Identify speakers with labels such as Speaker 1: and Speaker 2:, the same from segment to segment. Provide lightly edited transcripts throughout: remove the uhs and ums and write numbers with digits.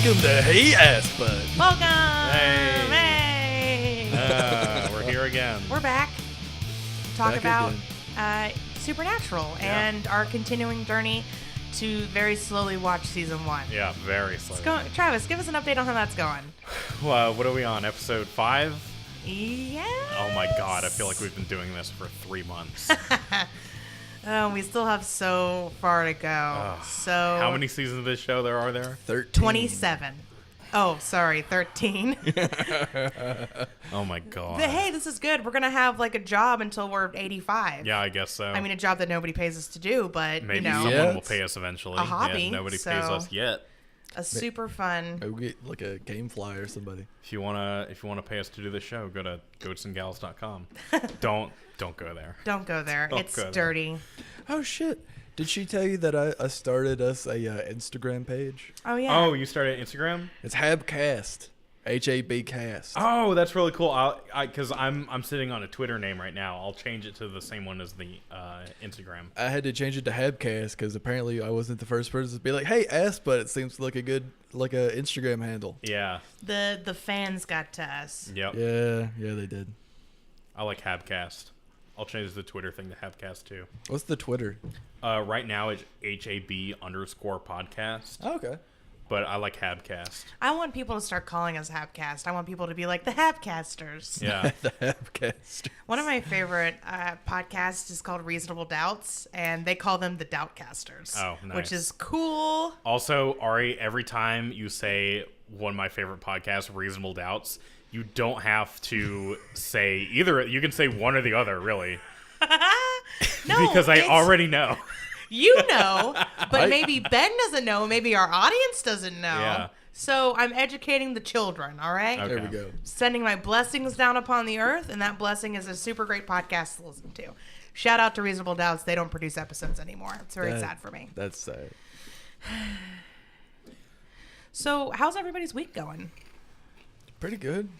Speaker 1: Welcome to Hey Assbutt.
Speaker 2: Welcome!
Speaker 3: Hey.
Speaker 2: Hey!
Speaker 3: We're here again.
Speaker 2: We're back. Talk
Speaker 1: Back
Speaker 2: about
Speaker 1: again.
Speaker 2: Supernatural
Speaker 3: Yeah.
Speaker 2: and our continuing journey to very slowly watch season 1.
Speaker 3: Yeah, very slow.
Speaker 2: Travis, give us an update on how that's going.
Speaker 3: Well, what are we on? Episode 5?
Speaker 2: Yeah.
Speaker 3: Oh my god, I feel like we've been doing this for 3 months.
Speaker 2: Oh, we still have so far to go. So
Speaker 3: How many seasons of this show there are there?
Speaker 1: 13.
Speaker 2: 27. Oh, sorry, 13.
Speaker 3: Oh my god.
Speaker 2: But hey, this is good. We're going to have like a job until we're 85.
Speaker 3: Yeah, I guess so.
Speaker 2: I mean, a job that nobody pays us to do, but,
Speaker 3: maybe
Speaker 2: you know,
Speaker 3: someone
Speaker 1: Yeah.
Speaker 3: will pay us eventually.
Speaker 2: A hobby,
Speaker 3: Yeah, nobody
Speaker 2: so-
Speaker 3: pays us yet.
Speaker 2: a super fun.
Speaker 1: Maybe we'll get like a Gamefly or somebody.
Speaker 3: If you wanna pay us to do this show, go to goatsandgals.com. don't go there.
Speaker 2: Don't go there.
Speaker 3: Don't
Speaker 2: It's
Speaker 3: go there.
Speaker 2: dirty.
Speaker 1: Oh shit! Did she tell you that I started us a Instagram page?
Speaker 2: Oh, yeah.
Speaker 3: Oh, you started Instagram?
Speaker 1: It's Habcast, HAB Cast.
Speaker 3: Oh, that's really cool. Because I'm sitting on a Twitter name right now. I'll change it to the same one as the Instagram.
Speaker 1: I had to change it to Habcast because apparently I wasn't the first person to be like, "Hey, Assbutt." It seems like a good a Instagram handle.
Speaker 3: Yeah.
Speaker 2: The fans got to us.
Speaker 3: Yep.
Speaker 1: Yeah, they did.
Speaker 3: I like Habcast. I'll change the Twitter thing to Habcast too.
Speaker 1: What's the Twitter?
Speaker 3: Right now it's HAB_podcast,
Speaker 1: Oh, okay.
Speaker 3: but I like Habcast.
Speaker 2: I want people to start calling us Hapcast. I want people to be like the Hapcasters.
Speaker 3: Yeah.
Speaker 1: The Habcast.
Speaker 2: One of my favorite podcasts is called Reasonable Doubts, and they call them the Doubtcasters.
Speaker 3: Oh, nice.
Speaker 2: Which is cool.
Speaker 3: Also, Ari, every time you say one of my favorite podcasts, Reasonable Doubts, you don't have to say either. You can say one or the other, really.
Speaker 2: No,
Speaker 3: Because I
Speaker 2: it's-
Speaker 3: already know.
Speaker 2: You know, but maybe Ben doesn't know. Maybe our audience doesn't know.
Speaker 3: Yeah.
Speaker 2: So I'm educating the children, all right?
Speaker 3: Okay.
Speaker 1: There we go.
Speaker 2: Sending my blessings down upon the earth, and that blessing is a super great podcast to listen to. Shout out to Reasonable Doubts. They don't produce episodes anymore. It's very sad for me.
Speaker 1: That's sad.
Speaker 2: So how's everybody's week going?
Speaker 1: Pretty good.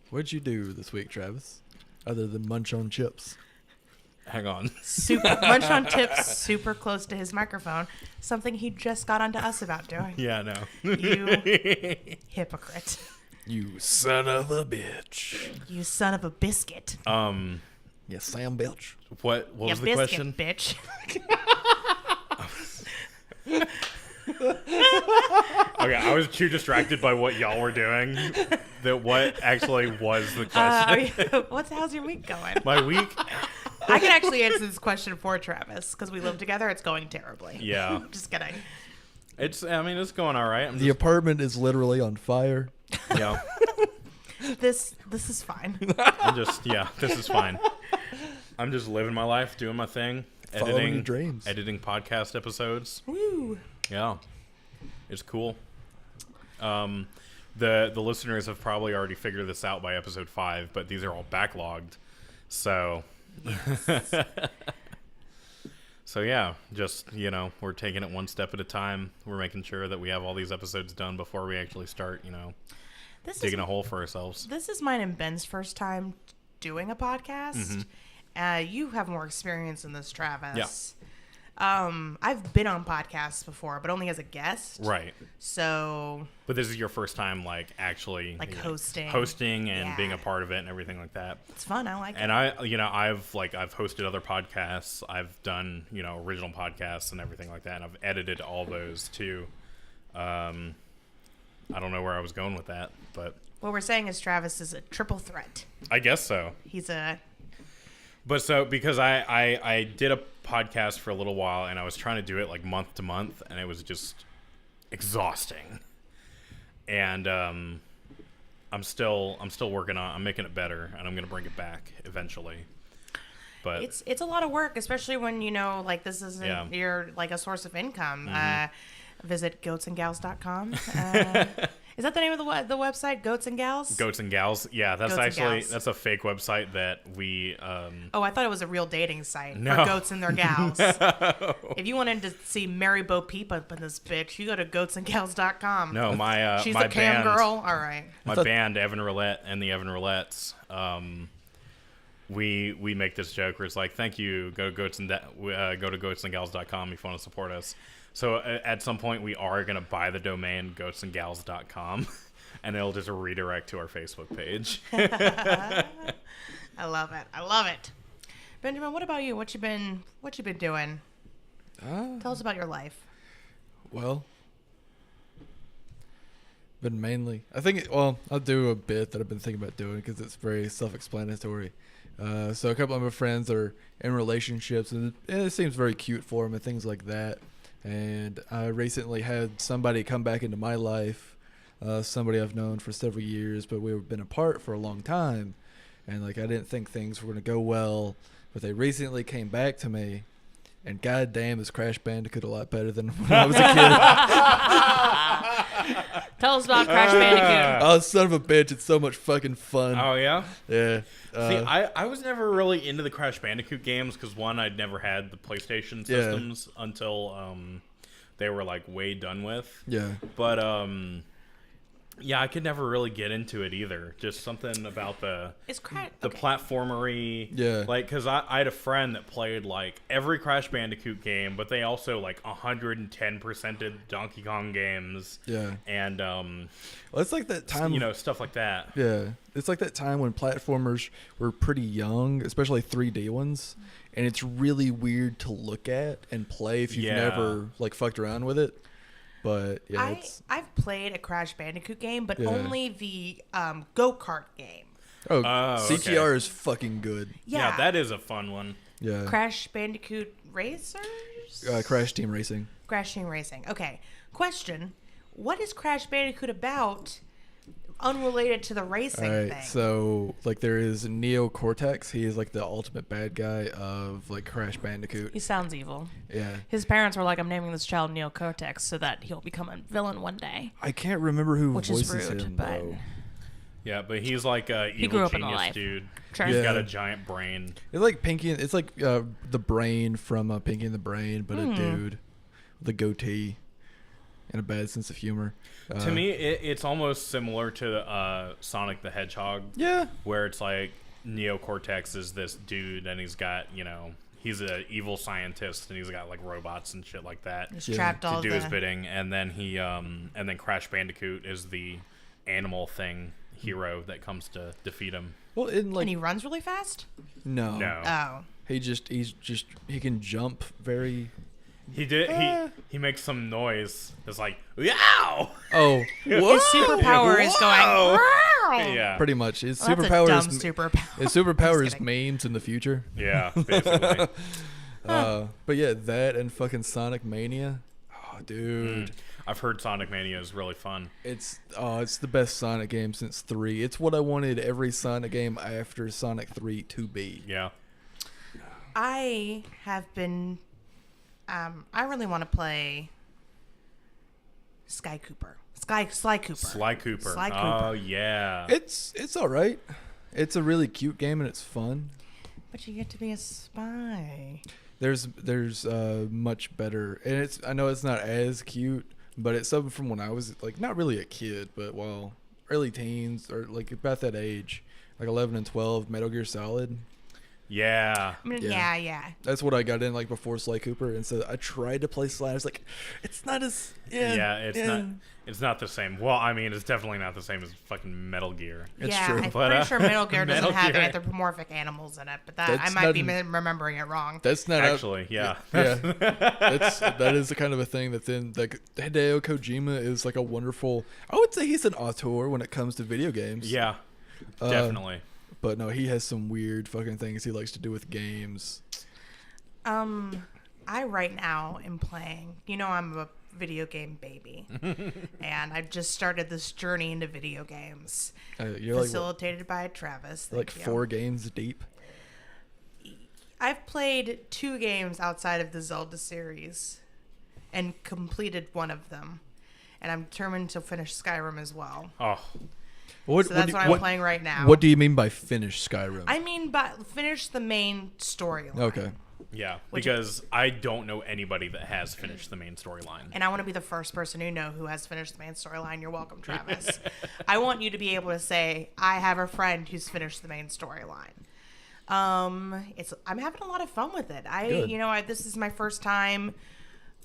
Speaker 1: What'd you do this week, Travis? Other than munch on chips.
Speaker 3: Hang on.
Speaker 2: Super munch on tips, super close to his microphone. Something he just got onto us about doing.
Speaker 3: Yeah, no.
Speaker 2: You hypocrite.
Speaker 1: You son of a bitch.
Speaker 2: You son of a biscuit.
Speaker 1: You Sam bitch.
Speaker 3: What
Speaker 2: You
Speaker 3: was the
Speaker 2: biscuit,
Speaker 3: question?
Speaker 2: bitch.
Speaker 3: Okay, I was too distracted by what y'all were doing that what actually was the question.
Speaker 2: How's your week going?
Speaker 3: My week?
Speaker 2: I can actually answer this question for Travis because we live together. It's going terribly.
Speaker 3: Yeah.
Speaker 2: Just kidding.
Speaker 3: It's going all right.
Speaker 1: The apartment is literally on fire.
Speaker 3: Yeah.
Speaker 2: This is fine.
Speaker 3: This is fine. I'm just living my life, doing my thing,
Speaker 1: Following your dreams.
Speaker 3: editing podcast episodes.
Speaker 2: Woo.
Speaker 3: Yeah. It's cool. The listeners have probably already figured this out by episode 5, but these are all backlogged. So So yeah, just, we're taking it one step at a time. We're making sure that we have all these episodes done before we actually start, digging a hole for ourselves.
Speaker 2: This is mine and Ben's first time doing a podcast. You have more experience in this, Travis.
Speaker 3: Yeah.
Speaker 2: I've been on podcasts before, but only as a guest.
Speaker 3: Right.
Speaker 2: So,
Speaker 3: But this is your first time, actually
Speaker 2: hosting
Speaker 3: and being
Speaker 2: Yeah.
Speaker 3: a part of it and everything like that.
Speaker 2: it's fun. I like
Speaker 3: And
Speaker 2: it.
Speaker 3: I've hosted other podcasts. I've done, original podcasts and everything like that. And I've edited all those too. I don't know where I was going with that, but
Speaker 2: What we're saying is Travis is a triple threat.
Speaker 3: I guess so.
Speaker 2: He's a...
Speaker 3: But so, because I did a podcast for a little while and I was trying to do it month to month and it was just exhausting. And I'm still working on, I'm making it better and I'm going to bring it back eventually. But
Speaker 2: It's a lot of work, especially when, this isn't
Speaker 3: Yeah.
Speaker 2: your, a source of income. Visit goatsandgals.com. Is that the name of the website, Goats and Gals?
Speaker 3: Goats and Gals. Yeah, that's
Speaker 2: Goats and
Speaker 3: actually,
Speaker 2: Gals.
Speaker 3: that's a fake website that we,
Speaker 2: Oh, I thought it was a real dating site
Speaker 3: No.
Speaker 2: for goats and their gals. If you wanted to see Mary Bo Peep up in this bitch, you go to goatsandgals.com.
Speaker 3: no, my,
Speaker 2: She's
Speaker 3: my
Speaker 2: the cam
Speaker 3: band,
Speaker 2: girl. All right.
Speaker 3: my band, Evan Roulette and the Evan Roulettes, we make this joke where it's like, thank you, go to goatsandgals.com if you want to support us. So at some point we are going to buy the domain goatsandgals.com and it'll just redirect to our Facebook page.
Speaker 2: I love it. Benjamin, what about you? What you been doing? Tell us about your life.
Speaker 1: Well, been mainly, I think, I'll do a bit that I've been thinking about doing because it's very self-explanatory. So a couple of my friends are in relationships, and it seems very cute for them and things like that. And I recently had somebody come back into my life, somebody I've known for several years, but we've been apart for a long time. And like, I didn't think things were going to go well, but they recently came back to me. And goddamn, is Crash Bandicoot a lot better than when I was a kid.
Speaker 2: Tell us about Crash Bandicoot.
Speaker 1: Oh, son of a bitch. It's so much fucking fun.
Speaker 3: Oh, yeah?
Speaker 1: Yeah.
Speaker 3: See, I was never really into the Crash Bandicoot games because, one, I'd never had the PlayStation systems until they were, like, way done with.
Speaker 1: Yeah.
Speaker 3: But, yeah, I could never really get into it either. Just something about the platformery.
Speaker 1: Yeah.
Speaker 3: Like, because I had a friend that played, like, every Crash Bandicoot game, but they also, like, 110%ed Donkey Kong games.
Speaker 1: Yeah.
Speaker 3: And,
Speaker 1: well, it's like that time.
Speaker 3: You know, stuff like that.
Speaker 1: Yeah. It's like that time when platformers were pretty young, especially 3D ones. And it's really weird to look at and play if you've never, like, fucked around with it. But yeah,
Speaker 2: I've played a Crash Bandicoot game, but only the go-kart game.
Speaker 1: Oh, CTR is fucking good.
Speaker 3: Yeah, that is a fun one.
Speaker 1: Yeah.
Speaker 2: Crash Bandicoot Racers?
Speaker 1: Crash Team Racing.
Speaker 2: Crash Team Racing. Okay. Question. What is Crash Bandicoot about unrelated to the racing thing?
Speaker 1: So, like, there is Neo Cortex. He is, like, the ultimate bad guy of, like, Crash Bandicoot.
Speaker 2: He sounds evil.
Speaker 1: Yeah.
Speaker 2: His parents were like, I'm naming this child Neo Cortex so that he'll become a villain one day.
Speaker 1: I can't remember who
Speaker 2: which
Speaker 1: voices
Speaker 2: is rude,
Speaker 1: him,
Speaker 2: but
Speaker 1: though.
Speaker 3: Yeah, but he's like a
Speaker 2: he
Speaker 3: evil
Speaker 2: grew up in
Speaker 3: genius
Speaker 2: life.
Speaker 3: dude.
Speaker 2: Sure.
Speaker 3: He's
Speaker 1: Yeah.
Speaker 3: got a giant brain.
Speaker 1: It's like Pinky. It's like the brain from Pinky and the Brain, but a dude with a goatee and a bad sense of humor.
Speaker 3: To me, it's almost similar to Sonic the Hedgehog.
Speaker 1: Yeah.
Speaker 3: Where it's like Neo Cortex is this dude, and he's got, you know, he's an evil scientist, and he's got like robots and shit like that
Speaker 2: He's trapped all
Speaker 3: to do his bidding. And then and then Crash Bandicoot is the animal thing hero that comes to defeat him.
Speaker 1: Well,
Speaker 2: and he runs really fast?
Speaker 1: No.
Speaker 2: Oh.
Speaker 1: He can jump very.
Speaker 3: He makes some noise. It's like, yow!
Speaker 1: Oh,
Speaker 2: His superpower is going.
Speaker 3: Yeah.
Speaker 1: Pretty much. His
Speaker 2: Well,
Speaker 1: superpower
Speaker 2: that's a
Speaker 1: is
Speaker 2: dumb superpower.
Speaker 1: his superpower
Speaker 2: I'm
Speaker 1: is
Speaker 2: just kidding.
Speaker 1: memes in the future.
Speaker 3: Yeah, basically.
Speaker 1: But yeah, that and fucking Sonic Mania. Oh, dude.
Speaker 3: I've heard Sonic Mania is really fun.
Speaker 1: It's the best Sonic game since 3. It's what I wanted every Sonic game after Sonic 3 to be.
Speaker 3: Yeah.
Speaker 2: I have been. I really want to play Sly Cooper.
Speaker 3: Sly Cooper. Oh yeah.
Speaker 1: It's all right. It's a really cute game and it's fun.
Speaker 2: But you get to be a spy.
Speaker 1: There's much better, and I know it's not as cute, but it's something from when I was like not really a kid, but early teens or like about that age, like 11 and 12. Metal Gear Solid.
Speaker 3: Yeah.
Speaker 2: I mean, yeah.
Speaker 1: That's what I got in like before Sly Cooper, and so I tried to play Sly. I was like, it's not as
Speaker 3: It's not the same. Well, I mean, it's definitely not the same as fucking Metal Gear.
Speaker 1: It's
Speaker 2: yeah,
Speaker 1: true.
Speaker 2: I'm
Speaker 3: But,
Speaker 2: pretty sure Metal Gear doesn't
Speaker 3: Metal
Speaker 2: have
Speaker 3: Gear-
Speaker 2: anthropomorphic animals in it, but I
Speaker 1: That's
Speaker 2: might be
Speaker 1: not-
Speaker 2: remembering it wrong.
Speaker 1: That's not
Speaker 3: Actually, yeah.
Speaker 1: Yeah, that is the kind of a thing that then like Hideo Kojima is like a wonderful. I would say he's an auteur when it comes to video games.
Speaker 3: Yeah. Definitely.
Speaker 1: But no, he has some weird fucking things he likes to do with games.
Speaker 2: I right now am playing. You know, I'm a video game baby, and I've just started this journey into video games,
Speaker 1: You're
Speaker 2: facilitated by Travis.
Speaker 1: like
Speaker 2: Thank you.
Speaker 1: 4 games deep.
Speaker 2: I've played 2 games outside of the Zelda series, and completed one of them, and I'm determined to finish Skyrim as well.
Speaker 3: Oh.
Speaker 2: So that's what I'm playing right now.
Speaker 1: What do you mean by finish Skyrim?
Speaker 2: I mean, but finish the main storyline.
Speaker 1: Okay.
Speaker 3: Yeah, because I don't know anybody that has finished the main storyline.
Speaker 2: And I want to be the first person you know who has finished the main storyline. You're welcome, Travis. I want you to be able to say, I have a friend who's finished the main storyline. I'm having a lot of fun with it.
Speaker 1: Good.
Speaker 2: This is my first time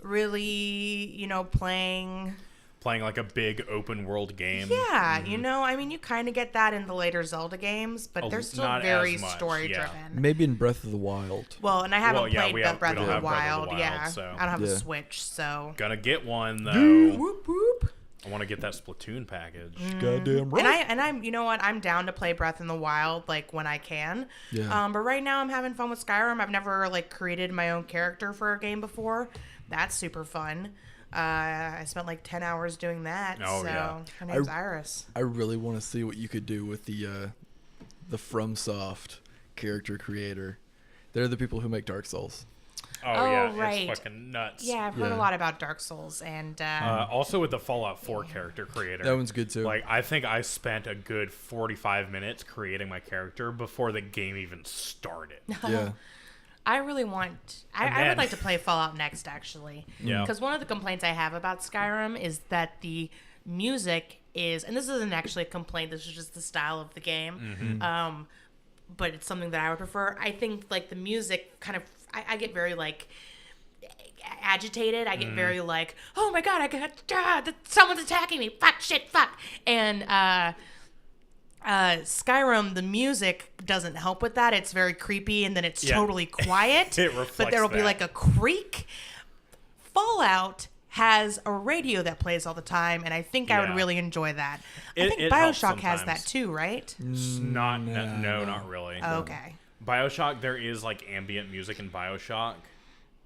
Speaker 2: really, playing.
Speaker 3: Playing like a big open world game.
Speaker 2: Yeah, you kind of get that in the later Zelda games, but they're still
Speaker 3: not
Speaker 2: very
Speaker 3: as much,
Speaker 2: story
Speaker 3: yeah.
Speaker 2: driven.
Speaker 1: Maybe in Breath of the Wild.
Speaker 2: Well, and I haven't played
Speaker 3: we
Speaker 2: Breath
Speaker 3: don't
Speaker 2: of the
Speaker 3: have Breath of the
Speaker 2: Wild.
Speaker 3: Wild,
Speaker 2: Yeah,
Speaker 3: so-
Speaker 2: I don't have
Speaker 1: Yeah.
Speaker 2: a Switch, so.
Speaker 3: Gonna get one though.
Speaker 2: Whoop whoop.
Speaker 3: I want to get that Splatoon package.
Speaker 1: Goddamn right.
Speaker 2: And I'm, you know what? I'm down to play Breath in the Wild like when I can.
Speaker 1: Yeah.
Speaker 2: But right now I'm having fun with Skyrim. I've never like created my own character for a game before. That's super fun. I spent like 10 hours doing that.
Speaker 3: Oh,
Speaker 2: so
Speaker 3: yeah.
Speaker 2: her name's Iris.
Speaker 1: I really want to see what you could do with the FromSoft character creator. They're the people who make Dark Souls.
Speaker 3: Oh, yeah,
Speaker 2: right.
Speaker 3: it's fucking nuts.
Speaker 2: Yeah, I've heard
Speaker 1: Yeah.
Speaker 2: a lot about Dark Souls and
Speaker 3: Also with the Fallout 4 character creator.
Speaker 1: That one's good too.
Speaker 3: Like, I think I spent a good 45 minutes creating my character before the game even started.
Speaker 1: Yeah.
Speaker 2: I really want. I
Speaker 3: then-
Speaker 2: would like to play Fallout next, actually.
Speaker 3: Yeah.
Speaker 2: Because one of the complaints I have about Skyrim is that the music is, and this isn't actually a complaint. This is just the style of the game. But it's something that I would prefer. I think like the music kind of. I get very like agitated. I get very like, oh my god, someone's attacking me. Fuck, shit, fuck. And Skyrim, the music doesn't help with that. It's very creepy, and then it's
Speaker 3: Yeah.
Speaker 2: totally quiet.
Speaker 3: It reflects
Speaker 2: but there'll be
Speaker 3: that.
Speaker 2: like a creak. Fallout has a radio that plays all the time, and I think I would
Speaker 3: Yeah.
Speaker 2: really enjoy that. I
Speaker 3: It-
Speaker 2: think
Speaker 3: it helps
Speaker 2: BioShock has
Speaker 3: sometimes.
Speaker 2: that too, right?
Speaker 3: Not really.
Speaker 2: Okay.
Speaker 3: BioShock, there is like ambient music in BioShock,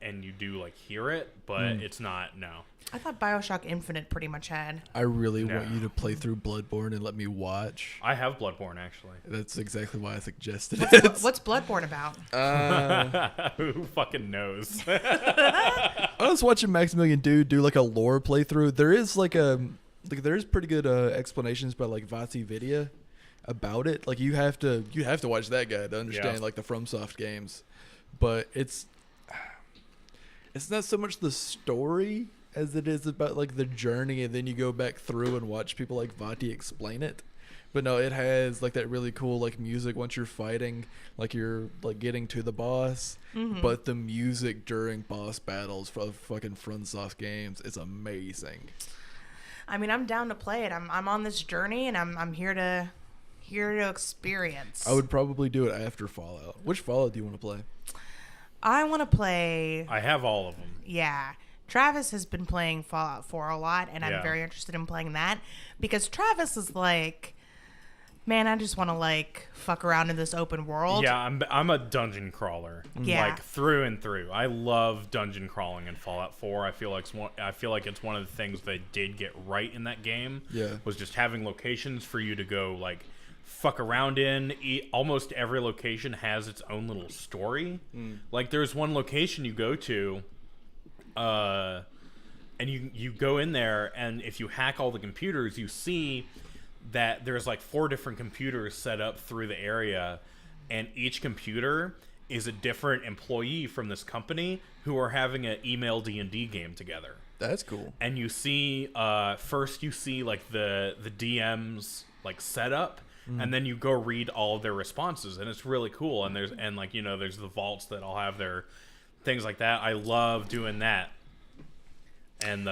Speaker 3: and you do like hear it, but it's not. No.
Speaker 2: I thought BioShock Infinite pretty much had.
Speaker 1: I really want
Speaker 3: No.
Speaker 1: you to play through Bloodborne and let me watch.
Speaker 3: I have Bloodborne actually.
Speaker 1: That's exactly why I suggested it.
Speaker 2: What's Bloodborne about?
Speaker 3: Who fucking knows?
Speaker 1: I was watching Maximilian Dude do like a lore playthrough. There is there's pretty good explanations by like Vati Vidya about it. Like you have to watch that guy to understand
Speaker 3: Yeah.
Speaker 1: like the FromSoft games. But it's not so much the story as it is about like the journey, and then you go back through and watch people like Vati explain it. But no, it has like that really cool like music once you're fighting, like you're like getting to the boss. But the music during boss battles for fucking FromSoft games is amazing.
Speaker 2: I mean, I'm down to play it. I'm on this journey, and I'm here to experience.
Speaker 1: I would probably do it after Fallout. Which Fallout do you want to play?
Speaker 2: I want to play.
Speaker 3: I have all of them.
Speaker 2: Yeah. Travis has been playing Fallout 4 a lot, and I'm
Speaker 3: Yeah.
Speaker 2: very interested in playing that because Travis is like, man, I just want to like fuck around in this open world.
Speaker 3: Yeah, I'm a dungeon crawler.
Speaker 2: Yeah.
Speaker 3: Like through and through. I love dungeon crawling in Fallout 4. I feel like it's one of the things they did get right in that game.
Speaker 1: Yeah.
Speaker 3: Was just having locations for you to go like fuck around in. Almost every location has its own little story. Like there's one location you go to and you go in there, and if you hack all the computers, you see that there's like 4 different computers set up through the area, and each computer is a different employee from this company who are having an email D&D game together.
Speaker 1: That's cool.
Speaker 3: And you see first you see like the DM's like setup, and then you go read all of their responses, and it's really cool. And there's the vaults that all have their things like that. I love doing that. And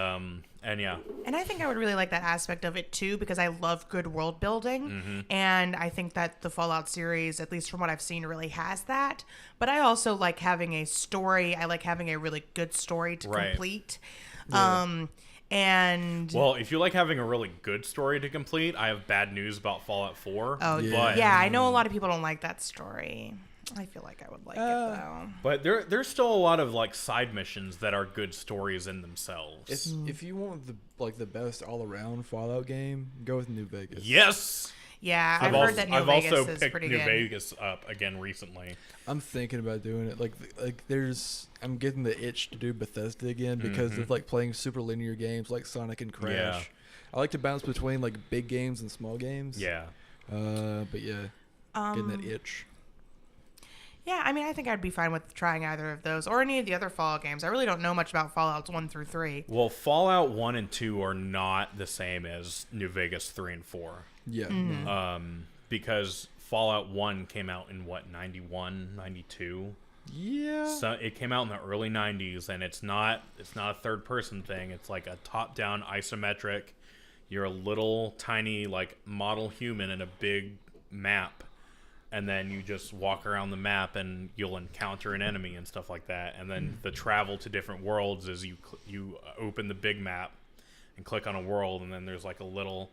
Speaker 3: yeah.
Speaker 2: And I think I would really like that aspect of it too, because I love good world building.
Speaker 3: Mm-hmm.
Speaker 2: And I think that the Fallout series, at least from what I've seen, really has that. But I also like having a story. I like having a really good story to
Speaker 3: Right.
Speaker 2: complete.
Speaker 1: Yeah.
Speaker 2: And
Speaker 3: Well, if you like having a really good story to complete, I have bad news about Fallout 4.
Speaker 2: oh
Speaker 1: Yeah.
Speaker 2: yeah, I know a lot of people don't like that story. I feel like I would like it though.
Speaker 3: But there's still a lot of like side missions that are good stories in themselves.
Speaker 1: If you want the best all around Fallout game, go with New Vegas.
Speaker 3: Yes.
Speaker 2: Yeah, I've
Speaker 3: also,
Speaker 2: heard that New
Speaker 3: I've
Speaker 2: Vegas
Speaker 3: also
Speaker 2: is
Speaker 3: picked
Speaker 2: pretty
Speaker 3: New
Speaker 2: good.
Speaker 3: Vegas up again recently.
Speaker 1: I'm thinking about doing it. I'm getting the itch to do Bethesda again because of like playing super linear games like Sonic and Crash.
Speaker 3: Yeah.
Speaker 1: I like to bounce between like big games and small games.
Speaker 3: Yeah.
Speaker 1: But yeah, getting that itch.
Speaker 2: Yeah, I mean, I think I'd be fine with trying either of those or any of the other Fallout games. I really don't know much about Fallouts 1 through 3.
Speaker 3: Well, Fallout 1 and 2 are not the same as New Vegas 3 and 4.
Speaker 1: Yeah.
Speaker 2: Mm-hmm.
Speaker 1: no.
Speaker 3: Because Fallout 1 came out in what, 91, 92?
Speaker 1: Yeah.
Speaker 3: So it came out in the early 90s, and it's not a third person thing. It's like a top down isometric. You're a little tiny like model human in a big map, and then you just walk around the map and you'll encounter an enemy and stuff like that. And then the travel to different worlds is you open the big map and click on a world, and then there's like a little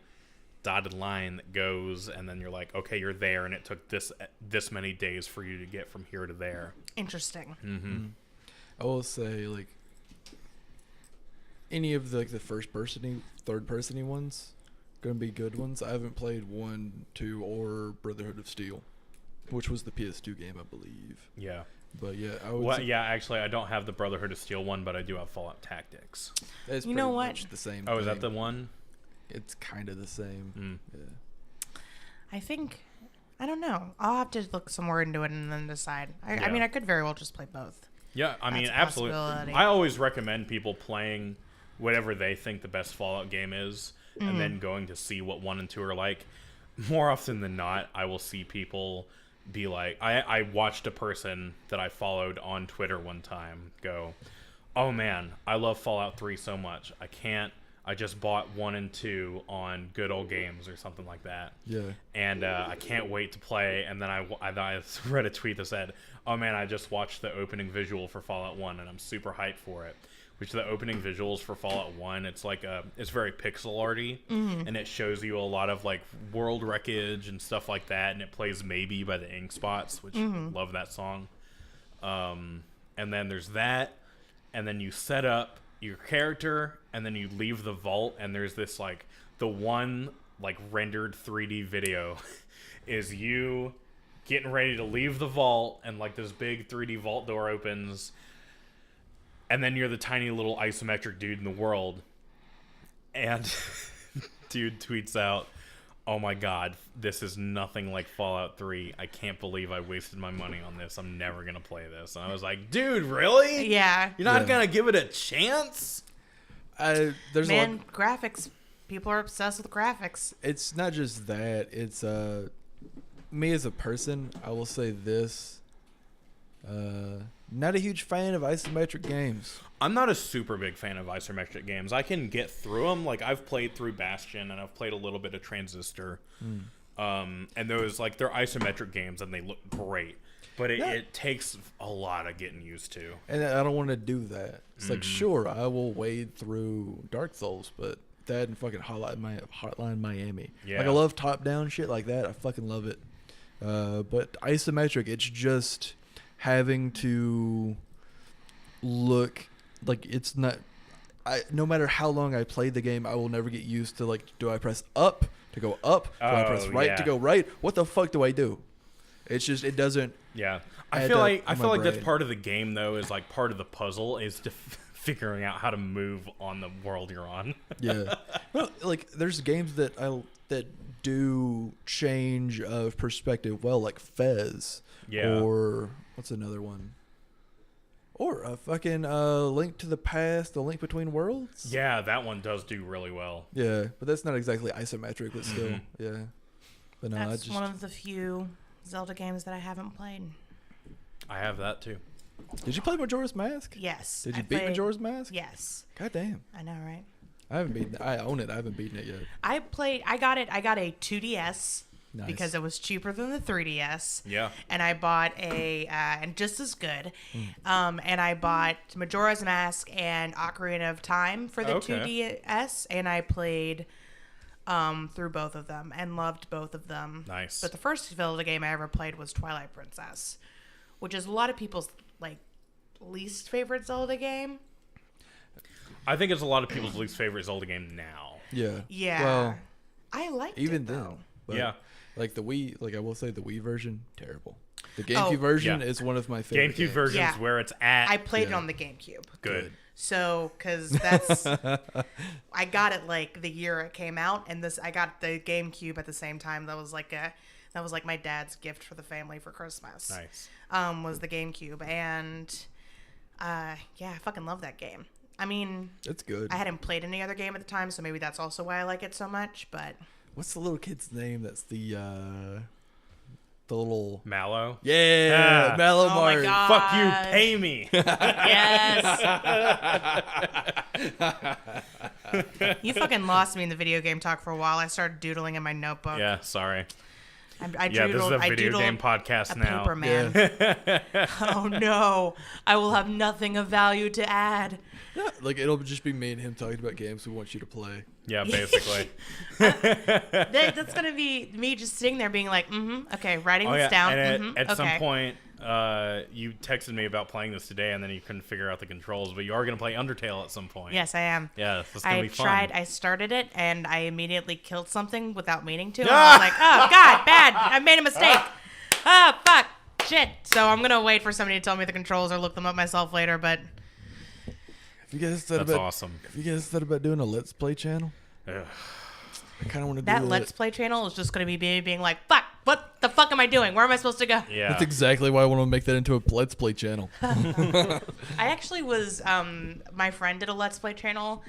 Speaker 3: dotted line that goes, and then you're like, okay, you're there, and it took this many days for you to get from here to there.
Speaker 2: Interesting.
Speaker 3: Mm-hmm.
Speaker 1: I will say, like, any of the first person, third person ones, gonna be good ones. I haven't played 1, 2, or Brotherhood of Steel, which was the PS2 game, I believe.
Speaker 3: Yeah.
Speaker 1: But yeah, I would.
Speaker 3: Yeah, actually, I don't have the Brotherhood of Steel one, but I do have Fallout Tactics.
Speaker 1: It's
Speaker 2: You know
Speaker 1: pretty
Speaker 2: what?
Speaker 1: much the same.
Speaker 3: Oh, is that
Speaker 1: thing.
Speaker 3: the one?
Speaker 1: It's kind of the same. Yeah.
Speaker 2: I think, I don't know. I'll have to look some more into it and then decide. I
Speaker 3: Yeah.
Speaker 2: mean, I could very well just play both.
Speaker 3: Yeah, I mean,
Speaker 2: That's a
Speaker 3: absolutely.
Speaker 2: possibility.
Speaker 3: I always recommend people playing whatever they think the best Fallout game is, and then going to see what 1 and 2 are like. More often than not, I will see people be like, I watched a person that I followed on Twitter one time go, oh man, I love Fallout 3 so much. I just bought 1 and 2 on Good Old Games or something like that.
Speaker 1: Yeah.
Speaker 3: And I can't wait to play. And then I read a tweet that said, oh man, I just watched the opening visual for Fallout 1 and I'm super hyped for it. Which the opening visuals for Fallout 1, it's like it's very pixel arty, and it shows you a lot of like world wreckage and stuff like that, and it plays Maybe by the Ink Spots, which love that song. And then there's that, and then you set up your character, and then you leave the vault, and there's this like the one like rendered 3D video is you getting ready to leave the vault, and like this big 3D vault door opens. And then you're the tiny little isometric dude in the world. And dude tweets out, oh my god, this is nothing like Fallout 3. I can't believe I wasted my money on this. I'm never going to play this. And I was like, dude, really?
Speaker 2: Yeah.
Speaker 3: You're not
Speaker 1: Yeah.
Speaker 3: going to give it a chance?
Speaker 1: There's a lot.
Speaker 2: Graphics. People are obsessed with graphics.
Speaker 1: It's not just that. It's me as a person. I will say this. Not a huge fan of isometric games.
Speaker 3: I'm not a super big fan of isometric games. I can get through them. Like, I've played through Bastion, and I've played a little bit of Transistor. And those, like, they're isometric games, and they look great. But it takes a lot of getting used to.
Speaker 1: And I don't want to do that. It's like, sure, I will wade through Dark Souls, but that and fucking Hotline Miami.
Speaker 3: Yeah.
Speaker 1: Like, I love top-down shit like that. I fucking love it. But isometric, it's just having to look like it's not. No matter how long I play the game, I will never get used to, like, do I press up to go up? Do I press right to go right? What the fuck do I do? It's just, it doesn't.
Speaker 3: Yeah. I
Speaker 1: add
Speaker 3: feel
Speaker 1: up
Speaker 3: like
Speaker 1: in my
Speaker 3: that's
Speaker 1: brain.
Speaker 3: part of the game, though, is like part of the puzzle is figuring out how to move on the world you're on.
Speaker 1: Yeah. Well, like, there's games that do change of perspective well, like Fez.
Speaker 3: Yeah.
Speaker 1: Or what's another one? Or a fucking Link to the Past, The Link Between Worlds.
Speaker 3: Yeah, that one does do really well.
Speaker 1: Yeah, but that's not exactly isometric, but still, yeah. But no,
Speaker 2: That's one of the few Zelda games that I haven't played.
Speaker 3: I have that too.
Speaker 1: Did you play Majora's Mask?
Speaker 2: Yes.
Speaker 1: Did you
Speaker 2: I
Speaker 1: beat
Speaker 2: played-
Speaker 1: Majora's Mask?
Speaker 2: Yes.
Speaker 1: God damn.
Speaker 2: I know, right?
Speaker 1: I haven't beaten it. I own it. I haven't beaten it yet.
Speaker 2: I got a 2DS
Speaker 1: Nice.
Speaker 2: because it was cheaper than the 3DS.
Speaker 3: Yeah.
Speaker 2: And I bought and just as good. And I bought Majora's Mask and Ocarina of Time for the
Speaker 3: Okay.
Speaker 2: 2DS, and I played through both of them and loved both of them.
Speaker 3: Nice.
Speaker 2: But the first Zelda game I ever played was Twilight Princess, which is a lot of people's like least favorite Zelda game.
Speaker 3: I think it's a lot of people's least favorite Zelda game now.
Speaker 1: Yeah.
Speaker 2: Yeah.
Speaker 1: Well,
Speaker 2: I liked
Speaker 1: even
Speaker 2: it,
Speaker 1: then.
Speaker 2: though.
Speaker 1: But,
Speaker 3: Yeah.
Speaker 1: Like the Wii, like I will say the Wii version, terrible. The GameCube version
Speaker 3: Yeah.
Speaker 1: is one of my favorite.
Speaker 3: GameCube
Speaker 1: games.
Speaker 3: version's
Speaker 2: Yeah.
Speaker 3: where it's at.
Speaker 2: I played it
Speaker 1: Yeah.
Speaker 2: on the GameCube.
Speaker 3: Good.
Speaker 2: So, because that's, I got it like the year it came out, and I got the GameCube at the same time. That was like my dad's gift for the family for Christmas.
Speaker 3: Nice.
Speaker 2: Was the GameCube, and yeah, I fucking love that game. I mean,
Speaker 1: It's good.
Speaker 2: I hadn't played any other game at the time, so maybe that's also why I like it so much. But
Speaker 1: What's the little kid's name? That's the The little
Speaker 3: Mallow.
Speaker 1: yeah,
Speaker 3: Ah.
Speaker 1: Mallow
Speaker 2: Oh my
Speaker 1: Mart.
Speaker 2: God.
Speaker 3: Fuck you, pay me.
Speaker 2: Yes. You fucking lost me in the video game talk for a while. I started doodling in my notebook.
Speaker 3: Yeah, sorry.
Speaker 2: I
Speaker 3: Yeah, this is a video
Speaker 2: doodled
Speaker 3: game podcast
Speaker 2: a
Speaker 3: now.
Speaker 2: paper man. Oh no, I will have nothing of value to add.
Speaker 1: Like it'll just be me and him talking about games we want you to play.
Speaker 3: Yeah, basically.
Speaker 2: That's gonna be me just sitting there being like, okay, writing this down.
Speaker 3: And at
Speaker 2: okay.
Speaker 3: some point, you texted me about playing this today, and then you couldn't figure out the controls. But you are going to play Undertale at some point.
Speaker 2: Yes, I am.
Speaker 3: Yeah, it's going to
Speaker 2: I
Speaker 3: be fun.
Speaker 2: tried. I started it, and I immediately killed something without meaning to. And I was like, oh god, bad! I made a mistake. Oh fuck, shit. So I'm gonna wait for somebody to tell me the controls or look them up myself later. But
Speaker 1: If you guys thought
Speaker 3: That's
Speaker 1: about
Speaker 3: awesome.
Speaker 1: if you guys thought about doing a Let's Play channel,
Speaker 3: Ugh.
Speaker 1: I kind of want to do
Speaker 2: that
Speaker 1: it.
Speaker 2: Let's Play channel is just gonna be me being like, fuck, what the fuck am I doing? Where am I supposed to go?
Speaker 3: Yeah.
Speaker 1: That's exactly why I want to make that into a Let's Play channel.
Speaker 2: I actually was, my friend did a Let's Play channel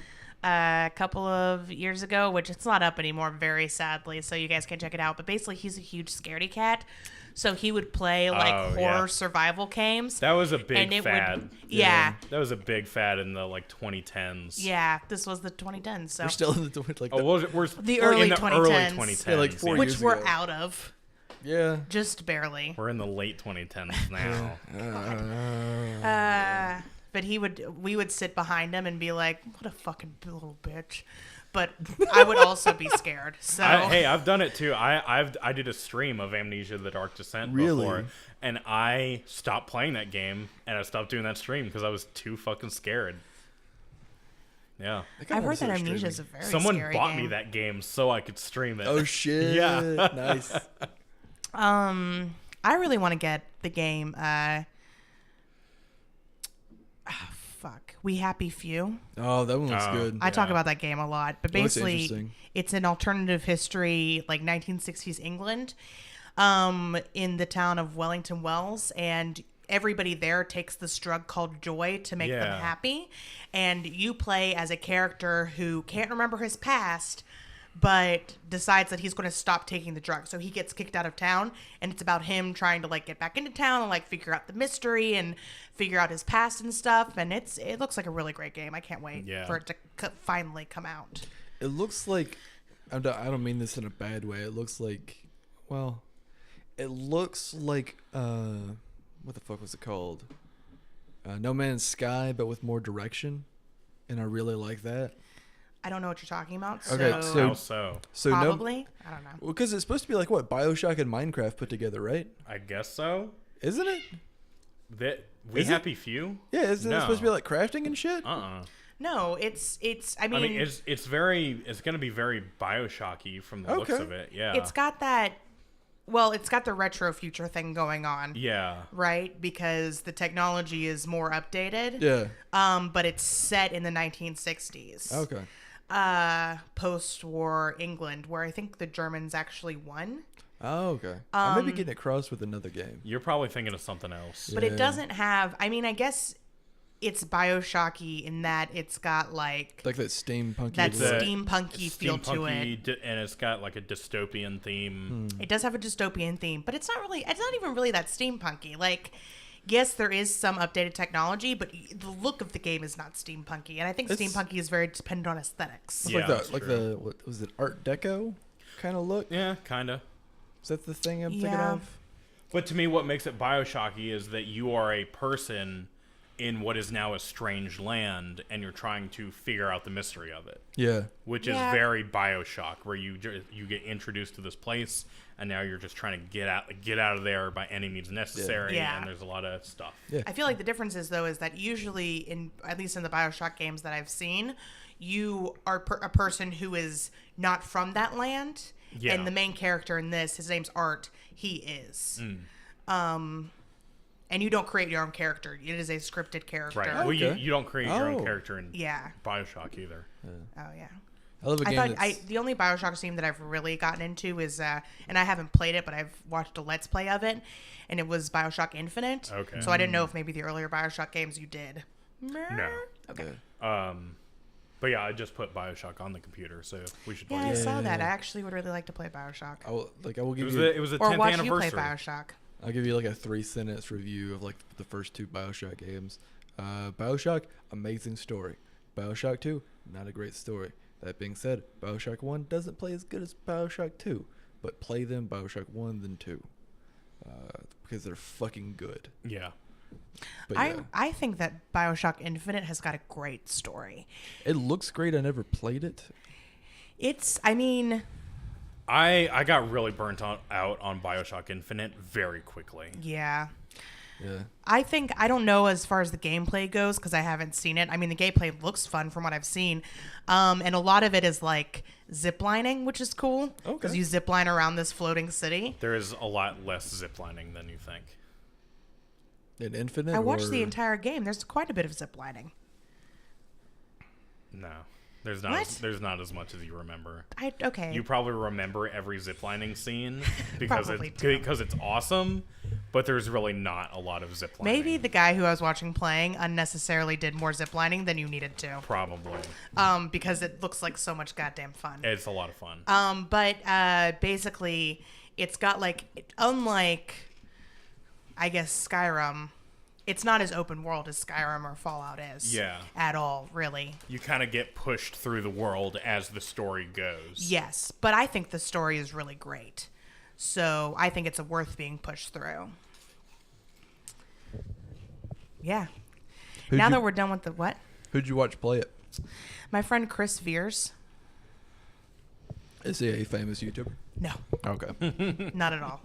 Speaker 2: a couple of years ago, which it's not up anymore, very sadly, so you guys can check it out. But basically, he's a huge scaredy cat, so he would play like
Speaker 3: Oh,
Speaker 2: horror
Speaker 3: yeah.
Speaker 2: survival games.
Speaker 3: That was a big
Speaker 2: and it
Speaker 3: fad.
Speaker 2: would, yeah,
Speaker 3: That was a big fad in the 2010s.
Speaker 2: yeah. This was the 2010s, so
Speaker 1: We're still in the like
Speaker 3: Oh, we're
Speaker 2: The
Speaker 3: we're
Speaker 2: early
Speaker 3: in the
Speaker 2: 2010s.
Speaker 3: early 2010s.
Speaker 1: Yeah, like 4
Speaker 2: which
Speaker 1: years
Speaker 2: we're
Speaker 1: ago.
Speaker 2: out of,
Speaker 1: yeah.
Speaker 2: just barely.
Speaker 3: We're in the late 2010s now.
Speaker 2: But we would sit behind him and be like, "What a fucking little bitch," but I would also be scared. So
Speaker 3: Hey, I've done it too. I did a stream of Amnesia: The Dark Descent
Speaker 1: Really?
Speaker 3: before, and I stopped playing that game and I stopped doing that stream because I was too fucking scared. Yeah.
Speaker 2: I've heard that Amnesia is a very
Speaker 3: Someone
Speaker 2: scary
Speaker 3: bought
Speaker 2: game.
Speaker 3: me that game so I could stream it.
Speaker 1: Oh shit!
Speaker 3: Yeah.
Speaker 1: Nice.
Speaker 2: I really want to get the game. We Happy Few.
Speaker 1: Oh, that one looks
Speaker 3: Oh.
Speaker 1: good.
Speaker 2: I talk
Speaker 3: Yeah.
Speaker 2: about that game a lot, but
Speaker 1: That looks
Speaker 2: basically,
Speaker 1: interesting.
Speaker 2: it's an alternative history, like 1960s England, in the town of Wellington Wells, and everybody there takes this drug called joy to make them
Speaker 3: Yeah.
Speaker 2: happy, and you play as a character who can't remember his past, but decides that he's going to stop taking the drug. So he gets kicked out of town, and it's about him trying to like get back into town and like figure out the mystery and figure out his past and stuff. And it looks like a really great game. I can't wait
Speaker 3: Yeah.
Speaker 2: for it to finally come out.
Speaker 1: It looks like I don't mean this in a bad way. It looks like, well, it looks like what the fuck was it called? No Man's Sky, but with more direction, and I really like that.
Speaker 2: I don't know what you're talking about. So,
Speaker 1: Okay, so-
Speaker 3: How so?
Speaker 1: So
Speaker 2: probably. I don't know.
Speaker 1: because it's supposed to be like what BioShock and Minecraft put together, right?
Speaker 3: I guess so.
Speaker 1: Isn't it?
Speaker 3: That We
Speaker 1: Is it?
Speaker 3: Happy Few?
Speaker 1: Yeah, isn't it supposed to be like crafting and shit?
Speaker 2: No, it's. I
Speaker 3: I
Speaker 2: mean,
Speaker 3: mean, it's going to be very BioShocky from the looks
Speaker 1: Okay.
Speaker 3: of it. Yeah.
Speaker 2: it's got that. Well, it's got the retro future thing going on.
Speaker 3: Yeah.
Speaker 2: Right, because the technology is more updated.
Speaker 1: Yeah.
Speaker 2: But it's set in the 1960s.
Speaker 1: Okay.
Speaker 2: Post-war England, where I think the Germans actually won.
Speaker 1: Oh, okay. I may be getting it crossed with another game.
Speaker 3: You're probably thinking of something else.
Speaker 2: But
Speaker 1: Yeah.
Speaker 2: it doesn't have. I mean, I guess it's BioShocky in that it's got like
Speaker 1: Like that steampunky.
Speaker 2: that
Speaker 1: look.
Speaker 2: steampunky feel to it.
Speaker 3: And it's got like a dystopian theme.
Speaker 2: It does have a dystopian theme, but it's not really. It's not even really that steampunky. Like, yes, there is some updated technology, but the look of the game is not steampunky. And I think
Speaker 1: It's-
Speaker 2: steampunky is very dependent on aesthetics.
Speaker 1: It's
Speaker 3: Yeah,
Speaker 1: like
Speaker 3: that's
Speaker 1: the, like
Speaker 3: true.
Speaker 1: the, what was it, Art Deco kind of look?
Speaker 3: Yeah, kind of.
Speaker 1: Is that the thing I'm thinking
Speaker 2: Yeah.
Speaker 1: of?
Speaker 3: But to me, what makes it BioShocky is that you are a person in what is now a strange land, and you're trying to figure out the mystery of it,
Speaker 1: Yeah.
Speaker 3: which
Speaker 2: Yeah.
Speaker 3: is very BioShock, where you get introduced to this place, and now you're just trying to get out of there by any means necessary.
Speaker 2: Yeah.
Speaker 3: And there's a lot of stuff.
Speaker 1: Yeah.
Speaker 2: I feel like the difference is though is that usually in at least in the BioShock games that I've seen, you are a person who is not from that land.
Speaker 3: Yeah.
Speaker 2: And the main character in this, his name's Art, he is. And you don't create your own character. It is a scripted character.
Speaker 3: Right.
Speaker 1: Oh,
Speaker 3: Well,
Speaker 1: okay.
Speaker 3: you don't create your
Speaker 1: Oh.
Speaker 3: own character in
Speaker 2: Yeah.
Speaker 3: BioShock either.
Speaker 2: Oh yeah.
Speaker 1: I love a
Speaker 2: I
Speaker 1: game
Speaker 2: thought
Speaker 1: that's...
Speaker 2: the only BioShock game that I've really gotten into is and I haven't played it, but I've watched a Let's Play of it, and it was BioShock Infinite.
Speaker 3: Okay.
Speaker 2: So I didn't know if maybe the earlier BioShock games you did.
Speaker 3: No.
Speaker 2: Okay.
Speaker 3: But yeah, I just put BioShock on the computer, so we should play
Speaker 2: Yeah, I
Speaker 3: it.
Speaker 2: saw that. I actually would really like to play Bioshock.
Speaker 1: I will
Speaker 3: It
Speaker 1: give
Speaker 3: was
Speaker 1: you.
Speaker 3: the 10th
Speaker 2: Or watch
Speaker 3: anniversary.
Speaker 2: you play Bioshock.
Speaker 1: I'll give you like a 3-sentence review of like the first 2 BioShock games. BioShock, amazing story. BioShock 2, not a great story. That being said, BioShock 1 doesn't play as good as BioShock 2, but play them BioShock 1 then 2. Because they're fucking good.
Speaker 3: Yeah.
Speaker 1: But yeah,
Speaker 2: I think that Bioshock Infinite has got a great story.
Speaker 1: it looks great. I never played it.
Speaker 3: I got really burnt out on BioShock Infinite very quickly.
Speaker 2: Yeah.
Speaker 1: Yeah.
Speaker 2: I don't know as far as the gameplay goes because I haven't seen it. I mean, the gameplay looks fun from what I've seen. And a lot of it is like ziplining, which is cool. Because you zipline around this floating city.
Speaker 3: There is a lot less ziplining than you think.
Speaker 1: In Infinite?
Speaker 2: I watched the entire game. There's quite a bit of ziplining.
Speaker 3: No. There's not.
Speaker 2: What?
Speaker 3: There's not as much as you remember.
Speaker 2: Okay.
Speaker 3: You probably remember every ziplining scene because
Speaker 2: Probably do.
Speaker 3: it's awesome, but there's really not a lot of ziplining.
Speaker 2: Maybe the guy who I was watching playing unnecessarily did more ziplining than you needed to.
Speaker 3: Probably.
Speaker 2: Because it looks like so much goddamn fun.
Speaker 3: It's a lot of fun.
Speaker 2: But basically, it's got like, unlike, I guess, Skyrim, it's not as open world as Skyrim or Fallout is.
Speaker 3: Yeah.
Speaker 2: At all, really.
Speaker 3: You kind of get pushed through the world as the story goes.
Speaker 2: Yes, but I think the story is really great. So I think it's worth being pushed through. Yeah. Now that we're done with the what?
Speaker 1: Who'd you watch play it?
Speaker 2: My friend Chris Veers.
Speaker 1: Is he a famous YouTuber?
Speaker 2: No,
Speaker 1: Okay.
Speaker 2: not at all.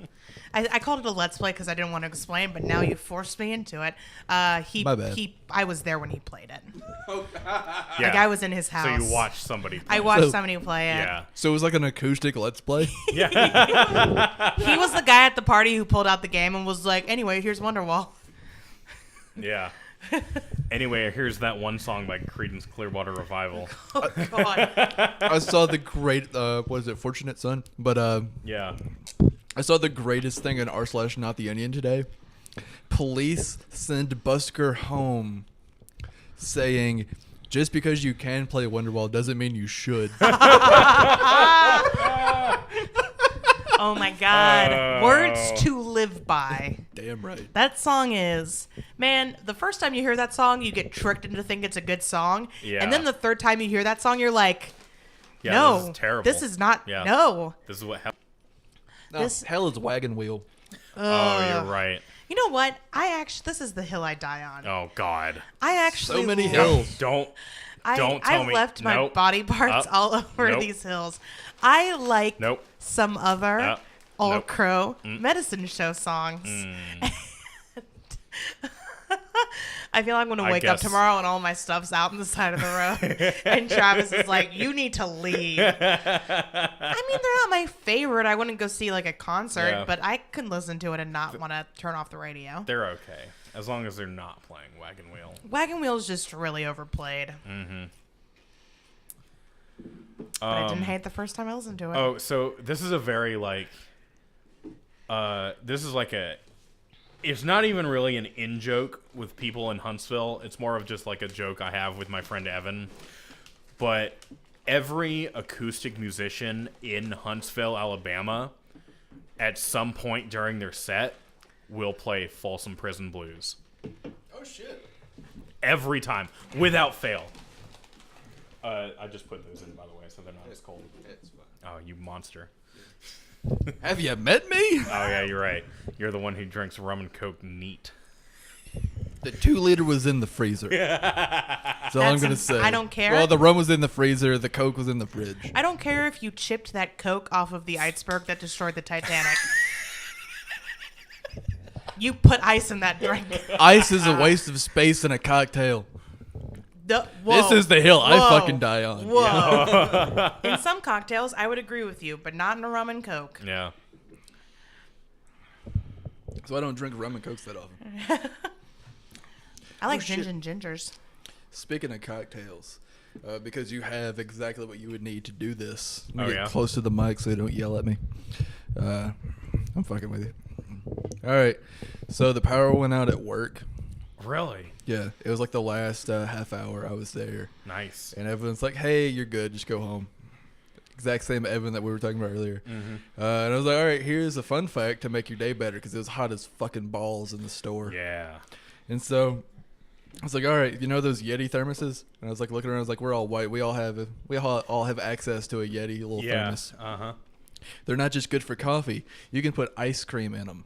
Speaker 2: I called it a let's play because I didn't want to explain, but now you forced me into it.
Speaker 1: My bad.
Speaker 2: I was there when he played it.
Speaker 3: Yeah.
Speaker 2: Like I was in his house.
Speaker 3: So you watched somebody play.
Speaker 2: I watched
Speaker 1: So-
Speaker 2: somebody play it.
Speaker 3: Yeah.
Speaker 1: So it was like an acoustic Let's Play?
Speaker 3: Yeah.
Speaker 2: He was the guy at the party who pulled out the game and was like, anyway, here's Wonderwall.
Speaker 3: Yeah. Anyway, here's that one song by Creedence Clearwater Revival.
Speaker 2: Oh, God.
Speaker 1: I saw the great, what is it, Fortunate Son? But
Speaker 3: Yeah.
Speaker 1: I saw the greatest thing in r/Not the Onion today. Police send Busker home saying, just because you can play Wonderwall doesn't mean you should.
Speaker 2: Oh, my God. Words to live by.
Speaker 1: Damn right.
Speaker 2: That song is, man, the first time you hear that song, you get tricked into thinking it's a good song.
Speaker 3: Yeah.
Speaker 2: And then the third time you hear that song, you're like,
Speaker 3: Yeah,
Speaker 2: no,
Speaker 3: this is terrible.
Speaker 2: this is not,
Speaker 3: Yeah.
Speaker 2: no.
Speaker 3: This is what happened.
Speaker 1: No,
Speaker 2: This-
Speaker 1: hell is Wagon Wheel.
Speaker 3: Oh, you're right.
Speaker 2: You know what? This is the hill I die on.
Speaker 3: Oh, God.
Speaker 2: I actually
Speaker 1: So many
Speaker 2: love-
Speaker 1: hills.
Speaker 3: Don't
Speaker 2: I
Speaker 3: tell me.
Speaker 2: left my
Speaker 3: Nope.
Speaker 2: body parts
Speaker 3: Up.
Speaker 2: all over
Speaker 3: Nope.
Speaker 2: these hills. I like
Speaker 3: Nope.
Speaker 2: some other Old
Speaker 3: Nope.
Speaker 2: Crow medicine show songs. I feel like I'm going to
Speaker 3: I
Speaker 2: wake up
Speaker 3: guess.
Speaker 2: tomorrow and all my stuff's out on the side of the road. And Travis is like, you need to leave. I mean, they're not my favorite. I wouldn't go see like a concert,
Speaker 3: Yeah.
Speaker 2: but I can listen to it and not want to turn off the radio.
Speaker 3: They're okay. As long as they're not playing Wagon Wheel.
Speaker 2: Wagon Wheel's just really overplayed. But I didn't hate the first time I listened to it.
Speaker 3: Oh, so this is a very this is like it's not even really an in-joke with people in Huntsville. It's more of just like a joke I have with my friend Evan. But every acoustic musician in Huntsville, Alabama, at some point during their set, will play Folsom Prison Blues.
Speaker 1: Oh, shit.
Speaker 3: Every time, without fail. I just put those in, by the way, so they're not as cold.
Speaker 1: It's fine.
Speaker 3: Oh, you monster.
Speaker 1: Have you met me?
Speaker 3: Oh, yeah, you're right. You're the one who drinks rum and Coke neat.
Speaker 1: The 2-liter was in the freezer. That's all I'm going to say.
Speaker 2: I don't care.
Speaker 1: Well, the rum was in the freezer. The Coke was in the fridge.
Speaker 2: I don't care if you chipped that Coke off of the iceberg that destroyed the Titanic. You put ice in that drink.
Speaker 1: Ice is a waste of space in a cocktail.
Speaker 2: Whoa.
Speaker 1: This is the hill I
Speaker 2: Whoa.
Speaker 1: fucking die on.
Speaker 2: Whoa. In some cocktails, I would agree with you, but not in a rum and Coke.
Speaker 3: Yeah.
Speaker 1: So I don't drink rum and Cokes that often.
Speaker 2: I like
Speaker 1: shit.
Speaker 2: ginger and gingers.
Speaker 1: Speaking of cocktails, because you have exactly what you would need to do this. Let me
Speaker 3: Oh,
Speaker 1: get
Speaker 3: yeah?
Speaker 1: close to the mic so you don't yell at me. I'm fucking with you. All right. So the power went out at work.
Speaker 3: really?
Speaker 1: Yeah, it was like the last half hour I was there.
Speaker 3: Nice.
Speaker 1: And everyone's like, hey, you're good. Just go home. Exact same Evan that we were talking about earlier.
Speaker 3: Mm-hmm.
Speaker 1: And I was like, all right, here's a fun fact to make your day better because it was hot as fucking balls in the store.
Speaker 3: Yeah.
Speaker 1: And so I was like, all right, you know those Yeti thermoses? And I was like looking around. I was like, we're all white. We all have access to a Yeti little thermos.
Speaker 3: Uh-huh.
Speaker 1: They're not just good for coffee. You can put ice cream in them.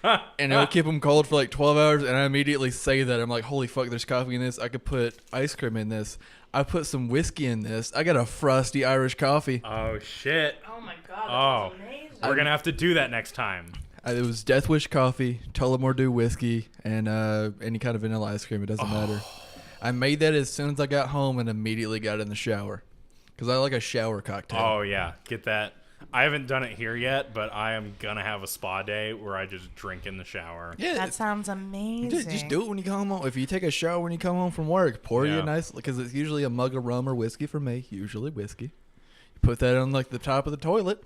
Speaker 1: And it'll keep them cold for like 12 hours. And I immediately say that. I'm like, holy fuck, there's coffee in this. I could put ice cream in this. I put some whiskey in this. I got a frosty Irish coffee.
Speaker 3: Oh, shit.
Speaker 2: Oh my god, that's amazing.
Speaker 3: We're going to have to do that next time.
Speaker 1: It was Death Wish coffee, Tullamore Dew whiskey, and any kind of vanilla ice cream. It doesn't matter. I made that as soon as I got home and immediately got in the shower. Because I like a shower cocktail.
Speaker 3: Oh, yeah. Get that. I haven't done it here yet, but I am going to have a spa day where I just drink in the shower.
Speaker 1: Yeah,
Speaker 2: That sounds amazing.
Speaker 1: just do it when you come home. If you take a shower when you come home from work, pour you a nice, because it's usually a mug of rum or whiskey for me, usually whiskey. You put that on like the top of the toilet,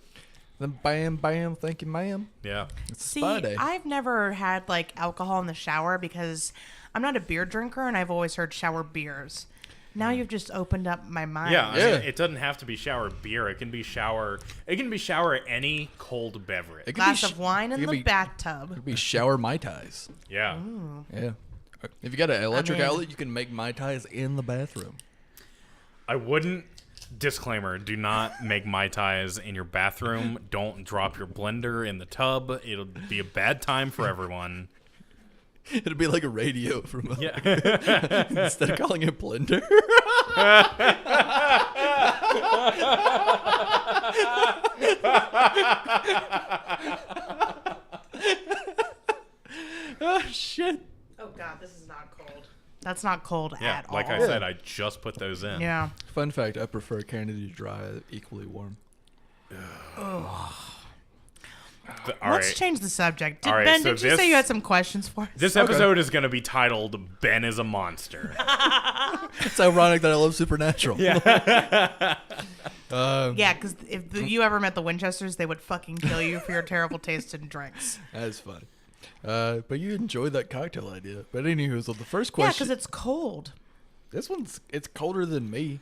Speaker 1: then bam, bam, thank you, ma'am.
Speaker 3: Yeah.
Speaker 1: It's a
Speaker 2: See,
Speaker 1: spa day.
Speaker 2: I've never had like alcohol in the shower because I'm not a beer drinker and I've always heard shower beers. Now you've just opened up my mind.
Speaker 3: Yeah, I mean, it doesn't have to be shower beer. It can be shower any cold beverage.
Speaker 1: It could
Speaker 2: Glass
Speaker 1: be
Speaker 2: of wine in the
Speaker 1: it
Speaker 2: bathtub.
Speaker 1: could be shower Mai Tais.
Speaker 3: Yeah.
Speaker 1: Yeah. If you got an electric
Speaker 2: mean-
Speaker 1: outlet, you can make Mai Tais in the bathroom.
Speaker 3: I wouldn't. Disclaimer, do not make Mai Tais in your bathroom. Don't drop your blender in the tub. It'll be a bad time for everyone.
Speaker 1: It'd be like a radio from
Speaker 3: Yeah.
Speaker 1: instead of calling it blender. Oh shit.
Speaker 2: Oh god, this is not cold. That's not cold
Speaker 3: Yeah,
Speaker 2: at
Speaker 3: like
Speaker 2: all.
Speaker 3: I said, I just put those in.
Speaker 2: Yeah.
Speaker 1: Fun fact, I prefer Kennedy Dry equally warm.
Speaker 3: All
Speaker 2: Let's
Speaker 3: right.
Speaker 2: change the subject.
Speaker 3: All right,
Speaker 2: Ben,
Speaker 3: so
Speaker 2: did you
Speaker 3: this-
Speaker 2: say you had some questions for us?
Speaker 3: This episode is going to be titled "Ben is a Monster."
Speaker 1: It's ironic that I love Supernatural.
Speaker 3: Yeah.
Speaker 2: Yeah, because if you ever met the Winchesters, they would fucking kill you for your terrible taste in drinks.
Speaker 1: That is fun. But you enjoyed that cocktail idea. But anywho, so the first
Speaker 2: Yeah,
Speaker 1: question.
Speaker 2: because it's cold.
Speaker 1: It's colder than me.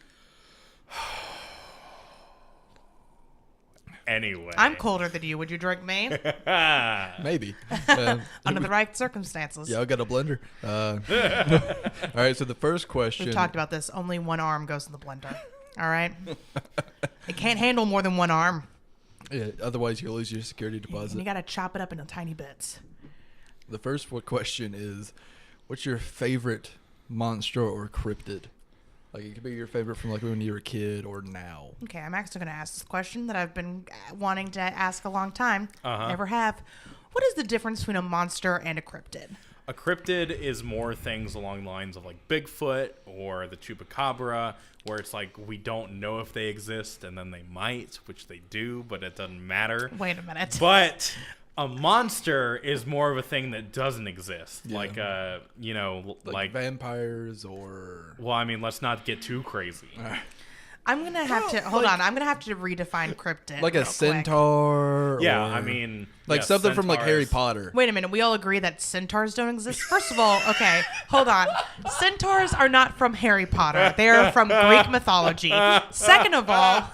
Speaker 3: Anyway.
Speaker 2: I'm colder than you. Would you drink me?
Speaker 1: Maybe.
Speaker 2: Under the right circumstances.
Speaker 1: Yeah, I got a blender. All right, so the first question.
Speaker 2: We've talked about this. Only one arm goes in the blender. All right? It can't handle more than one arm.
Speaker 1: Yeah, otherwise you'll lose your security
Speaker 2: And
Speaker 1: deposit.
Speaker 2: you got to chop it up into tiny bits.
Speaker 1: The first question is, what's your favorite monster or cryptid? Like, it could be your favorite from like when you were a kid or now.
Speaker 2: Okay, I'm actually going to ask this question that I've been wanting to ask a long time. Never have. What is the difference between a monster and a cryptid?
Speaker 3: A cryptid is more things along the lines of like Bigfoot or the Chupacabra, where it's like we don't know if they exist and then they might, which they do, but it doesn't matter.
Speaker 2: Wait a minute.
Speaker 3: But a monster is more of a thing that doesn't exist.
Speaker 1: Yeah.
Speaker 3: Like,
Speaker 1: Like vampires or...
Speaker 3: Well, I mean, let's not get too crazy.
Speaker 2: I'm going to have to... Hold on. I'm going to have to redefine cryptid.
Speaker 1: Like
Speaker 2: real
Speaker 1: a
Speaker 2: quick.
Speaker 1: centaur.
Speaker 3: Yeah,
Speaker 1: or
Speaker 3: I mean...
Speaker 1: like
Speaker 3: yeah,
Speaker 1: something from like Harry
Speaker 3: centaurs.
Speaker 1: Potter.
Speaker 2: Wait a minute. We all agree that centaurs don't exist? First of all, okay, hold on. Centaurs are not from Harry Potter. They are from Greek mythology. Second of all,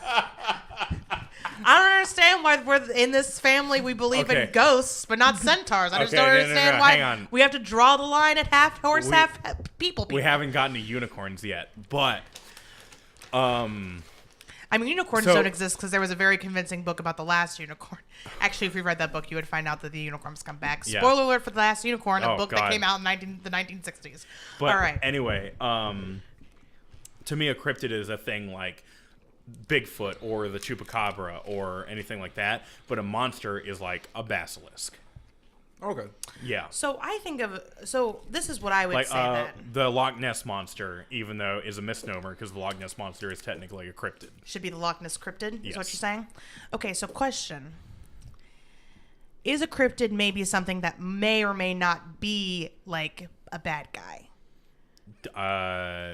Speaker 2: I don't understand why we're in this family we believe
Speaker 3: Okay.
Speaker 2: in ghosts, but not centaurs. I just
Speaker 3: Okay,
Speaker 2: don't
Speaker 3: no,
Speaker 2: understand
Speaker 3: hang
Speaker 2: why
Speaker 3: on.
Speaker 2: we have to draw the line at half horse,
Speaker 3: We-
Speaker 2: half people.
Speaker 3: We haven't gotten to unicorns yet, but...
Speaker 2: I mean, unicorns
Speaker 3: So-
Speaker 2: don't exist because there was a very convincing book about the last unicorn. Actually, if you read that book, you would find out that the unicorns come back.
Speaker 3: Yeah.
Speaker 2: Spoiler alert for the last unicorn, a
Speaker 3: Oh,
Speaker 2: book
Speaker 3: God.
Speaker 2: that came out in the 1960s.
Speaker 3: But
Speaker 2: all right.
Speaker 3: anyway, to me, a cryptid is a thing like Bigfoot or the Chupacabra or anything like that. But a monster is like a basilisk.
Speaker 1: Okay.
Speaker 3: Yeah.
Speaker 2: So I think of this is what I would
Speaker 3: Like
Speaker 2: say then.
Speaker 3: the Loch Ness monster, even though is a misnomer because the Loch Ness monster is technically a cryptid.
Speaker 2: Should be the Loch Ness cryptid, is
Speaker 3: Yes.
Speaker 2: what you're saying? Okay, so question. Is a cryptid maybe something that may or may not be like a bad guy?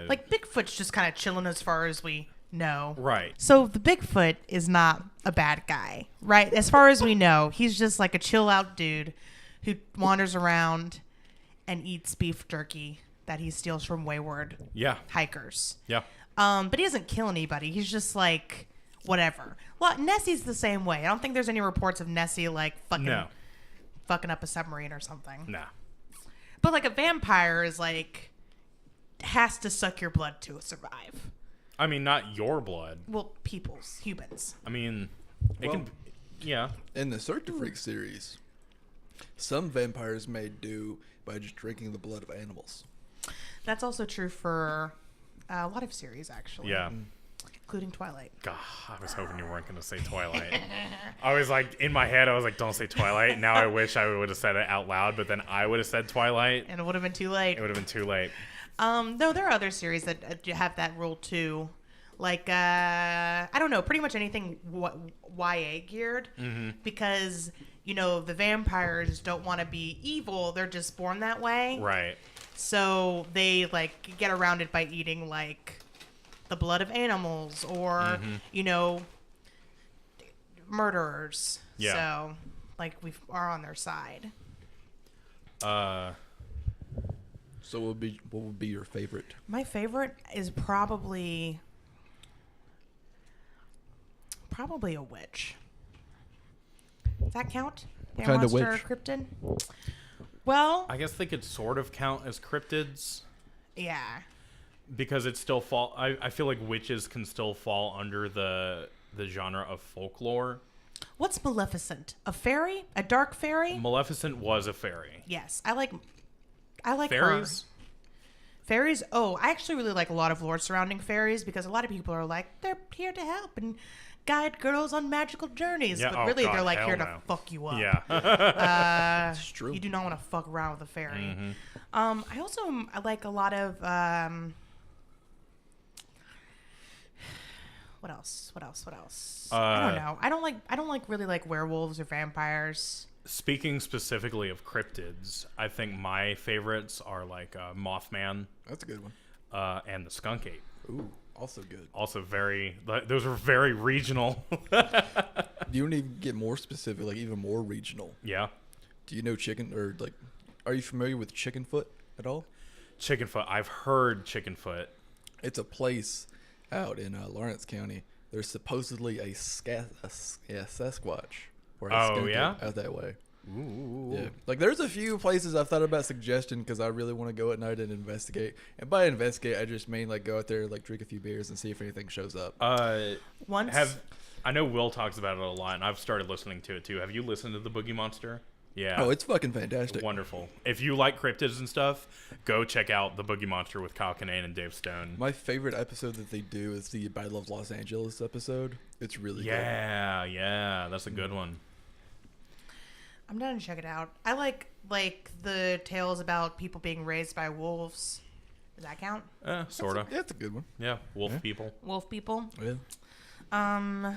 Speaker 2: Like Bigfoot's just kind of chilling as far as we know.
Speaker 3: Right.
Speaker 2: So the Bigfoot is not a bad guy, right? As far as we know, he's just like a chill out dude who wanders around and eats beef jerky that he steals from wayward
Speaker 3: Yeah.
Speaker 2: hikers.
Speaker 3: Yeah.
Speaker 2: But he doesn't kill anybody. He's just like, whatever. Well, Nessie's the same way. I don't think there's any reports of Nessie like fucking up a submarine or something.
Speaker 3: Nah.
Speaker 2: But like a vampire is like has to suck your blood to survive.
Speaker 3: I mean, not your blood.
Speaker 2: Well, humans.
Speaker 3: I mean, it can. Yeah.
Speaker 1: In the Search of Freak series, some vampires may do by just drinking the blood of animals.
Speaker 2: That's also true for a lot of series, actually.
Speaker 3: Yeah.
Speaker 2: Including Twilight.
Speaker 3: God, I was hoping you weren't going to say Twilight. I was like, in my head, I was like, don't say Twilight. Now I wish I would have said it out loud, but then I would have said Twilight.
Speaker 2: And it would have been too late.
Speaker 3: It would have been too late.
Speaker 2: No, there are other series that have that rule too. Like, I don't know, pretty much anything YA geared.
Speaker 3: Mm-hmm.
Speaker 2: Because, the vampires don't want to be evil. They're just born that way.
Speaker 3: Right.
Speaker 2: So they, like, get around it by eating, like, the blood of animals or, murderers.
Speaker 3: Yeah.
Speaker 2: So, like, we are on their side.
Speaker 1: So what would be your favorite?
Speaker 2: My favorite is probably a witch. Does that count?
Speaker 1: What kind of witch?
Speaker 2: Cryptid? Well,
Speaker 3: I guess they could sort of count as cryptids
Speaker 2: yeah.
Speaker 3: because it still fall. I feel like witches can still fall under the genre of folklore.
Speaker 2: What's Maleficent? A fairy? A dark fairy?
Speaker 3: Maleficent was a fairy.
Speaker 2: Yes, I like
Speaker 3: Fairies?
Speaker 2: her. Fairies? Oh, I actually really like a lot of lore surrounding fairies because a lot of people are like, they're here to help and guide girls on magical journeys.
Speaker 3: Yeah,
Speaker 2: but really,
Speaker 3: God,
Speaker 2: they're like
Speaker 3: hell
Speaker 2: here
Speaker 3: no.
Speaker 2: to fuck you up.
Speaker 3: Yeah.
Speaker 1: It's true.
Speaker 2: You do not want to fuck around with a fairy.
Speaker 3: Mm-hmm.
Speaker 2: I like a lot of what else? I don't know. I don't like really like werewolves or vampires.
Speaker 3: Speaking specifically of cryptids, I think my favorites are like Mothman
Speaker 1: That's a good one.
Speaker 3: and the Skunk Ape.
Speaker 1: Ooh, also good.
Speaker 3: Also those are very regional.
Speaker 1: Do you want to get more specific, like even more regional?
Speaker 3: Yeah.
Speaker 1: Do you know are you familiar with Chickenfoot at all?
Speaker 3: Chickenfoot. I've heard Chickenfoot.
Speaker 1: It's a place out in Lawrence County. There's supposedly a Sasquatch or a skunk
Speaker 3: yeah?
Speaker 1: out that way.
Speaker 3: Ooh.
Speaker 1: Yeah, like there's a few places I've thought about suggestion because I really want to go at night and investigate. And by investigate, I just mean like go out there, like drink a few beers and see if anything shows up.
Speaker 3: I know Will talks about it a lot, and I've started listening to it too. Have you listened to the Boogie Monster? Yeah.
Speaker 1: Oh, it's fucking fantastic.
Speaker 3: Wonderful. If you like cryptids and stuff, go check out the Boogie Monster with Kyle Kinane and Dave Stone.
Speaker 1: My favorite episode that they do is the Battle of Los Angeles episode. It's really good.
Speaker 3: Yeah, that's a good one.
Speaker 2: I'm down to check it out. I like the tales about people being raised by wolves. Does that count?
Speaker 3: Sort of.
Speaker 1: Yeah, it's a good one.
Speaker 3: Yeah, wolf people.
Speaker 2: Wolf people.
Speaker 1: Yeah.
Speaker 2: I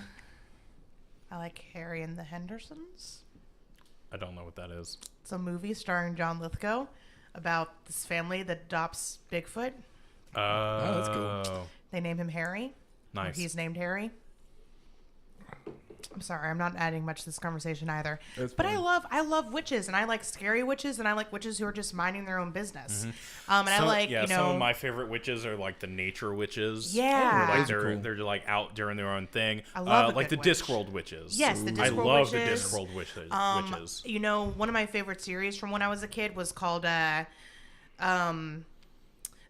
Speaker 2: like Harry and the Hendersons.
Speaker 3: I don't know what that is.
Speaker 2: It's a movie starring John Lithgow about this family that adopts Bigfoot.
Speaker 3: Oh,
Speaker 1: that's cool.
Speaker 2: They name him Harry.
Speaker 3: Nice.
Speaker 2: Or he's named Harry. I'm sorry, I'm not adding much to this conversation either.
Speaker 1: That's
Speaker 2: but
Speaker 1: fine.
Speaker 2: I love witches, and I like scary witches, and I like witches who are just minding their own business. And I like,
Speaker 3: some of my favorite witches are like the nature witches.
Speaker 2: Yeah.
Speaker 3: Where, like,
Speaker 1: Those are cool.
Speaker 3: they're like out doing their own thing.
Speaker 2: I love a
Speaker 3: like the
Speaker 2: good witch.
Speaker 3: Discworld witches.
Speaker 2: Yes, the
Speaker 3: I
Speaker 2: Discworld
Speaker 3: love
Speaker 2: witches.
Speaker 3: the Discworld witches.
Speaker 2: One of my favorite series from when I was a kid was called The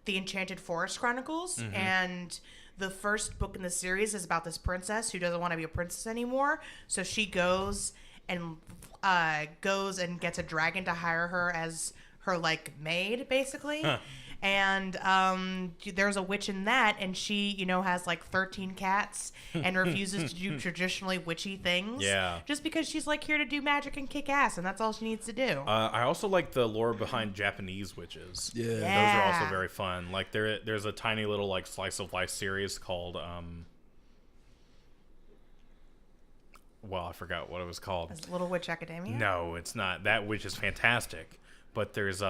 Speaker 2: Enchanted Forest Chronicles, and the first book in the series is about this princess who doesn't want to be a princess anymore, so she goes and gets a dragon to hire her as her like maid, basically. And there's a witch in that, and she, has like 13 cats and refuses to do traditionally witchy things.
Speaker 3: Yeah.
Speaker 2: Just because she's like here to do magic and kick ass, and that's all she needs to do.
Speaker 3: I also like the lore behind Japanese witches.
Speaker 1: Yeah.
Speaker 3: Those are also very fun. Like there's a tiny little like slice of life series called I forgot what it was called.
Speaker 2: Is it Little Witch Academia?
Speaker 3: No, it's not. That witch is fantastic. But there's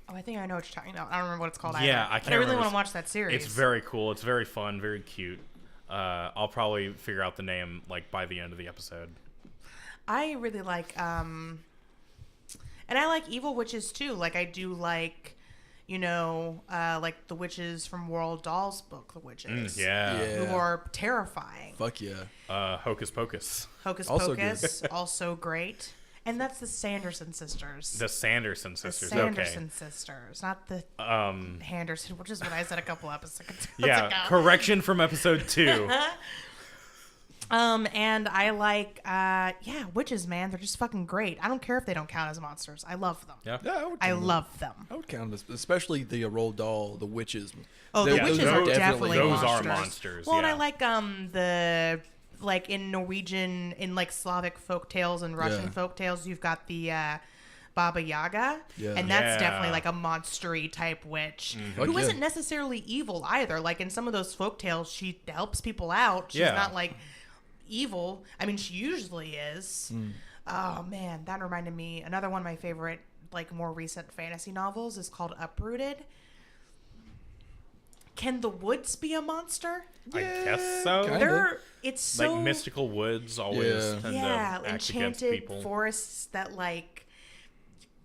Speaker 2: Oh, I think I know what you're talking about. I don't remember what it's called.
Speaker 3: Yeah,
Speaker 2: either.
Speaker 3: I can't
Speaker 2: But I really
Speaker 3: remember.
Speaker 2: want to watch that series.
Speaker 3: It's very cool. It's very fun, very cute. I'll probably figure out the name like by the end of the episode.
Speaker 2: I really like And I like evil witches too. Like I do like, like the witches from Roald Dahl's book, The Witches.
Speaker 3: Yeah.
Speaker 2: Who are terrifying.
Speaker 1: Fuck yeah.
Speaker 3: Hocus Pocus.
Speaker 2: Hocus
Speaker 1: Also
Speaker 2: Pocus, also great. And that's the Sanderson sisters.
Speaker 3: The Sanderson sisters.
Speaker 2: The Sanderson sisters, not the Henderson, which is what I said a couple episodes ago.
Speaker 3: Correction from episode 2.
Speaker 2: And I like, witches, man. They're just fucking great. I don't care if they don't count as monsters. I love them.
Speaker 3: Yeah.
Speaker 2: I love them.
Speaker 1: I would count this, especially the Roald Dahl, the witches.
Speaker 2: Oh, the witches are definitely
Speaker 3: those
Speaker 2: monsters.
Speaker 3: are monsters.
Speaker 2: Well, and I like the like in Norwegian, in like Slavic folk tales and Russian folk tales, you've got the Baba Yaga, and that's definitely like a monstery type witch who isn't necessarily evil either. Like in some of those folk tales, she helps people out. She's not like evil. I mean, she usually is. Oh man, that reminded me. Another one of my favorite, like more recent fantasy novels is called Uprooted. Can the woods be a monster?
Speaker 3: I guess so.
Speaker 2: It's so
Speaker 3: like mystical woods always tend to act against people.
Speaker 2: Enchanted forests that like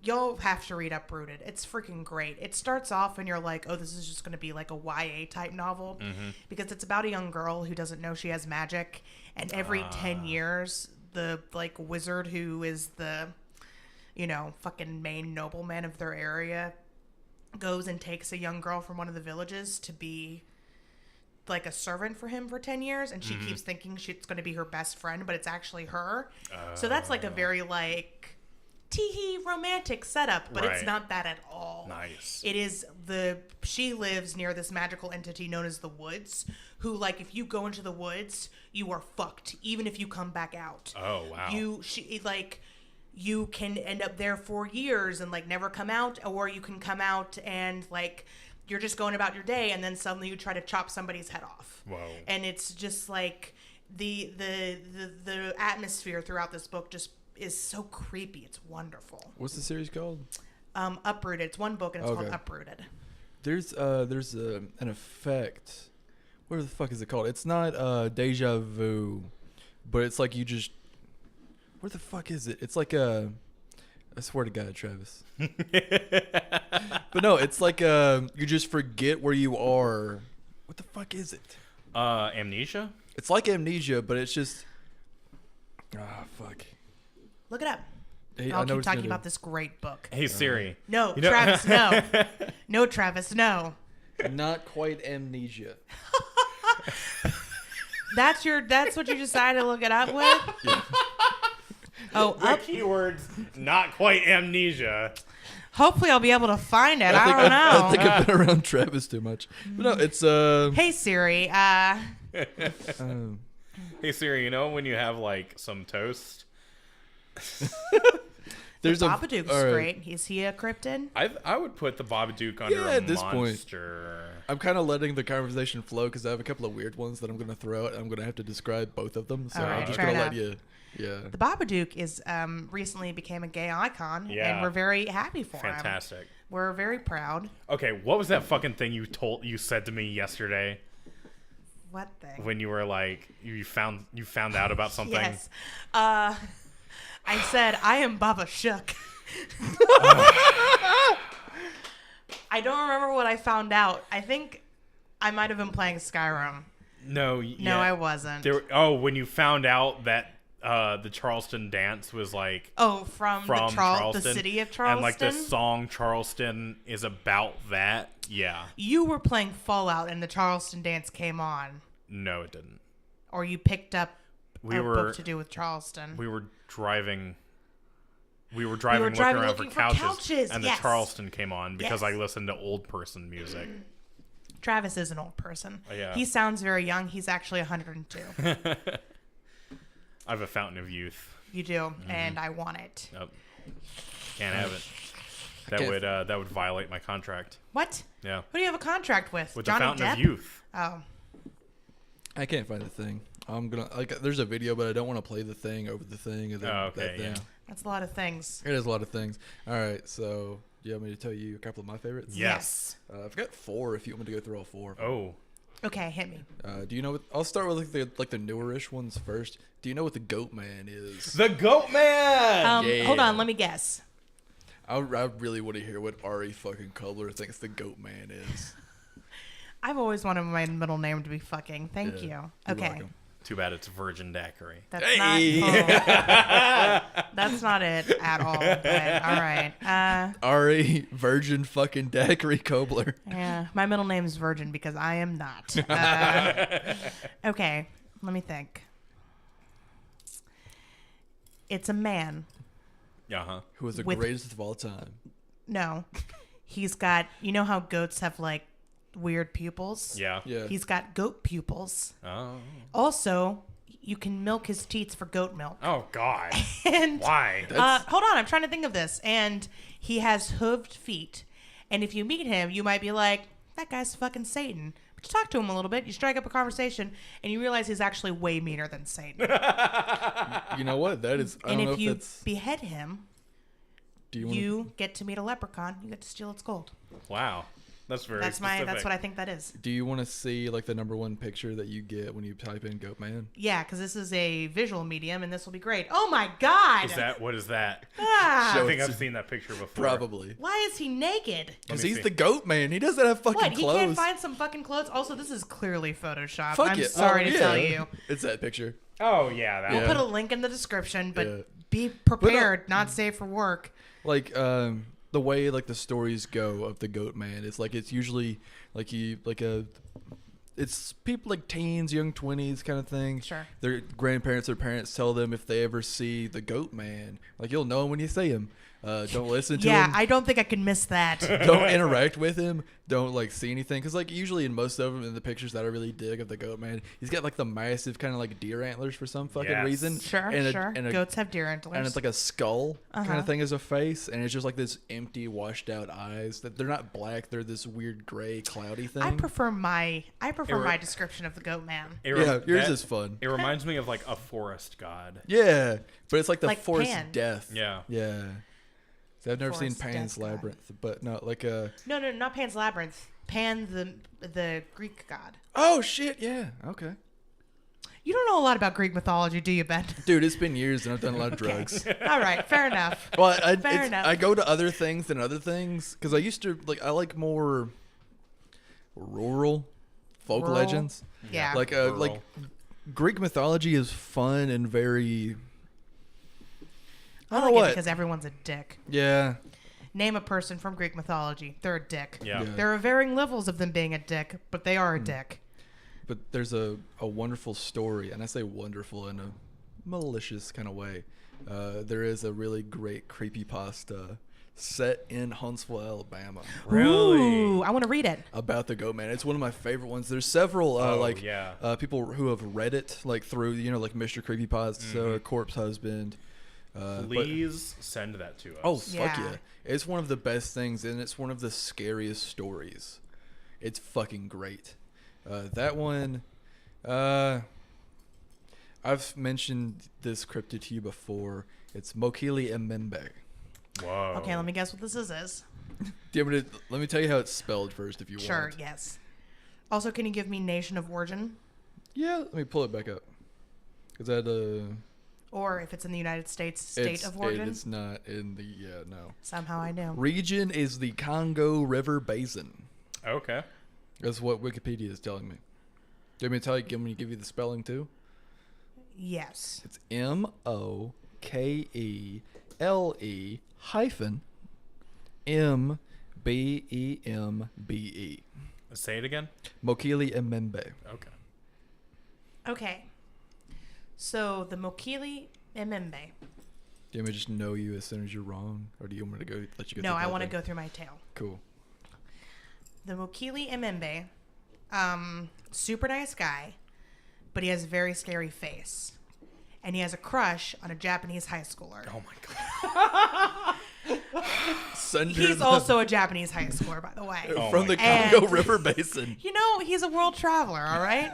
Speaker 2: you'll have to read Uprooted. It's freaking great. It starts off and you're like, oh, this is just going to be like a YA type novel because it's about a young girl who doesn't know she has magic, and every 10 years the like wizard who is the fucking main nobleman of their area goes and takes a young girl from one of the villages to be like a servant for him for 10 years, and she keeps thinking it's going to be her best friend, but it's actually her. So that's like a very like tee-hee romantic setup, but it's not that at all.
Speaker 3: Nice.
Speaker 2: It is she lives near this magical entity known as the woods, who like if you go into the woods, you are fucked even if you come back out.
Speaker 3: Oh wow.
Speaker 2: You can end up there for years and like never come out, or you can come out and like you're just going about your day, and then suddenly you try to chop somebody's head off.
Speaker 3: Whoa.
Speaker 2: And it's just like the atmosphere throughout this book just is so creepy. It's wonderful.
Speaker 1: What's the series called?
Speaker 2: Uprooted. It's one book and it's called Uprooted.
Speaker 1: There's an effect. What the fuck is it called? It's not deja vu, but it's like you just. What the fuck is it? It's like I swear to God, Travis. But no, it's like you just forget where you are. What the fuck is it?
Speaker 3: Amnesia?
Speaker 1: It's like amnesia, but it's just. Fuck.
Speaker 2: Look it up.
Speaker 1: Hey,
Speaker 2: I'll keep talking about this great book.
Speaker 3: Hey Siri.
Speaker 2: No, Travis, no. No, Travis, no.
Speaker 1: Not quite amnesia.
Speaker 2: That's what you decided to look it up with?
Speaker 1: Yeah.
Speaker 2: Oh,
Speaker 3: keywords, not quite amnesia.
Speaker 2: Hopefully I'll be able to find it. I don't know.
Speaker 1: I think I've been around Travis too much. But no, it's
Speaker 2: Hey Siri,
Speaker 3: Hey Siri, when you have like some toast?
Speaker 1: There's
Speaker 2: the Babadook's great. Is he a cryptid?
Speaker 3: I would put the Babadook under a
Speaker 1: at this
Speaker 3: monster.
Speaker 1: Point. I'm kind of letting the conversation flow because I have a couple of weird ones that I'm going to throw out. And I'm going to have to describe both of them. So I'm just going to let you. Yeah.
Speaker 2: The Babadook is recently became a gay icon, and we're very happy for him.
Speaker 3: Fantastic.
Speaker 2: We're very proud.
Speaker 3: Okay, what was that fucking thing you said to me yesterday?
Speaker 2: What thing?
Speaker 3: When you were like you found out about something?
Speaker 2: Yes. I said I am Baba Shook. I don't remember what I found out. I think I might have been playing Skyrim.
Speaker 3: No,
Speaker 2: I wasn't.
Speaker 3: When you found out that the Charleston dance was like
Speaker 2: from
Speaker 3: Charleston,
Speaker 2: the city of Charleston,
Speaker 3: and like the song Charleston is about that. Yeah,
Speaker 2: you were playing Fallout and the Charleston dance came on.
Speaker 3: No, it didn't.
Speaker 2: Or you picked up a book to do with Charleston.
Speaker 3: We were driving looking around for couches, and the Charleston came on because I listened to old person music.
Speaker 2: Travis is an old person.
Speaker 3: Yeah.
Speaker 2: He sounds very young. He's actually 102.
Speaker 3: I have a fountain of youth.
Speaker 2: You do, and I want it.
Speaker 3: Nope. Can't have it. That would violate my contract.
Speaker 2: What?
Speaker 3: Yeah.
Speaker 2: Who do you have a contract with?
Speaker 3: With
Speaker 2: Johnny
Speaker 3: the fountain
Speaker 2: Depp?
Speaker 3: of youth.
Speaker 2: Oh.
Speaker 1: I can't find the thing. I'm gonna there's a video, but I don't want to play the thing over the thing. And then that thing.
Speaker 3: Yeah.
Speaker 2: That's a lot of things.
Speaker 1: It is a lot of things. All right, so do you want me to tell you a couple of my favorites?
Speaker 3: Yes.
Speaker 1: I've got 4 if you want me to go through all 4.
Speaker 3: Oh.
Speaker 2: Okay, hit me.
Speaker 1: Do you know what? I'll start with like the newerish ones first. Do you know what the Goat Man is?
Speaker 3: The Goat Man.
Speaker 1: Yeah.
Speaker 2: Hold on, let me guess.
Speaker 1: I really want to hear what Ari fucking Kubler thinks the Goat Man is.
Speaker 2: I've always wanted my middle name to be fucking. Thank you.
Speaker 1: You're
Speaker 2: Okay.
Speaker 1: welcome.
Speaker 3: Too bad it's Virgin Daiquiri.
Speaker 2: That's
Speaker 1: Hey!
Speaker 2: not. That's not it at all. But, all right.
Speaker 1: Ari Virgin fucking Daiquiri Kubler.
Speaker 2: Yeah, my middle name is Virgin because I am not. Okay, let me think. It's a man.
Speaker 3: Uh-huh.
Speaker 1: Who is the
Speaker 2: With-
Speaker 1: greatest of all time.
Speaker 2: No, he's got. You know how goats have like weird pupils?
Speaker 3: Yeah.
Speaker 1: Yeah.
Speaker 2: He's got goat pupils.
Speaker 3: Oh.
Speaker 2: Also, you can milk his teats for goat milk.
Speaker 3: Oh, God.
Speaker 2: And
Speaker 3: Why?
Speaker 2: hold on, I'm trying to think of this. And he has hooved feet. And if you meet him, you might be like, that guy's fucking Satan. But you talk to him a little bit, you strike up a conversation, and you realize he's actually way meaner than Satan.
Speaker 1: You know what? That is. I
Speaker 2: And
Speaker 1: don't know
Speaker 2: if
Speaker 1: if
Speaker 2: you
Speaker 1: that's.
Speaker 2: behead him,
Speaker 1: Do you want?
Speaker 2: you get to meet a leprechaun. You get to steal its gold.
Speaker 3: Wow. That's very specific.
Speaker 2: That's what I think that is.
Speaker 1: Do you want to see like the #1 picture that you get when you type in Goat Man?
Speaker 2: Yeah, because this is a visual medium, and this will be great. Oh my God!
Speaker 3: What is that?
Speaker 2: Ah,
Speaker 3: I
Speaker 1: Show
Speaker 3: think
Speaker 1: it
Speaker 3: I've
Speaker 1: to-
Speaker 3: seen that picture before.
Speaker 1: Probably.
Speaker 2: why is he naked?
Speaker 1: Because
Speaker 3: me
Speaker 1: he's
Speaker 3: see.
Speaker 1: the Goat Man. He doesn't have fucking
Speaker 2: What? He
Speaker 1: clothes.
Speaker 2: can't find some fucking clothes? Also, this is clearly Photoshopped.
Speaker 1: Fuck
Speaker 2: I'm
Speaker 1: it.
Speaker 2: sorry
Speaker 1: Oh,
Speaker 2: to tell
Speaker 1: yeah.
Speaker 2: you.
Speaker 1: It's that picture.
Speaker 3: Oh, yeah. That
Speaker 1: Yeah.
Speaker 2: We'll put a link in the description, but
Speaker 1: Yeah.
Speaker 2: be prepared, not safe for work.
Speaker 1: Like the way like the stories go of the Goat Man, it's like it's usually like it's people like teens, young 20s kind of thing.
Speaker 2: Sure.
Speaker 1: Their grandparents or parents tell them if they ever see the Goat Man, like you'll know him when you see him. Don't listen to
Speaker 2: Yeah,
Speaker 1: him.
Speaker 2: I don't think I can miss that.
Speaker 1: Don't interact with him. Don't like see anything because like usually in most of them in the pictures that I really dig of the Goat Man, he's got like the massive kind of like deer antlers for some fucking
Speaker 3: Yes.
Speaker 1: reason.
Speaker 2: Sure,
Speaker 1: and
Speaker 2: sure.
Speaker 1: and
Speaker 2: Goats have deer antlers.
Speaker 1: and it's like a skull kind
Speaker 2: Uh-huh.
Speaker 1: of thing as a face, and it's just like this empty, washed out eyes. That they're not black; they're this weird gray, cloudy thing.
Speaker 2: I prefer my
Speaker 3: re-
Speaker 2: description of the goat man.
Speaker 3: It
Speaker 1: Yeah, yours
Speaker 3: that-
Speaker 1: is fun.
Speaker 3: It reminds me of like a forest god.
Speaker 1: Yeah, but it's like the
Speaker 2: Like
Speaker 1: forest
Speaker 2: Pan.
Speaker 1: death.
Speaker 3: Yeah.
Speaker 1: yeah. So I've never seen
Speaker 2: Forest
Speaker 1: Pan's
Speaker 2: death god.
Speaker 1: Labyrinth, but no, like a.
Speaker 2: No, not Pan's Labyrinth. Pan, the Greek god.
Speaker 1: Oh shit! Yeah. Okay.
Speaker 2: You don't know a lot about Greek mythology, do you, Ben?
Speaker 1: Dude, it's been years and I've done a lot of drugs.
Speaker 2: All right, fair enough.
Speaker 1: Well,
Speaker 2: Fair enough.
Speaker 1: I go to other things than other things because I used to like I like more rural folk
Speaker 2: Rural?
Speaker 1: legends.
Speaker 2: Yeah.
Speaker 1: Like
Speaker 3: Rural.
Speaker 1: Greek mythology is fun and very.
Speaker 2: I
Speaker 1: don't
Speaker 2: like
Speaker 1: know
Speaker 2: it
Speaker 1: what.
Speaker 2: because everyone's a dick.
Speaker 1: Yeah.
Speaker 2: Name a person from Greek mythology. They're a dick.
Speaker 3: Yeah.
Speaker 1: Yeah.
Speaker 2: There are varying levels of them being a dick, but they are a dick.
Speaker 1: But there's a wonderful story, and I say wonderful in a malicious kind of way. There is a really great creepypasta set in Huntsville, Alabama,
Speaker 3: Really?
Speaker 2: Ooh, I want to read it.
Speaker 1: about the Goat Man. It's one of my favorite ones. There's several
Speaker 3: yeah.
Speaker 1: people who have read it like through like Mr. Creepypasta, Corpse Husband. but-
Speaker 3: Please send that to us.
Speaker 1: oh fuck
Speaker 2: Yeah.
Speaker 1: yeah! It's one of the best things, and it's one of the scariest stories. It's fucking great. That one, I've mentioned this cryptid to you before. It's Mokili Mbembe.
Speaker 3: Whoa.
Speaker 2: Okay, let me guess what this is.
Speaker 1: Do you want me to, let me tell you how it's spelled first if you
Speaker 2: Sure,
Speaker 1: want.
Speaker 2: yes. Also, can you give me nation of origin?
Speaker 1: Yeah, let me pull it back up. Is that
Speaker 2: Or if it's in the United States, state of origin?
Speaker 1: It's not in the no.
Speaker 2: Somehow I know.
Speaker 1: Region is the Congo River Basin.
Speaker 3: Okay.
Speaker 1: That's what Wikipedia is telling me. Do you want me to tell you? Give me give you the spelling too?
Speaker 2: Yes.
Speaker 1: It's MOKELE hyphen MBEMBE.
Speaker 3: Say it again.
Speaker 1: Mokili Mbembe.
Speaker 3: Okay.
Speaker 2: Okay. So the Mokili Mbembe.
Speaker 1: Do you want me to just know you as soon as you're wrong, or do you want me to go let you go?
Speaker 2: No,
Speaker 1: through the
Speaker 2: I
Speaker 1: whole
Speaker 2: want to
Speaker 1: thing?
Speaker 2: go through my tale.
Speaker 1: Cool.
Speaker 2: The Mokili Mbembe, super nice guy, but he has a very scary face. And he has a crush on a Japanese high schooler.
Speaker 3: Oh my god.
Speaker 2: He's also a Japanese high schooler, by the way.
Speaker 3: Oh
Speaker 1: from
Speaker 3: my
Speaker 1: the
Speaker 2: God.
Speaker 1: Congo
Speaker 2: And-
Speaker 1: River Basin.
Speaker 2: You know, he's a world traveler, all right?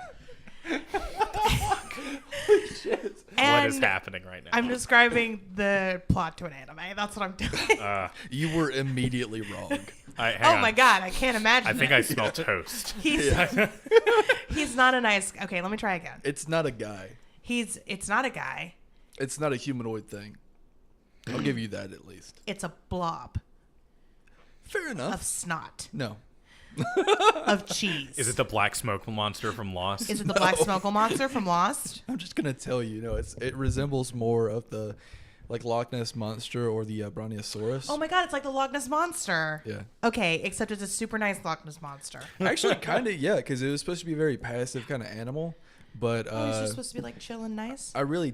Speaker 3: What is happening right now?
Speaker 2: I'm describing the plot to an anime. That's what I'm doing.
Speaker 1: You were immediately wrong.
Speaker 3: Hang
Speaker 2: Oh
Speaker 3: on.
Speaker 2: my god, I can't imagine.
Speaker 3: I think
Speaker 2: it.
Speaker 3: I smell toast.
Speaker 2: He's not a nice. Okay, let me try again.
Speaker 1: It's not a guy.
Speaker 2: It's not a guy.
Speaker 1: It's not a humanoid thing. I'll give you that at least.
Speaker 2: It's a blob
Speaker 1: Fair enough.
Speaker 2: of snot,
Speaker 1: No.
Speaker 2: of cheese.
Speaker 3: Is it the black smoke monster from Lost?
Speaker 2: Is it the black smoke monster from Lost?
Speaker 1: I'm just gonna tell you, it resembles more of the like Loch Ness monster or the Brontosaurus.
Speaker 2: Oh my god, it's like the Loch Ness monster.
Speaker 1: Yeah.
Speaker 2: Okay, except it's a super nice Loch Ness monster.
Speaker 1: Actually, kind of, yeah, because it was supposed to be a very passive kind of animal, but
Speaker 2: Oh, it's just supposed to be like chill and nice.
Speaker 1: I really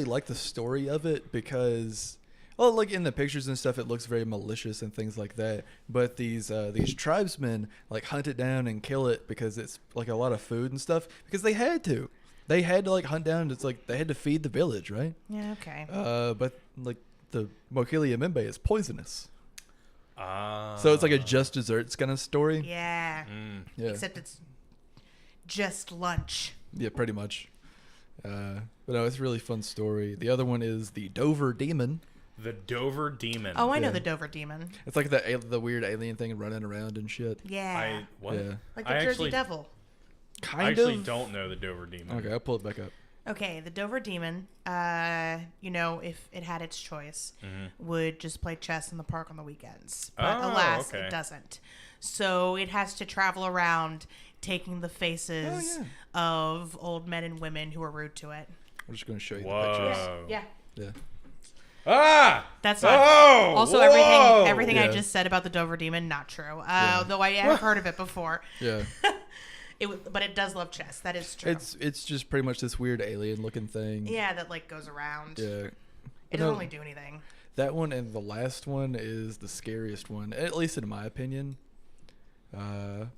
Speaker 1: like the story of it because, well, like in the pictures and stuff, it looks very malicious and things like that. But these tribesmen like hunt it down and kill it because it's like a lot of food and stuff because they had to. They had to like hunt down. It's like they had to feed the village, right?
Speaker 2: Yeah. Okay.
Speaker 1: But like the Mochilia Mimbe is poisonous,
Speaker 3: Ah.
Speaker 1: so it's like a just desserts kind of story.
Speaker 2: Yeah.
Speaker 1: Yeah.
Speaker 2: Except it's just lunch.
Speaker 1: Yeah, pretty much. But no, it's a really fun story. The other one is the Dover Demon.
Speaker 3: The Dover Demon.
Speaker 2: Oh, I know
Speaker 1: Yeah.
Speaker 2: the Dover Demon.
Speaker 1: It's like the weird alien thing running around and shit.
Speaker 2: Yeah.
Speaker 3: What?
Speaker 1: Yeah.
Speaker 2: Like the
Speaker 3: I
Speaker 2: Jersey
Speaker 3: actually-
Speaker 2: Devil.
Speaker 1: Kind
Speaker 3: I actually
Speaker 1: of.
Speaker 3: don't know the Dover Demon.
Speaker 1: Okay, I'll pull it back up.
Speaker 2: Okay, the Dover Demon, if it had its choice, would just play chess in the park on the weekends. But
Speaker 3: Oh,
Speaker 2: alas,
Speaker 3: okay.
Speaker 2: it doesn't. So it has to travel around taking the faces of old men and women who are rude to it.
Speaker 1: I'm just going to show you the
Speaker 3: Whoa.
Speaker 1: pictures.
Speaker 3: Oh.
Speaker 2: Yeah.
Speaker 1: Yeah.
Speaker 3: Ah!
Speaker 2: That's not.
Speaker 3: Oh!
Speaker 2: Also,
Speaker 3: whoa!
Speaker 2: everything I
Speaker 1: Yeah.
Speaker 2: just said about the Dover Demon, not true.
Speaker 1: Yeah.
Speaker 2: Though I have heard of it before.
Speaker 1: Yeah.
Speaker 2: But it does love chess. That is true.
Speaker 1: It's just pretty much this weird alien looking thing.
Speaker 2: Yeah, that like goes around.
Speaker 1: Yeah.
Speaker 2: It
Speaker 1: But
Speaker 2: doesn't
Speaker 1: no,
Speaker 2: really do anything.
Speaker 1: That one and the last one is the scariest one, at least in my opinion.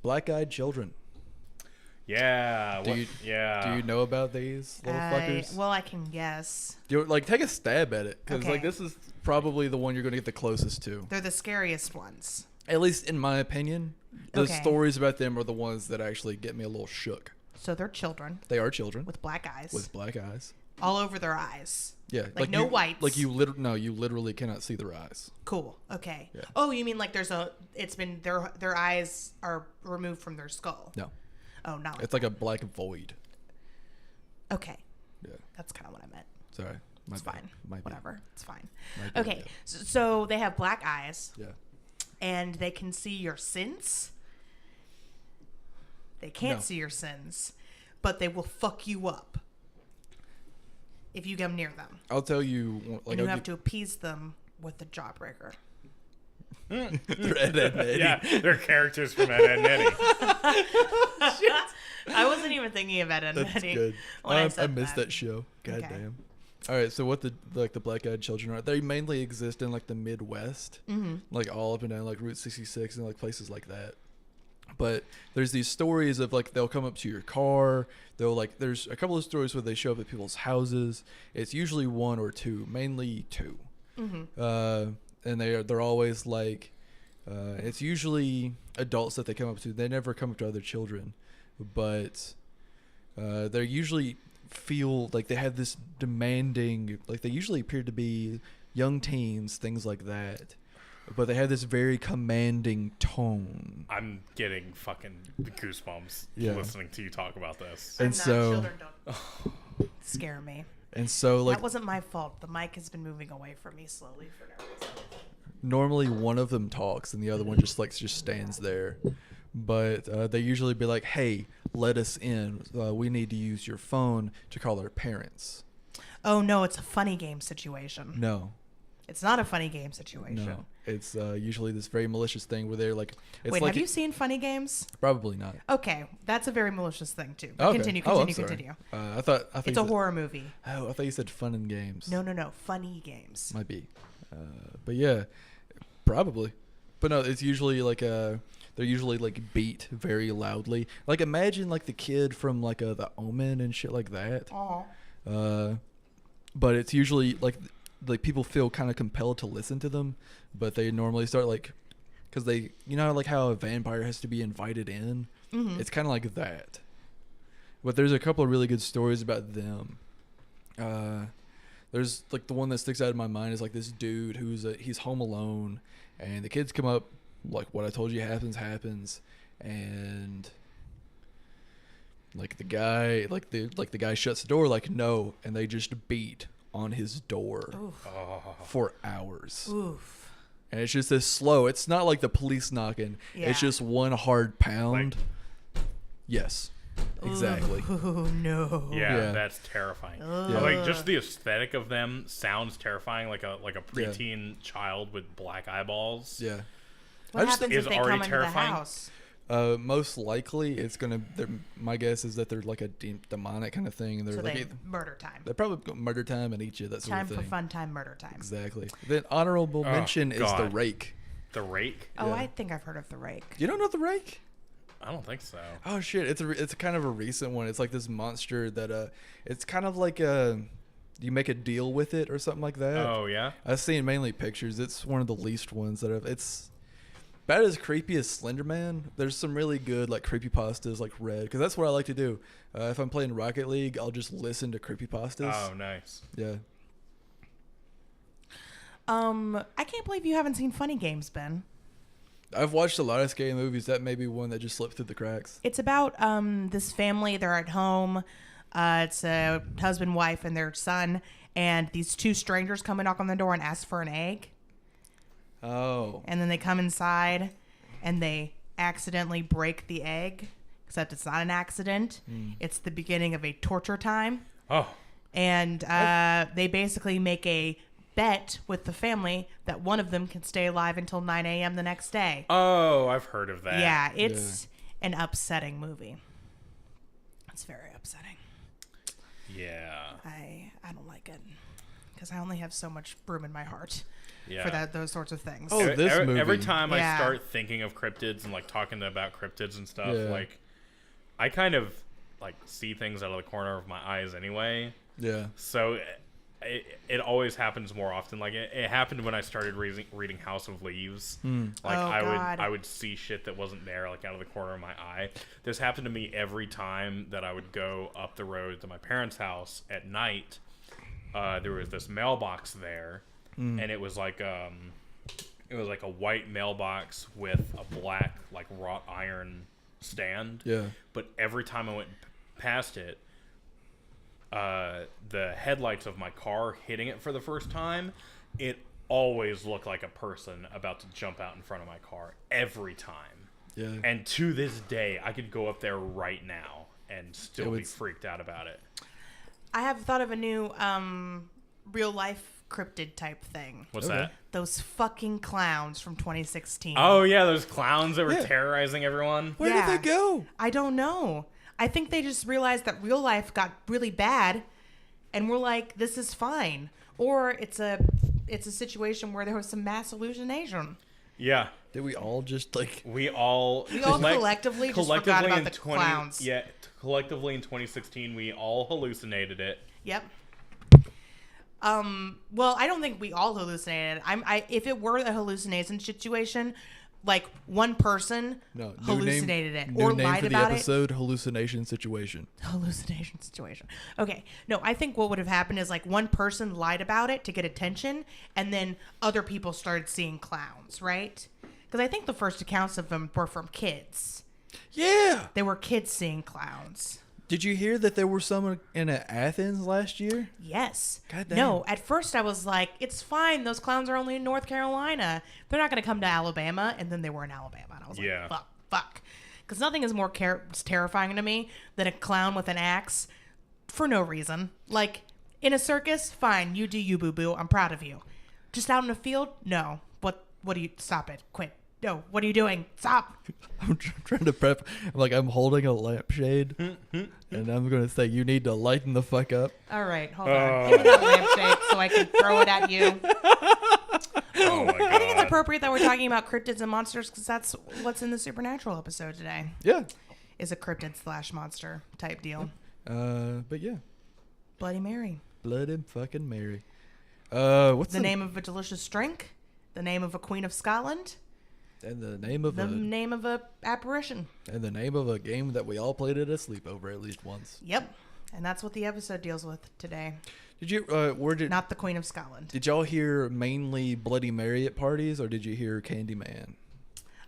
Speaker 1: Black-eyed children.
Speaker 3: Yeah.
Speaker 1: Do you-
Speaker 3: yeah.
Speaker 1: Do you know about these little fuckers?
Speaker 2: Well, I can guess.
Speaker 1: Like, take a stab at it, because
Speaker 2: Okay.
Speaker 1: like this is probably the one you're going to get the closest to.
Speaker 2: They're the scariest ones.
Speaker 1: At least in my opinion, the
Speaker 2: Okay.
Speaker 1: stories about them are the ones that actually get me a little shook.
Speaker 2: So they're children
Speaker 1: They are children
Speaker 2: with black eyes
Speaker 1: with black eyes.
Speaker 2: all over their eyes.
Speaker 1: Yeah,
Speaker 2: Like no whites.
Speaker 1: Like you literally cannot see their eyes.
Speaker 2: Cool. Okay.
Speaker 1: Yeah.
Speaker 2: Oh, you mean like their eyes are removed from their skull?
Speaker 1: No,
Speaker 2: Oh, not like
Speaker 1: it's like a black void.
Speaker 2: Okay.
Speaker 1: Yeah,
Speaker 2: That's kind of what I meant.
Speaker 1: sorry,
Speaker 2: It's fine.
Speaker 1: Might be.
Speaker 2: Whatever. It's fine.
Speaker 1: Might be,
Speaker 2: Okay. So they have black eyes
Speaker 1: Yeah.
Speaker 2: and they can see your sins. They can't
Speaker 1: No.
Speaker 2: see your sins, but they will fuck you up if you come near them.
Speaker 1: I'll tell you. Like
Speaker 2: And you
Speaker 1: I'll
Speaker 2: have to appease them with the jawbreaker.
Speaker 1: They're Ed, Ed, and Eddie.
Speaker 3: Yeah, they're characters from Ed, Ed and Eddie.
Speaker 2: I wasn't even thinking of Ed and
Speaker 1: That's
Speaker 2: Eddie
Speaker 1: good.
Speaker 2: when I said
Speaker 1: missed that show. God
Speaker 2: Okay.
Speaker 1: damn. All right, so what the black-eyed children are? They mainly exist in like the Midwest, like all up and down like Route 66 and like places like that. But there's these stories of like they'll come up to your car. They'll like there's a couple of stories where they show up at people's houses. It's usually one or two, mainly two. And they're always like it's usually adults that they come up to. They never come up to other children, but they usually feel like they have this demanding, like they usually appear to be young teens, things like that, but they have this very commanding tone.
Speaker 3: I'm getting fucking goosebumps
Speaker 1: Yeah.
Speaker 3: listening to you talk about this.
Speaker 1: And so-
Speaker 2: children don't scare me.
Speaker 1: And so like
Speaker 2: That wasn't my fault. The mic has been moving away from me slowly for no reason.
Speaker 1: normally one of them talks and the other one just stands there, but they usually be like, hey, let us in, we need to use your phone to call our parents.
Speaker 2: Oh no, it's a funny game situation.
Speaker 1: No,
Speaker 2: It's not a funny game situation.
Speaker 1: no, it's usually this very malicious thing where they're like, it's
Speaker 2: Wait,
Speaker 1: like
Speaker 2: have you seen funny games?
Speaker 1: probably not.
Speaker 2: Okay, that's a very malicious thing too. But
Speaker 1: Okay.
Speaker 2: Continue,
Speaker 1: Oh, I'm
Speaker 2: continue.
Speaker 1: sorry. I thought
Speaker 2: It's
Speaker 1: you
Speaker 2: a
Speaker 1: said-
Speaker 2: horror movie.
Speaker 1: Oh, I thought you said fun and games.
Speaker 2: No, funny games.
Speaker 1: Might be. But yeah, probably. But no, it's usually like they're usually like beat very loudly. Like imagine like the kid from like The Omen and shit like that.
Speaker 2: Oh.
Speaker 1: But it's usually like people feel kind of compelled to listen to them, but they normally start like, because they, like how a vampire has to be invited in. It's kind of like that. But there's a couple of really good stories about them. There's like the one that sticks out in my mind is like this dude he's home alone, and the kids come up, like what I told you happens, and like the guy shuts the door like no, and they just beat on his door for hours.
Speaker 2: Oof.
Speaker 1: And it's just this slow. It's not like the police knocking.
Speaker 2: Yeah.
Speaker 1: It's just one hard pound. Yes. Exactly.
Speaker 2: Oh, no.
Speaker 3: Yeah, that's terrifying.
Speaker 1: Yeah.
Speaker 3: Like just the aesthetic of them sounds terrifying, like a preteen child with black eyeballs.
Speaker 1: Yeah.
Speaker 2: What happens
Speaker 3: is
Speaker 2: if they
Speaker 3: already
Speaker 2: come into the
Speaker 3: terrifying.
Speaker 2: house?
Speaker 1: Most likely, it's gonna. My guess is that they're like a demonic kind of thing, and they're
Speaker 2: So
Speaker 1: like
Speaker 2: murder time.
Speaker 1: they're probably got murder time and eat you, that sort
Speaker 2: Time
Speaker 1: of thing.
Speaker 2: for fun time, murder time.
Speaker 1: Exactly. Then honorable mention is the
Speaker 3: God.
Speaker 1: rake.
Speaker 3: The rake?
Speaker 2: Oh,
Speaker 1: Yeah.
Speaker 2: I think I've heard of the rake.
Speaker 1: You don't know the rake?
Speaker 3: I don't think so.
Speaker 1: Oh shit! It's kind of a recent one. It's like this monster that it's kind of like you make a deal with it or something like that.
Speaker 3: Oh yeah.
Speaker 1: I've seen mainly pictures. It's one of the least ones that it's about as creepy as Slender Man. There's some really good like creepypastas like Red, because that's what I like to do. If I'm playing Rocket League, I'll just listen to creepypastas.
Speaker 3: Oh nice.
Speaker 1: Yeah.
Speaker 2: I can't believe you haven't seen Funny Games, Ben.
Speaker 1: I've watched a lot of scary movies. That may be one that just slipped through the cracks.
Speaker 2: It's about this family. They're at home. It's a husband, wife, and their son. And these two strangers come and knock on the door and ask for an egg.
Speaker 1: Oh.
Speaker 2: And then they come inside and they accidentally break the egg. Except it's not an accident. It's the beginning of a torture time.
Speaker 3: Oh.
Speaker 2: And they basically make a bet with the family that one of them can stay alive until 9 a.m. the next day.
Speaker 3: Oh, I've heard of that.
Speaker 2: Yeah, it's an upsetting movie. It's very upsetting.
Speaker 3: Yeah.
Speaker 2: I don't like it because I only have so much room in my heart
Speaker 3: Yeah.
Speaker 2: for those sorts of things.
Speaker 1: Oh, this movie.
Speaker 3: Every time I
Speaker 2: Yeah.
Speaker 3: start thinking of cryptids and like talking about cryptids and stuff,
Speaker 1: Yeah.
Speaker 3: like I kind of like see things out of the corner of my eyes anyway.
Speaker 1: Yeah.
Speaker 3: So it always happens more often. Like it happened when I started reading House of Leaves. Like
Speaker 2: Oh, God.
Speaker 3: I would see shit that wasn't there, like out of the corner of my eye. This happened to me every time that I would go up the road to my parents' house at night. There was this mailbox there, and it was like a white mailbox with a black like wrought iron stand.
Speaker 1: Yeah.
Speaker 3: But every time I went past it, the headlights of my car hitting it for the first time, it always looked like a person about to jump out in front of my car every time.
Speaker 1: Yeah.
Speaker 3: And to this day, I could go up there right now and still be freaked out about it.
Speaker 2: I have thought of a new real life cryptid type thing.
Speaker 3: What's
Speaker 1: Okay.
Speaker 3: that?
Speaker 2: Those fucking clowns from 2016.
Speaker 3: Oh yeah, those clowns that were
Speaker 1: Yeah.
Speaker 3: terrorizing everyone.
Speaker 1: Where
Speaker 2: Yeah.
Speaker 1: did they go?
Speaker 2: I don't know. I think they just realized that real life got really bad, and we're like, this is fine. Or it's a situation where there was some mass hallucination.
Speaker 3: Yeah.
Speaker 1: Did we all just like?
Speaker 3: We all
Speaker 2: collectively just forgot about
Speaker 3: in
Speaker 2: the clowns.
Speaker 3: Yeah, collectively in 2016, we all hallucinated it.
Speaker 2: Yep. Well, I don't think we all hallucinated. If it were a hallucination situation, like one person
Speaker 1: No.
Speaker 2: hallucinated it
Speaker 1: New
Speaker 2: or
Speaker 1: name
Speaker 2: lied
Speaker 1: for the
Speaker 2: about
Speaker 1: episode: hallucination situation.
Speaker 2: hallucination situation. Okay. No, I think what would have happened is like one person lied about it to get attention, and then other people started seeing clowns, right? Because I think the first accounts of them were from kids.
Speaker 1: Yeah.
Speaker 2: They were kids seeing clowns.
Speaker 1: Did you hear that there were some in Athens last year?
Speaker 2: Yes.
Speaker 1: God damn.
Speaker 2: No, at first I was like, it's fine. Those clowns are only in North Carolina. They're not going to come to Alabama. And then they were in Alabama. And I was
Speaker 3: Yeah.
Speaker 2: like, fuck. Because nothing is more terrifying to me than a clown with an axe for no reason. Like, in a circus, fine. You do you, boo-boo. I'm proud of you. Just out in a field? No. What do you... Stop it. Quit. No. What are you doing? Stop.
Speaker 1: I'm trying to prep. I'm holding a lampshade, and I'm going to say, you need to lighten the fuck up.
Speaker 2: All right. Hold on. Give me that lampshade so I can throw it at you.
Speaker 3: Oh my god.
Speaker 2: I think it's appropriate that we're talking about cryptids and monsters because that's what's in the Supernatural episode today.
Speaker 1: Yeah.
Speaker 2: Is a cryptid/monster type deal.
Speaker 1: But yeah.
Speaker 2: Bloody Mary.
Speaker 1: Bloody fucking Mary. What's
Speaker 2: The name of a delicious drink. The name of a Queen of Scotland.
Speaker 1: And the name of
Speaker 2: The name of a apparition.
Speaker 1: and the name of a game that we all played at a sleepover at least once.
Speaker 2: Yep. And that's what the episode deals with today.
Speaker 1: Did you
Speaker 2: Not the Queen of Scotland.
Speaker 1: did y'all hear mainly Bloody Mary at parties, or did you hear Candyman?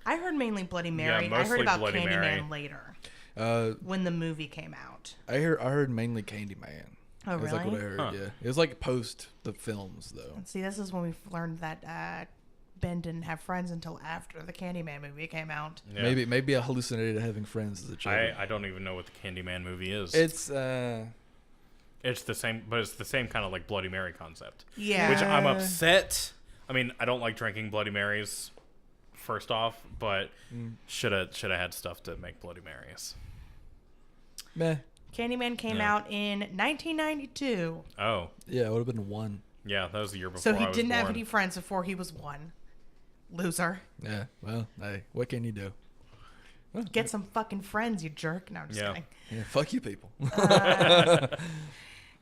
Speaker 2: I heard mainly Bloody Mary. I
Speaker 3: mostly
Speaker 2: heard about
Speaker 3: Bloody
Speaker 2: Candyman
Speaker 3: Mary.
Speaker 2: later
Speaker 1: Uh,
Speaker 2: when the movie came out.
Speaker 1: I heard mainly Candyman.
Speaker 2: Oh,
Speaker 1: That's
Speaker 2: really?
Speaker 1: like what I heard.
Speaker 3: Huh.
Speaker 1: Yeah, it was like post the films though.
Speaker 2: See, this is when we learned that Ben didn't have friends until after the Candyman movie came out.
Speaker 3: Yeah.
Speaker 1: Maybe I hallucinated having friends as a child.
Speaker 3: I don't even know what the Candyman movie is.
Speaker 1: It's
Speaker 3: the same, but it's the same kind of like Bloody Mary concept.
Speaker 2: Yeah.
Speaker 3: Which I'm upset. I mean, I don't like drinking Bloody Marys. First off, but should have had stuff to make Bloody Marys.
Speaker 1: meh.
Speaker 2: Candyman came
Speaker 3: Yeah.
Speaker 2: out in 1992.
Speaker 3: Oh,
Speaker 1: Yeah, it would have been one.
Speaker 3: yeah, that was the year before.
Speaker 2: So he
Speaker 3: I was
Speaker 2: didn't have
Speaker 3: born.
Speaker 2: any friends before he was 1. Loser.
Speaker 1: Yeah. Well, hey, what can you do?
Speaker 2: Get some fucking friends, you jerk. No, I'm just
Speaker 3: Yeah.
Speaker 2: kidding.
Speaker 1: Yeah, fuck you people.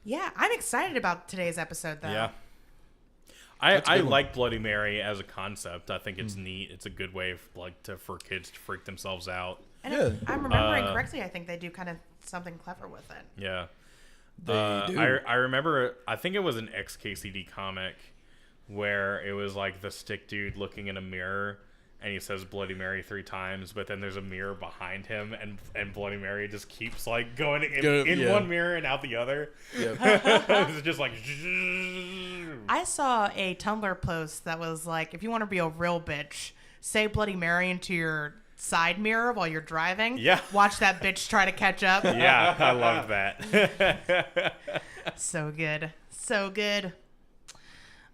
Speaker 2: Yeah, I'm excited about today's episode, though.
Speaker 3: Yeah.
Speaker 1: That's a
Speaker 3: I
Speaker 1: good one.
Speaker 3: like Bloody Mary as a concept. I think it's neat. It's a good way for kids to freak themselves out.
Speaker 2: And
Speaker 1: Yeah.
Speaker 2: if I'm remembering correctly, I think they do kind of something clever with it.
Speaker 3: Yeah.
Speaker 1: They do.
Speaker 3: I remember, I think it was an XKCD comic where it was like the stick dude looking in a mirror and he says Bloody Mary 3 times, but then there's a mirror behind him and Bloody Mary just keeps like going in
Speaker 1: yeah.
Speaker 3: one mirror and out the other.
Speaker 1: Yeah.
Speaker 3: It's just like.
Speaker 2: I saw a Tumblr post that was like, if you want to be a real bitch, say Bloody Mary into your side mirror while you're driving.
Speaker 3: Yeah.
Speaker 2: Watch that bitch try to catch up.
Speaker 3: Yeah, I love that.
Speaker 2: So good. So good.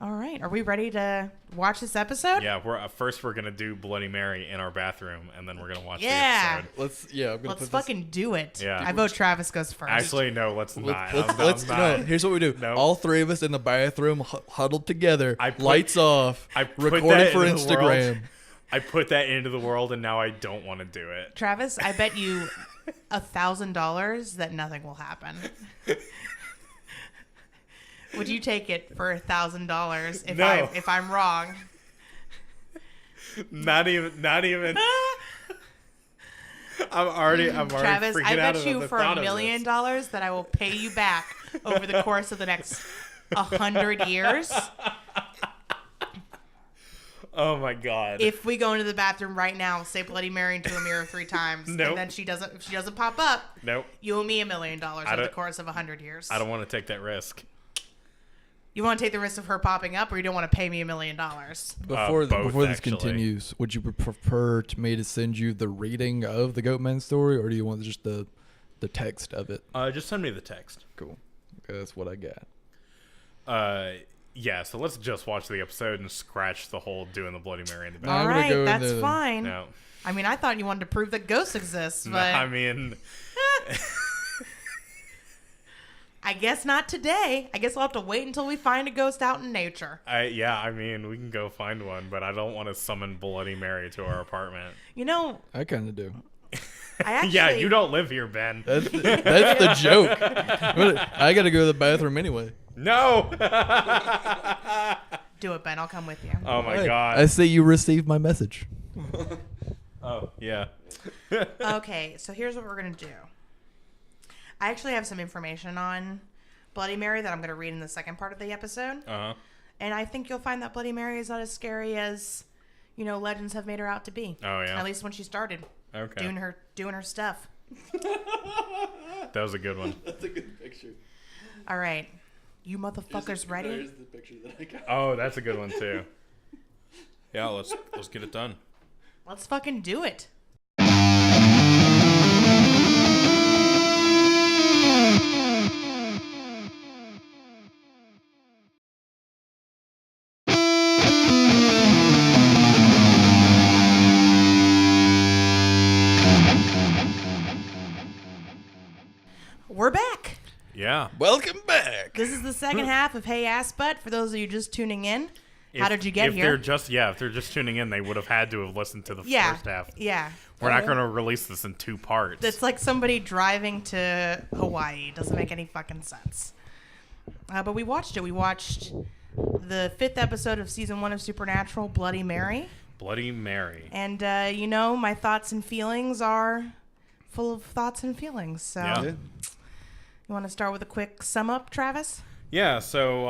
Speaker 2: All right. Are we ready to watch this episode?
Speaker 3: Yeah, we're gonna do Bloody Mary in our bathroom, and then we're gonna watch
Speaker 2: Yeah.
Speaker 3: the episode.
Speaker 1: I'm gonna
Speaker 2: Let's
Speaker 1: put
Speaker 2: fucking do it.
Speaker 3: Yeah.
Speaker 2: I vote Travis goes first.
Speaker 3: Actually, no, let's
Speaker 1: this.
Speaker 3: not.
Speaker 1: Let's
Speaker 3: I'm
Speaker 1: no.
Speaker 3: not.
Speaker 1: Here's what we do.
Speaker 3: No.
Speaker 1: All 3 of us in the bathroom huddled together,
Speaker 3: I put-
Speaker 1: lights off,
Speaker 3: I put
Speaker 1: recording
Speaker 3: that
Speaker 1: for
Speaker 3: into the world.
Speaker 1: Instagram.
Speaker 3: I put that into the world, and now I don't want to do it.
Speaker 2: Travis, I bet you $1,000 that nothing will happen. Would you take it for $1,000
Speaker 3: No.
Speaker 2: if I'm wrong?
Speaker 3: Not even. I'm already
Speaker 2: Travis,
Speaker 3: freaking
Speaker 2: I
Speaker 3: out
Speaker 2: bet you
Speaker 3: the
Speaker 2: for
Speaker 3: thought
Speaker 2: $1
Speaker 3: of
Speaker 2: million
Speaker 3: this.
Speaker 2: that I will pay you back over the course of the next 100 years
Speaker 3: Oh my god.
Speaker 2: if we go into the bathroom right now, say Bloody Mary into a mirror 3 times,
Speaker 3: Nope.
Speaker 2: and then if she doesn't pop up,
Speaker 3: Nope.
Speaker 2: you owe me $1 million over the
Speaker 3: don't-
Speaker 2: course of 100 years.
Speaker 3: I don't want to take that risk.
Speaker 2: You want to take the risk of her popping up, or you don't want to pay me $1 million?
Speaker 1: Before
Speaker 3: both,
Speaker 1: this
Speaker 3: actually.
Speaker 1: continues, would you prefer me to send you the reading of the Goatman story, or do you want just the text of it?
Speaker 3: Just send me the text.
Speaker 1: Cool. Okay, that's what I got.
Speaker 3: Yeah, so let's just watch the episode and scratch the whole doing the Bloody Mary in the
Speaker 1: No,
Speaker 3: back.
Speaker 1: I'm
Speaker 2: All
Speaker 1: gonna
Speaker 2: right,
Speaker 1: go in
Speaker 2: that's
Speaker 1: there then.
Speaker 2: fine.
Speaker 3: No.
Speaker 2: I mean, I thought you wanted to prove that ghosts exist,
Speaker 3: No,
Speaker 2: but
Speaker 3: I mean,
Speaker 2: I guess not today. I guess we'll have to wait until we find a ghost out in nature.
Speaker 3: I mean, we can go find one, but I don't want to summon Bloody Mary to our apartment.
Speaker 2: You know,
Speaker 1: I kind of do.
Speaker 2: I actually...
Speaker 3: Yeah, you don't live here, Ben.
Speaker 1: That's the joke. I got to go to the bathroom anyway.
Speaker 3: No.
Speaker 2: Do it, Ben. I'll come with you.
Speaker 3: Oh my
Speaker 1: Hey,
Speaker 3: god.
Speaker 1: I see you received my message.
Speaker 3: Oh yeah.
Speaker 2: Okay, so here's what we're going to do. I actually have some information on Bloody Mary that I'm going to read in the second part of the episode.
Speaker 3: Uh huh.
Speaker 2: And I think you'll find that Bloody Mary is not as scary as, legends have made her out to be.
Speaker 3: Oh yeah.
Speaker 2: At least when she started
Speaker 3: Okay.
Speaker 2: doing her stuff.
Speaker 3: That was a good one.
Speaker 1: That's a good picture.
Speaker 2: All right. You motherfuckers ready?
Speaker 1: the picture that I got.
Speaker 3: Oh, that's a good one too. Yeah, let's get it done.
Speaker 2: Let's fucking do it. We're back.
Speaker 3: Yeah.
Speaker 1: Welcome back.
Speaker 2: This is the second half of Hey Assbutt. For those of you just tuning in, how did you get
Speaker 3: if
Speaker 2: here?
Speaker 3: If they're just tuning in, they would have had to have listened to the
Speaker 2: Yeah.
Speaker 3: first half.
Speaker 2: Yeah.
Speaker 3: We're not going to release this in 2 parts.
Speaker 2: It's like somebody driving to Hawaii. Doesn't make any fucking sense. But we watched it. We watched the 5th episode of season 1 of Supernatural, Bloody Mary.
Speaker 3: Bloody Mary.
Speaker 2: And, my thoughts and feelings are full of thoughts and feelings. So,
Speaker 3: Yeah.
Speaker 2: you want to start with a quick sum up, Travis?
Speaker 3: Yeah, so,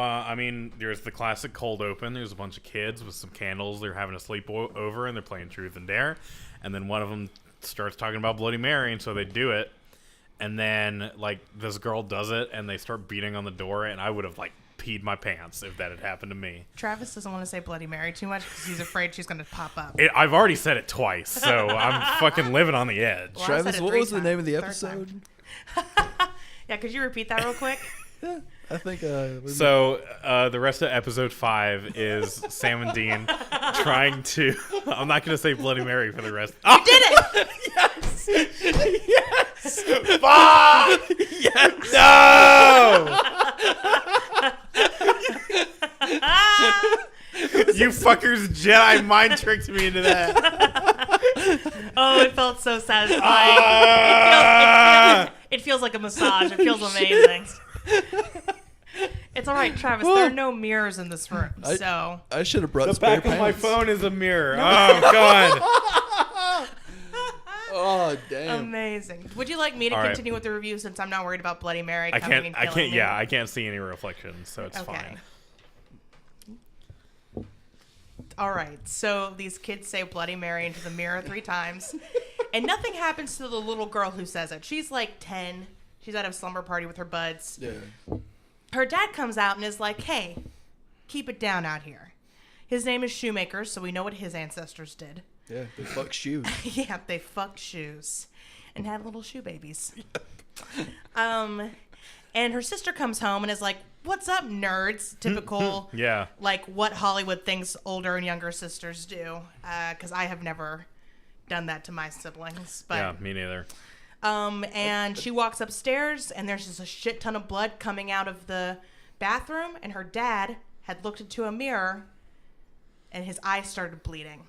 Speaker 3: there's the classic cold open. There's a bunch of kids with some candles. They're having a sleepover, and they're playing Truth and Dare. And then one of them starts talking about Bloody Mary, and so they do it. and then like this girl does it, and they start beating on the door, and I would have like peed my pants if that had happened to me.
Speaker 2: Travis doesn't want to say Bloody Mary too much because he's afraid she's going to pop up.
Speaker 3: I've already said it twice, so I'm fucking living on the edge.
Speaker 2: Well,
Speaker 1: Travis, what was the name of the episode?
Speaker 2: Yeah, could you repeat that real quick?
Speaker 1: Yeah, I think.
Speaker 3: So the rest of episode 5 is Sam and Dean trying to. I'm not going to say Bloody Mary for the rest.
Speaker 2: You did it!
Speaker 3: Yes! Yes! Fuck! Yes! No! You fuckers Jedi mind tricked me into that.
Speaker 2: Oh, it felt so satisfying. It feels like a massage. It feels amazing. It's all right, Travis. There are no mirrors in this room, so
Speaker 1: I should have brought
Speaker 3: The
Speaker 1: spare
Speaker 3: back of my
Speaker 1: pants.
Speaker 3: phone is a mirror. Oh, God.
Speaker 1: Oh, damn.
Speaker 2: amazing. Would you like me to
Speaker 3: All right.
Speaker 2: continue with the review since I'm not worried about Bloody Mary
Speaker 3: I
Speaker 2: coming and killing me?
Speaker 3: I can't see any reflections, so it's fine.
Speaker 2: All right, so these kids say Bloody Mary into the mirror 3 times, and nothing happens to the little girl who says it. She's like 10. She's at a slumber party with her buds.
Speaker 1: Yeah.
Speaker 2: Her dad comes out and is like, hey, keep it down out here. His name is Shoemaker, so we know what his ancestors did.
Speaker 1: Yeah, they fuck shoes.
Speaker 2: Yeah, they fucked shoes and had little shoe babies. And her sister comes home and is like, what's up, nerds? Typical,
Speaker 3: Yeah.
Speaker 2: like what Hollywood thinks older and younger sisters do. Because I have never done that to my siblings. But,
Speaker 3: Yeah, me neither.
Speaker 2: and she walks upstairs and there's just a shit ton of blood coming out of the bathroom. And her dad had looked into a mirror and his eyes started bleeding.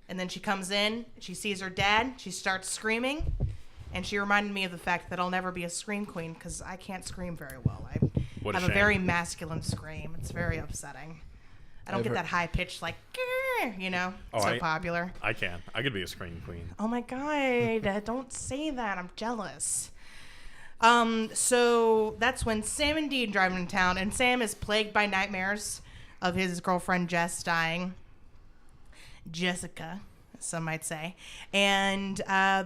Speaker 2: And then she comes in, she sees her dad, she starts screaming, and she reminded me of the fact that I'll never be a scream queen because I can't scream very well. I
Speaker 3: What a
Speaker 2: have a
Speaker 3: shame.
Speaker 2: very masculine scream. It's very upsetting. I don't get that high pitched like, "Grr," you know, so popular.
Speaker 3: I can. I could be a scream queen.
Speaker 2: Oh my god! Don't say that. I'm jealous. So that's when Sam and Dean drive into town, and Sam is plagued by nightmares of his girlfriend Jess dying. Jessica, some might say, and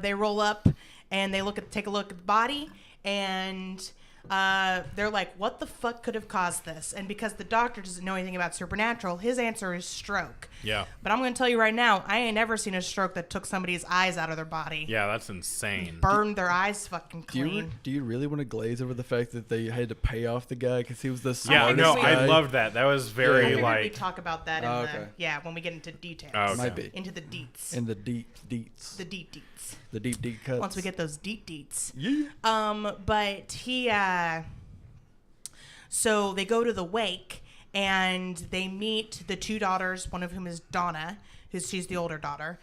Speaker 2: they roll up and they take a look at the body, and they're like, what the fuck could have caused this? And because the doctor doesn't know anything about supernatural, his answer is stroke.
Speaker 3: Yeah.
Speaker 2: But I'm going to tell you right now, I ain't never seen a stroke that took somebody's eyes out of their body.
Speaker 3: Yeah, that's insane.
Speaker 2: Burned their eyes fucking clean.
Speaker 1: Do you really want to glaze over the fact that they had to pay off the guy because he was the
Speaker 3: Yeah,
Speaker 1: smartest
Speaker 3: no,
Speaker 1: guy?
Speaker 3: I loved that. That was
Speaker 2: I
Speaker 3: very
Speaker 2: figured
Speaker 3: like.
Speaker 2: we talk about that in
Speaker 1: okay.
Speaker 2: when we get into details.
Speaker 3: Oh, okay.
Speaker 1: Might be.
Speaker 2: Into the deets.
Speaker 1: In the deets.
Speaker 2: The deets.
Speaker 1: The deep cuts.
Speaker 2: Once we get those deets.
Speaker 1: Yeah.
Speaker 2: But he, so they go to the wake and they meet the 2 daughters, one of whom is Donna, she's the older daughter,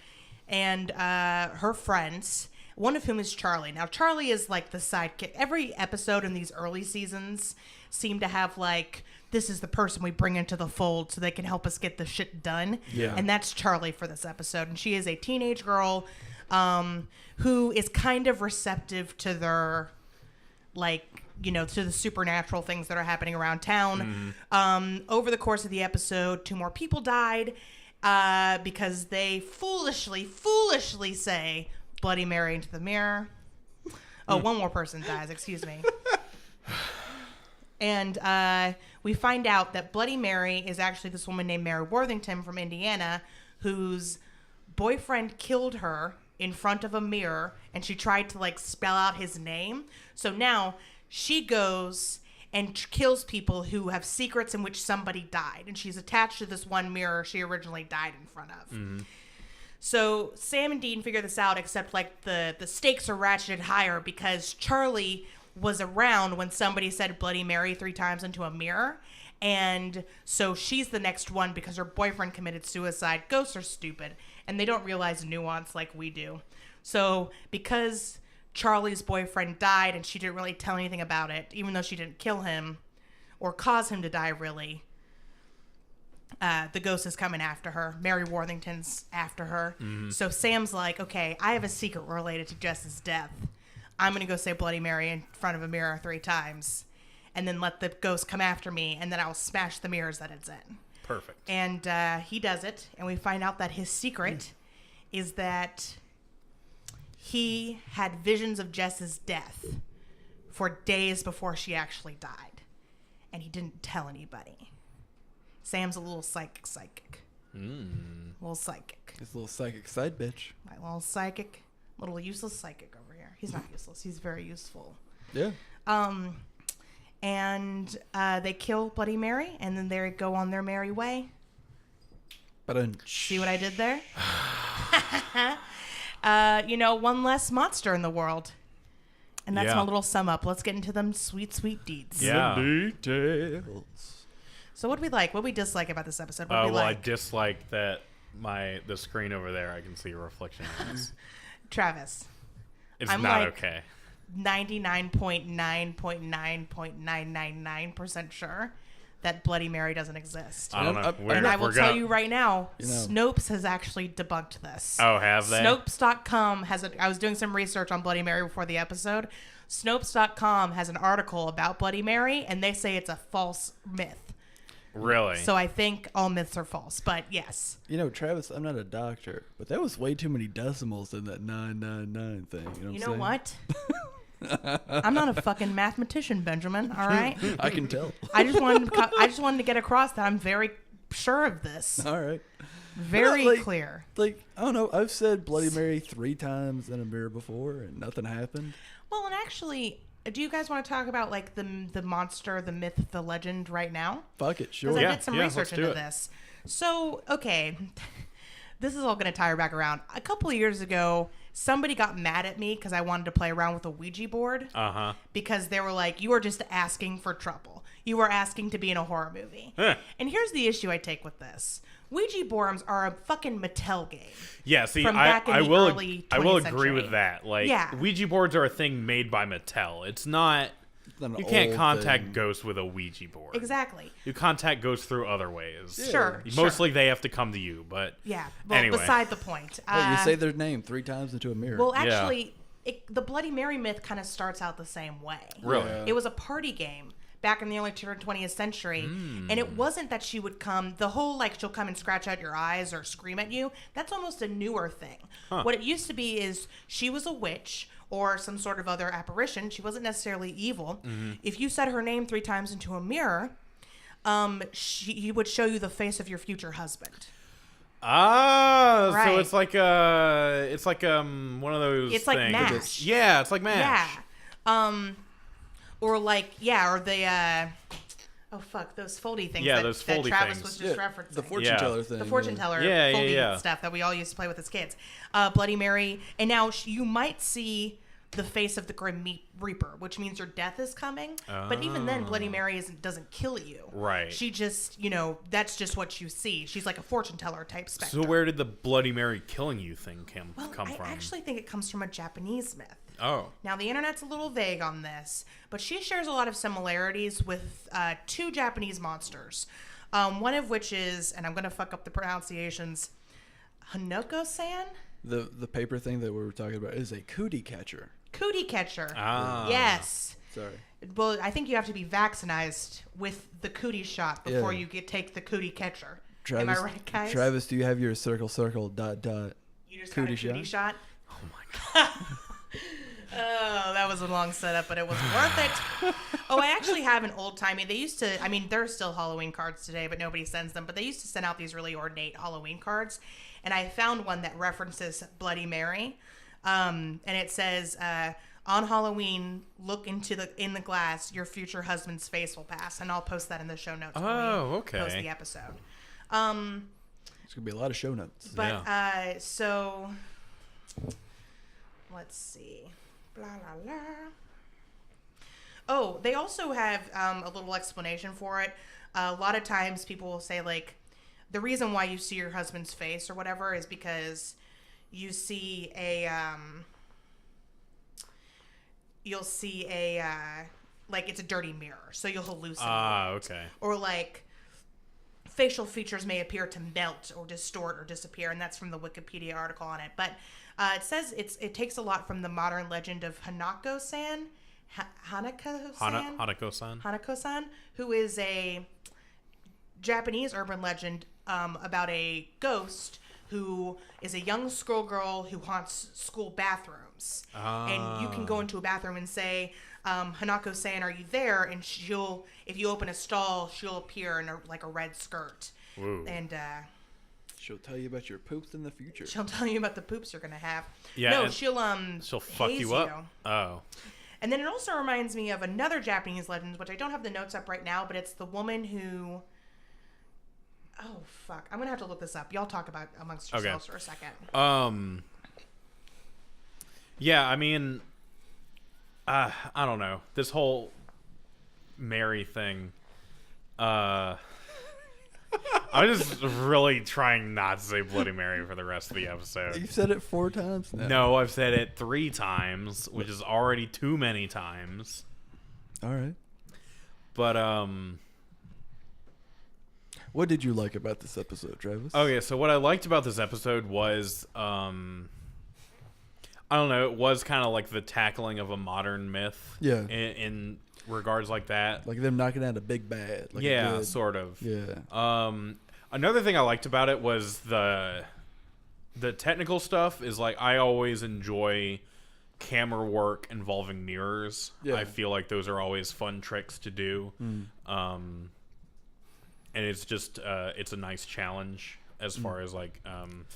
Speaker 2: and her friends, one of whom is Charlie. Now, Charlie is like the sidekick. Every episode in these early seasons seem to have like, this is the person we bring into the fold so they can help us get the shit done.
Speaker 1: Yeah.
Speaker 2: And that's Charlie for this episode. And she is a teenage girl who is kind of receptive to their, like, you know, to the supernatural things that are happening around town. Over the course of the episode, 2 more people died because they foolishly say Bloody Mary into the mirror. Oh, 1 more person dies, excuse me. And we find out that Bloody Mary is actually this woman named Mary Worthington from Indiana whose boyfriend killed her in front of a mirror, and she tried to like spell out his name. So now she goes and kills people who have secrets in which somebody died, and she's attached to this one mirror she originally died in front of. So Sam and Dean figure this out, except like the stakes are ratcheted higher because Charlie was around when somebody said Bloody Mary 3 times into a mirror. And so she's the next one because her boyfriend committed suicide. Ghosts are stupid, and they don't realize nuance like we do. So because Charlie's boyfriend died and she didn't really tell anything about it, even though she didn't kill him or cause him to die, really, the ghost is coming after her. Mary Worthington's after her. So Sam's like, okay, I have a secret related to Jess's death. I'm going to go say Bloody Mary in front of a mirror 3 times and then let the ghost come after me, and then I'll smash the mirrors that it's in.
Speaker 3: Perfect.
Speaker 2: And he does it, and we find out that his secret is that he had visions of Jess's death for days before she actually died. And he didn't tell anybody. Sam's a little psychic. Little psychic.
Speaker 1: This little psychic side bitch.
Speaker 2: My little psychic, little useless psychic over here. He's not useless. He's very useful.
Speaker 1: Yeah.
Speaker 2: And they kill Bloody Mary, and then they go on their merry way. See what I did there? One less monster in the world. And that's my little sum up. Let's get into them sweet, sweet deeds.
Speaker 3: Yeah.
Speaker 1: Details.
Speaker 2: So what do we like? What do we dislike about this episode? What do we
Speaker 3: Well,
Speaker 2: like?
Speaker 3: I dislike that the screen over there, I can see a reflection of it.
Speaker 2: Travis.
Speaker 3: It's
Speaker 2: I'm
Speaker 3: not
Speaker 2: like-
Speaker 3: okay.
Speaker 2: 99.9.999% sure that Bloody Mary doesn't exist.
Speaker 3: I don't know.
Speaker 2: And I will tell you right now,
Speaker 1: You know.
Speaker 2: Snopes has actually debunked this.
Speaker 3: Oh, have they?
Speaker 2: Snopes.com I was doing some research on Bloody Mary before the episode. Snopes.com has an article about Bloody Mary, and they say it's a false myth.
Speaker 3: Really?
Speaker 2: So I think all myths are false, but yes.
Speaker 1: Travis, I'm not a doctor, but that was way too many decimals in that 999 thing.
Speaker 2: You know what? I'm not a fucking mathematician, Benjamin. All right.
Speaker 1: I can tell.
Speaker 2: I just wanted to get across that I'm very sure of this.
Speaker 1: All right.
Speaker 2: Very clear.
Speaker 1: Like, I don't know. I've said Bloody Mary 3 times in a mirror before, and nothing happened.
Speaker 2: Well, and actually, do you guys want to talk about like the monster, the myth, the legend right now?
Speaker 1: Fuck it, sure.
Speaker 2: Because
Speaker 3: Yeah,
Speaker 2: I did some
Speaker 3: yeah,
Speaker 2: research
Speaker 3: let's do
Speaker 2: into
Speaker 3: it.
Speaker 2: this. So, okay, this is all going to tie her back around. A couple of years ago, somebody got mad at me because I wanted to play around with a Ouija board.
Speaker 3: Uh-huh.
Speaker 2: Because they were like, you are just asking for trouble. You are asking to be in a horror movie. And here's the issue I take with this. Ouija boards are a fucking Mattel game.
Speaker 3: Yeah, see,
Speaker 2: From back in
Speaker 3: I
Speaker 2: the
Speaker 3: will
Speaker 2: early
Speaker 3: I will
Speaker 2: 20th
Speaker 3: agree with
Speaker 2: century.
Speaker 3: that. Like,
Speaker 2: Yeah.
Speaker 3: Ouija boards are a thing made by Mattel. It's not...
Speaker 1: Not an
Speaker 3: You can't
Speaker 1: old
Speaker 3: contact
Speaker 1: thing.
Speaker 3: ghosts with a Ouija board.
Speaker 2: Exactly.
Speaker 3: You contact ghosts through other ways.
Speaker 2: Sure.
Speaker 3: Mostly they have to come to you, but...
Speaker 2: Yeah. Well,
Speaker 3: Anyway.
Speaker 2: beside the point.
Speaker 1: Wait, you say their name 3 times into a mirror.
Speaker 2: Well, actually, the Bloody Mary myth kind of starts out the same way.
Speaker 3: Really?
Speaker 1: Yeah.
Speaker 2: It was a party game back in the early 20th century. And it wasn't that she would come, the whole, like, she'll come and scratch out your eyes or scream at you. That's almost a newer thing. What it used to be is she was a witch or some sort of other apparition. She wasn't necessarily evil. If you said her name 3 times into a mirror, he would show you the face of your future husband.
Speaker 3: Ah,
Speaker 2: Right.
Speaker 3: so it's like one of those
Speaker 2: It's like
Speaker 3: things.
Speaker 2: MASH.
Speaker 3: Yeah, it's like MASH.
Speaker 2: Yeah. Or like, or the, oh fuck, those foldy things
Speaker 3: Yeah,
Speaker 2: that,
Speaker 3: those
Speaker 2: that
Speaker 3: foldy
Speaker 2: Travis
Speaker 3: things.
Speaker 2: was just referencing.
Speaker 1: the fortune teller thing.
Speaker 2: The fortune teller
Speaker 3: Yeah,
Speaker 2: foldy
Speaker 3: yeah.
Speaker 2: stuff that we all used to play with as kids. Bloody Mary. And now you might see the face of the Grim Reaper, which means your death is coming. But even then, Bloody Mary doesn't kill you.
Speaker 3: Right.
Speaker 2: She just, that's just what you see. She's like a fortune teller type specter.
Speaker 3: So where did the Bloody Mary killing you thing come
Speaker 2: I
Speaker 3: from?
Speaker 2: actually think it comes from a Japanese myth.
Speaker 3: Oh.
Speaker 2: Now, the internet's a little vague on this, but she shares a lot of similarities with 2 Japanese monsters. One of which is, and I'm going to fuck up the pronunciations, Hanoko-san?
Speaker 1: The paper thing that we were talking about is a cootie catcher.
Speaker 2: Cootie catcher.
Speaker 3: Ah.
Speaker 2: Yes.
Speaker 1: Sorry.
Speaker 2: Well, I think you have to be vaccinated with the cootie shot before you take the cootie catcher.
Speaker 1: Travis,
Speaker 2: Am I right, guys?
Speaker 1: Travis, do you have your circle, dot, dot?
Speaker 2: You just
Speaker 1: cootie
Speaker 2: got a cootie shot?
Speaker 3: Oh my god.
Speaker 2: Oh, that was a long setup, but it was worth it. Oh, I actually have an old timey. They used to, there are still Halloween cards today, but nobody sends them. But they used to send out these really ornate Halloween cards. And I found one that references Bloody Mary. And it says, on Halloween, look in the glass, your future husband's face will pass. And I'll post that in the show notes when we post the episode.
Speaker 1: There's going to be a lot of show notes.
Speaker 2: But, so, let's see. Blah, blah, blah. Oh, they also have a little explanation for it. A lot of times people will say, like, the reason why you see your husband's face or whatever is because you see like, it's a dirty mirror, so you'll hallucinate.
Speaker 3: Ah, okay.
Speaker 2: Or, like, facial features may appear to melt or distort or disappear, and that's from the Wikipedia article on it. But it says it takes a lot from the modern legend of Hanako-san, Hanako-san, who is a Japanese urban legend about a ghost who is a young schoolgirl who haunts school bathrooms. And you can go into a bathroom and say, Hanako-san, are you there? And she'll, if you open a stall, she'll appear in a red skirt.
Speaker 3: Woo.
Speaker 2: And
Speaker 1: She'll tell you about your poops in the future.
Speaker 2: she'll tell you about the poops you're gonna have.
Speaker 3: Yeah,
Speaker 2: no,
Speaker 3: and
Speaker 2: she'll
Speaker 3: fuck
Speaker 2: haze
Speaker 3: you up. Oh.
Speaker 2: And then it also reminds me of another Japanese legend, which I don't have the notes up right now, but it's the woman who... Oh, fuck. I'm going to have to look this up. Y'all talk about amongst yourselves for a second.
Speaker 3: Yeah, I mean... I don't know. This whole Mary thing... I'm just really trying not to say Bloody Mary for the rest of the episode.
Speaker 1: You've said it 4 times now.
Speaker 3: No, I've said it 3 times, which is already too many times.
Speaker 1: All right.
Speaker 3: But,
Speaker 1: what did you like about this episode, Travis?
Speaker 3: okay, so what I liked about this episode was, I don't know, it was kind of like the tackling of a modern myth.
Speaker 1: Yeah.
Speaker 3: In regards like that.
Speaker 1: Like them knocking out a big bad. Like
Speaker 3: Yeah, sort of.
Speaker 1: Yeah.
Speaker 3: Another thing I liked about it was the technical stuff is like I always enjoy camera work involving mirrors.
Speaker 1: Yeah.
Speaker 3: I feel like those are always fun tricks to do. And it's just it's a nice challenge as far as like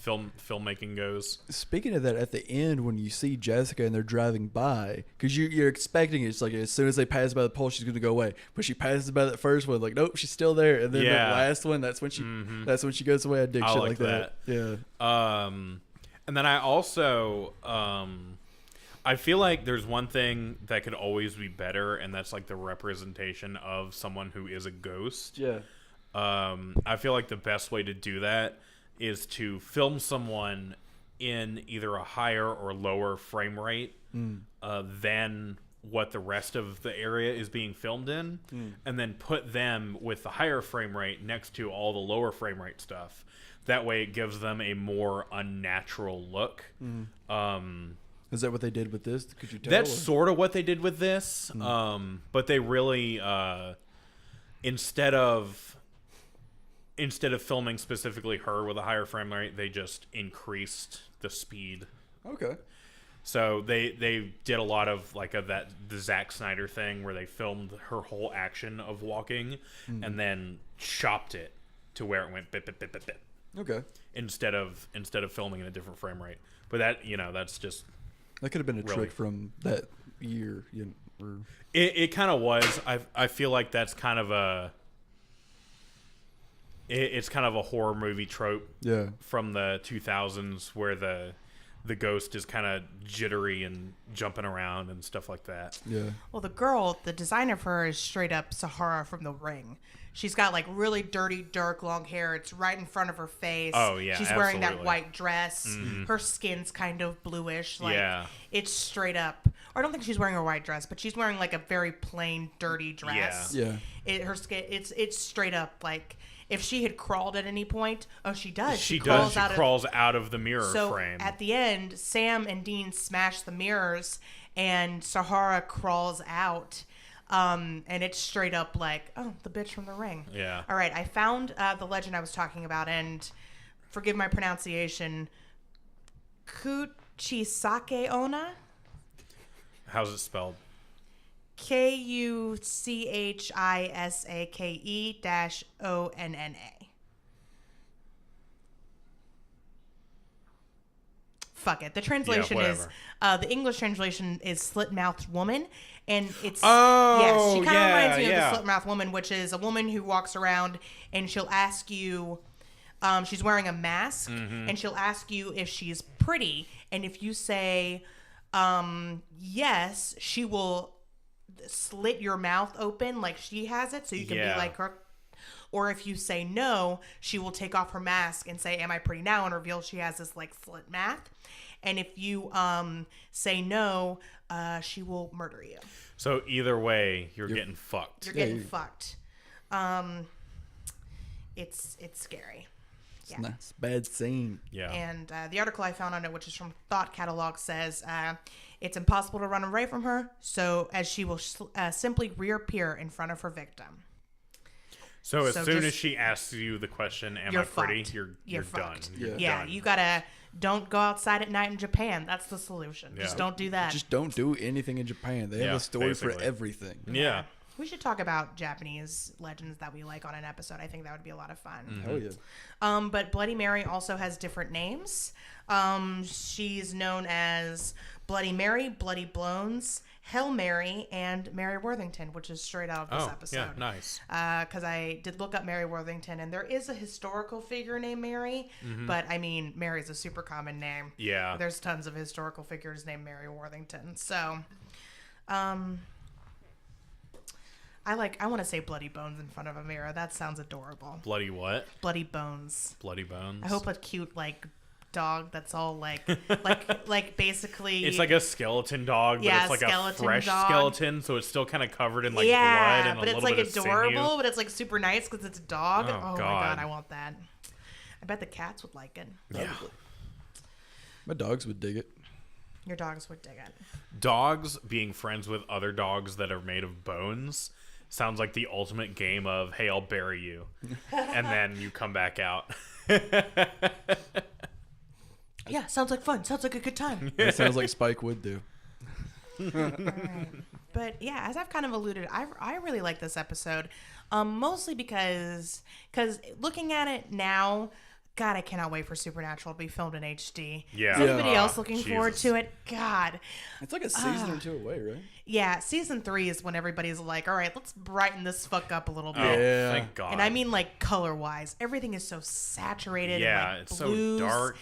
Speaker 3: filmmaking goes.
Speaker 1: Speaking of that, at the end when you see Jessica and they're driving by, because you're expecting it's like as soon as they pass by the pole she's going to go away, but she passes by that first one, like nope, she's still there, and then the last one, that's when she goes away. I dig shit like that. Yeah.
Speaker 3: And then I also I feel like there's one thing that could always be better, and that's like the representation of someone who is a ghost.
Speaker 1: Yeah.
Speaker 3: I feel like the best way to do that is to film someone in either a higher or lower frame rate than what the rest of the area is being filmed in, and then put them with the higher frame rate next to all the lower frame rate stuff. That way it gives them a more unnatural look.
Speaker 1: Is that what they did with this? Could you tell?
Speaker 3: That's sort of what they did with this, but they really instead of filming specifically her with a higher frame rate, they just increased the speed.
Speaker 1: Okay.
Speaker 3: So they did a lot of like the Zack Snyder thing where they filmed her whole action of walking and then chopped it to where it went bit bit bit bit bit.
Speaker 1: Okay.
Speaker 3: Instead of filming in a different frame rate. But that, that's just
Speaker 1: That could have been a
Speaker 3: really
Speaker 1: trick from that year.
Speaker 3: It kind of was. I feel like that's kind of a it's kind of a horror movie trope.
Speaker 1: Yeah.
Speaker 3: From the 2000s where the ghost is kind of jittery and jumping around and stuff like that.
Speaker 1: Yeah.
Speaker 2: Well, the designer for her is straight up Sahara from The Ring. She's got like really dirty, dark, long hair. It's right in front of her face.
Speaker 3: Oh, yeah,
Speaker 2: She's wearing that
Speaker 3: absolutely.
Speaker 2: white dress. Her skin's kind of bluish. Like,
Speaker 3: Yeah.
Speaker 2: It's straight up. Or I don't think she's wearing a white dress, but she's wearing like a very plain, dirty dress.
Speaker 1: Yeah.
Speaker 2: Her skin, it's straight up like if she had crawled at any point. Oh, she does.
Speaker 3: She does. She crawls out of the mirror
Speaker 2: so
Speaker 3: frame.
Speaker 2: At the end, Sam and Dean smash the mirrors, and Sahara crawls out. And it's straight up like, oh, the bitch from The Ring.
Speaker 3: Yeah.
Speaker 2: All right, I found the legend I was talking about, and forgive my pronunciation, Kuchisake Onna?
Speaker 3: How's it spelled?
Speaker 2: Kuchisake-Onna. Fuck it. The translation is, the English translation is slit-mouthed woman. And it's, she kind of reminds me of the slit-mouthed woman, which is a woman who walks around and she'll ask you, she's wearing a mask, and she'll ask you if she's pretty. And if you say, yes, she will slit your mouth open like she has it so you can be like her. Or if you say no, she will take off her mask and say, am I pretty now? And reveal she has this like slit mouth. And if you say no, she will murder you.
Speaker 3: So either way, you're getting fucked.
Speaker 2: You're getting fucked. It's scary.
Speaker 1: It's nice. Bad scene.
Speaker 3: Yeah.
Speaker 2: And the article I found on it, which is from Thought Catalog, says it's impossible to run away from her, so as she will simply reappear in front of her victim.
Speaker 3: So as soon as
Speaker 2: just-
Speaker 3: she asks you the question, "Am
Speaker 2: You're
Speaker 3: I pretty?"
Speaker 2: fucked.
Speaker 3: You're done.
Speaker 2: fucked.
Speaker 3: You're
Speaker 2: Yeah,
Speaker 3: done.
Speaker 2: you gotta don't go outside at night in Japan. That's the solution.
Speaker 3: Yeah.
Speaker 2: Just don't do that.
Speaker 1: Just don't do anything in Japan. They have
Speaker 3: Yeah,
Speaker 1: a story for
Speaker 3: basically.
Speaker 1: everything.
Speaker 3: Yeah.
Speaker 2: We should talk about Japanese legends that we like on an episode. I think that would be a lot of fun.
Speaker 1: Hell yeah.
Speaker 2: But Bloody Mary also has different names. She's known as Bloody Mary, Bloody Blones, Hail Mary, and Mary Worthington, which is straight out of this episode.
Speaker 3: Yeah, nice.
Speaker 2: Because I did look up Mary Worthington, and there is a historical figure named Mary, but I mean, Mary's a super common name.
Speaker 3: Yeah.
Speaker 2: There's tons of historical figures named Mary Worthington. So, I want to say Bloody Bones in front of a mirror. That sounds adorable.
Speaker 3: Bloody what?
Speaker 2: Bloody Bones.
Speaker 3: Bloody bones.
Speaker 2: I hope a cute dog that's all like basically.
Speaker 3: It's like a skeleton dog, but
Speaker 2: Yeah,
Speaker 3: it's like a
Speaker 2: skeleton
Speaker 3: fresh
Speaker 2: dog.
Speaker 3: skeleton, so it's still kind of covered in blood
Speaker 2: yeah,
Speaker 3: and
Speaker 2: but
Speaker 3: a
Speaker 2: it's
Speaker 3: little
Speaker 2: like
Speaker 3: bit of
Speaker 2: adorable,
Speaker 3: sinew.
Speaker 2: but it's like super nice because it's a dog.
Speaker 3: Oh,
Speaker 2: Oh my
Speaker 3: God.
Speaker 2: god, I want that. I bet the cats would like it.
Speaker 3: Yeah.
Speaker 1: My dogs would dig it.
Speaker 2: Your dogs would dig it.
Speaker 3: Dogs being friends with other dogs that are made of bones sounds like the ultimate game of, hey, I'll bury you. And then you come back out.
Speaker 2: Yeah, sounds like fun. Sounds like a good time.
Speaker 1: It sounds like Spike would do.
Speaker 2: Right. But yeah, as I've kind of alluded, I really like this episode, mostly because looking at it now, God, I cannot wait for Supernatural to be filmed in HD.
Speaker 3: Yeah.
Speaker 2: Is anybody
Speaker 3: Yeah.
Speaker 2: else looking forward
Speaker 3: Jesus.
Speaker 2: to it? God.
Speaker 1: It's like a season or two away, right?
Speaker 2: Yeah, season 3 is when everybody's like, all right, let's brighten this fuck up a little bit.
Speaker 3: Oh,
Speaker 1: Yeah.
Speaker 3: thank God.
Speaker 2: And I mean, color-wise, everything is so saturated.
Speaker 3: yeah,
Speaker 2: and,
Speaker 3: it's
Speaker 2: blues.
Speaker 3: so dark.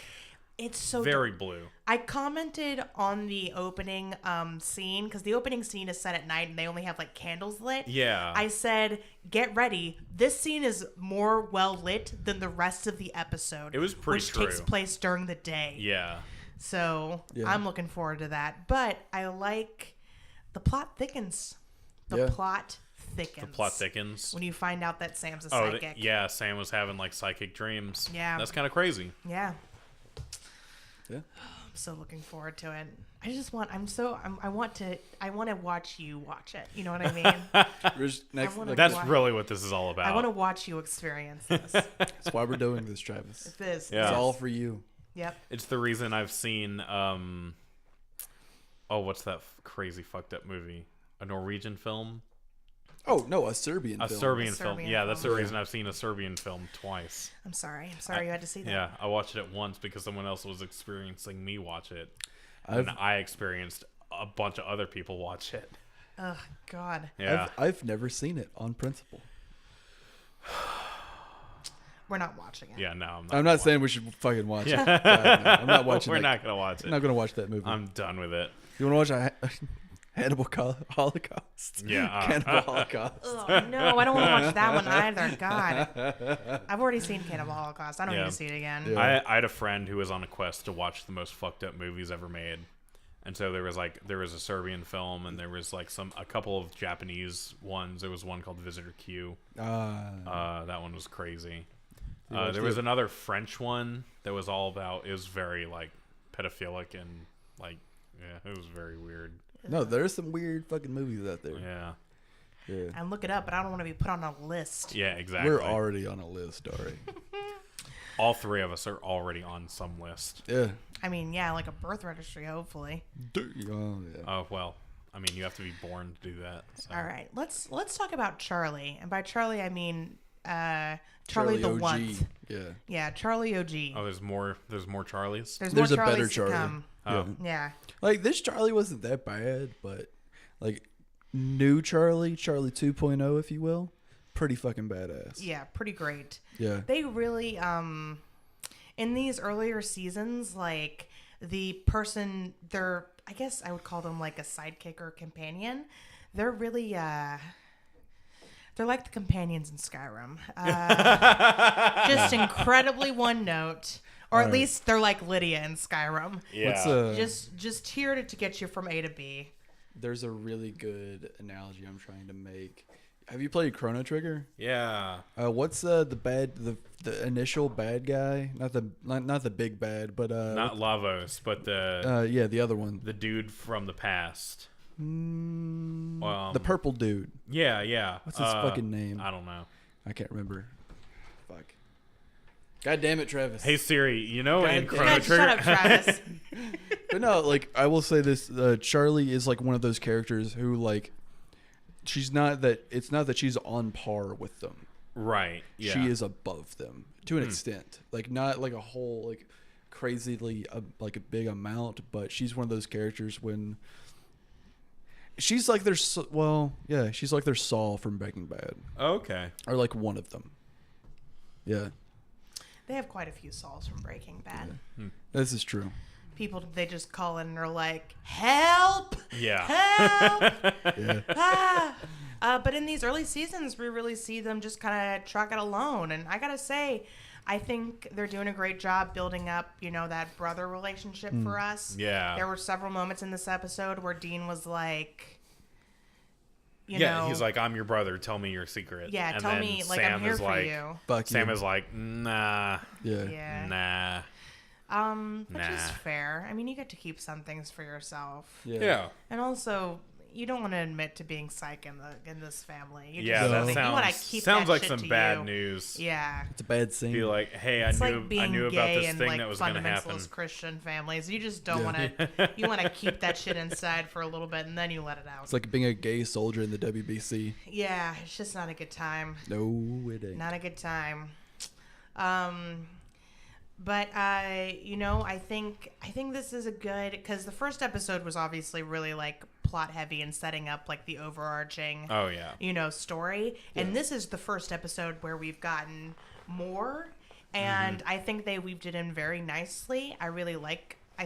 Speaker 2: It's so
Speaker 3: Very
Speaker 2: dark.
Speaker 3: blue.
Speaker 2: I commented on the opening scene because the opening scene is set at night and they only have candles lit.
Speaker 3: Yeah.
Speaker 2: I said, get ready. This scene is more well lit than the rest of the episode.
Speaker 3: It was pretty
Speaker 2: which
Speaker 3: true.
Speaker 2: takes place during the day.
Speaker 3: Yeah.
Speaker 2: So
Speaker 1: Yeah.
Speaker 2: I'm looking forward to that. But I like the plot thickens. The
Speaker 1: Yeah.
Speaker 2: plot thickens.
Speaker 3: The plot thickens.
Speaker 2: When you find out that Sam's a
Speaker 3: Oh,
Speaker 2: psychic.
Speaker 3: yeah, Sam was having psychic dreams.
Speaker 2: Yeah.
Speaker 3: That's kind of crazy.
Speaker 2: Yeah.
Speaker 1: Yeah.
Speaker 2: I'm so looking forward to it. I just want. I want to watch you watch it. You know what I mean?
Speaker 1: We're just next,
Speaker 2: wanna-
Speaker 3: That's
Speaker 2: Why?
Speaker 3: really what this is all about.
Speaker 2: I want to watch you experience this.
Speaker 1: that's why we're doing this, Travis.
Speaker 2: This.
Speaker 3: Yeah.
Speaker 1: It's all for you.
Speaker 2: Yep.
Speaker 3: It's the reason I've seen what's that crazy fucked up movie? A Norwegian film?
Speaker 1: Oh no, a Serbian
Speaker 3: A
Speaker 1: film.
Speaker 3: Serbian
Speaker 2: A
Speaker 3: film.
Speaker 2: Serbian
Speaker 3: Yeah, that's the
Speaker 2: film.
Speaker 3: reason I've seen a Serbian film twice.
Speaker 2: I'm sorry. I'm sorry you had to see that.
Speaker 3: Yeah, I watched it once because someone else was experiencing me watch it.
Speaker 1: I've,
Speaker 3: And I experienced a bunch of other people watch it.
Speaker 2: Oh God.
Speaker 3: Yeah.
Speaker 1: I've never seen it on principle.
Speaker 2: We're not watching it.
Speaker 3: Yeah, no,
Speaker 1: I'm not saying we should fucking watch it. God, no, I'm not watching.
Speaker 3: We're
Speaker 1: that.
Speaker 3: not going to watch
Speaker 1: I'm
Speaker 3: it.
Speaker 1: not gonna watch that movie.
Speaker 3: I'm done with it.
Speaker 1: You want to watch a Hannibal Holocaust?
Speaker 3: Yeah.
Speaker 1: Cannibal Holocaust.
Speaker 2: Oh no, I don't want to watch that one either. God. I've already seen Cannibal Holocaust. I don't
Speaker 3: Yeah.
Speaker 2: need to see it again.
Speaker 1: Yeah.
Speaker 3: I had a friend who was on a quest to watch the most fucked up movies ever made. And so there was a Serbian film and there was a couple of Japanese ones. There was one called Visitor Q. That one was crazy.
Speaker 1: watched
Speaker 3: There was
Speaker 1: it?
Speaker 3: another French one that was all about, it was very pedophilic and it was very weird.
Speaker 1: No, there's some weird fucking movies out there.
Speaker 3: Yeah.
Speaker 1: Yeah.
Speaker 2: And look it up, but I don't want to be put on a list.
Speaker 3: Yeah, exactly.
Speaker 1: We're already on a list, already.
Speaker 3: All three of us are already on some list.
Speaker 1: Yeah.
Speaker 2: I mean, yeah, like a birth registry, hopefully.
Speaker 1: Oh, yeah.
Speaker 3: Oh, well, I mean, you have to be born to do that. So.
Speaker 2: All right, let's talk about Charlie, and by Charlie I mean Charlie the
Speaker 1: OG.
Speaker 2: One.
Speaker 1: Yeah.
Speaker 2: Yeah, Charlie OG.
Speaker 3: Oh, there's more Charlies?
Speaker 2: There's
Speaker 1: There's
Speaker 2: more
Speaker 1: a better
Speaker 2: Charlies to
Speaker 1: Charlie.
Speaker 2: come.
Speaker 3: Oh.
Speaker 2: Yeah.
Speaker 1: Like, this Charlie wasn't that bad, but, new Charlie 2.0, if you will, pretty fucking badass.
Speaker 2: Yeah, pretty great.
Speaker 1: Yeah.
Speaker 2: They really in these earlier seasons, the person I guess I would call them a sidekick or companion. They're really they're like the companions in Skyrim. Just incredibly one note. Or at
Speaker 1: Right.
Speaker 2: least they're like Lydia in Skyrim.
Speaker 3: Yeah.
Speaker 1: What's
Speaker 2: Just here to get you from A to B.
Speaker 1: There's a really good analogy I'm trying to make. Have you played Chrono Trigger?
Speaker 3: Yeah.
Speaker 1: What's the initial bad guy? Not the big bad, but
Speaker 3: Not Lavos, but the
Speaker 1: the other one.
Speaker 3: the dude from the past.
Speaker 1: The purple dude.
Speaker 3: Yeah.
Speaker 1: What's his fucking name?
Speaker 3: I don't know.
Speaker 1: I can't remember. Fuck. God damn it, Travis.
Speaker 3: Hey Siri, you know in
Speaker 1: God,
Speaker 3: Chrono
Speaker 2: God,
Speaker 3: Trigger.
Speaker 2: shut up, Travis.
Speaker 1: But no, like I will say this: Charlie is like one of those characters who, like, she's not that. It's not that she's on par with them.
Speaker 3: Right. Yeah.
Speaker 1: She is above them to an extent. Like not like a whole like crazily like a big amount, but she's one of those characters when she's like their she's like their Saul from Breaking Bad.
Speaker 3: Okay.
Speaker 1: Or like one of them. Yeah.
Speaker 2: They have quite a few Sauls from Breaking Bad.
Speaker 1: This is true.
Speaker 2: People, they just call in and are like, help!
Speaker 3: Yeah.
Speaker 2: Help!
Speaker 1: Yeah.
Speaker 2: But in these early seasons, we really see them just kind of truck it alone. And I gotta say, I think they're doing a great job building up, that brother relationship for us.
Speaker 3: Yeah.
Speaker 2: There were several moments in this episode where Dean was like,
Speaker 3: He's like, I'm your brother. Tell me your secret.
Speaker 2: yeah,
Speaker 3: and
Speaker 2: tell
Speaker 3: then
Speaker 2: me, like,
Speaker 3: Sam
Speaker 2: I'm here
Speaker 3: is
Speaker 2: for
Speaker 3: like,
Speaker 2: you.
Speaker 1: Fuck
Speaker 3: Sam
Speaker 1: you.
Speaker 3: is like, nah.
Speaker 2: Yeah.
Speaker 3: Nah.
Speaker 2: Which is fair. I mean, you get to keep some things for yourself.
Speaker 3: Yeah.
Speaker 2: And also, you don't want to admit to being psych in this family. You
Speaker 3: Yeah,
Speaker 2: just,
Speaker 3: that
Speaker 2: you want to
Speaker 3: sounds
Speaker 2: keep
Speaker 3: sounds
Speaker 2: that
Speaker 3: like
Speaker 2: shit
Speaker 3: some
Speaker 2: to
Speaker 3: bad
Speaker 2: you.
Speaker 3: news.
Speaker 2: Yeah.
Speaker 1: It's a bad scene.
Speaker 3: Be like, hey,
Speaker 2: It's
Speaker 3: I
Speaker 2: like being
Speaker 3: knew about
Speaker 2: gay
Speaker 3: this
Speaker 2: in
Speaker 3: thing
Speaker 2: like
Speaker 3: that was going to happen.
Speaker 2: fundamentalist Christian families. You just don't
Speaker 1: Yeah.
Speaker 2: want to. You want to keep that shit inside for a little bit and then you let it out.
Speaker 1: It's like being a gay soldier in the WBC.
Speaker 2: Yeah, it's just not a good time.
Speaker 1: No, it ain't.
Speaker 2: Not a good time. But I think this is a good, because the first episode was obviously really like plot heavy and setting up like the overarching
Speaker 3: Oh, yeah.
Speaker 2: story. And this is the first episode where we've gotten more, and I think they weaved it in very nicely. I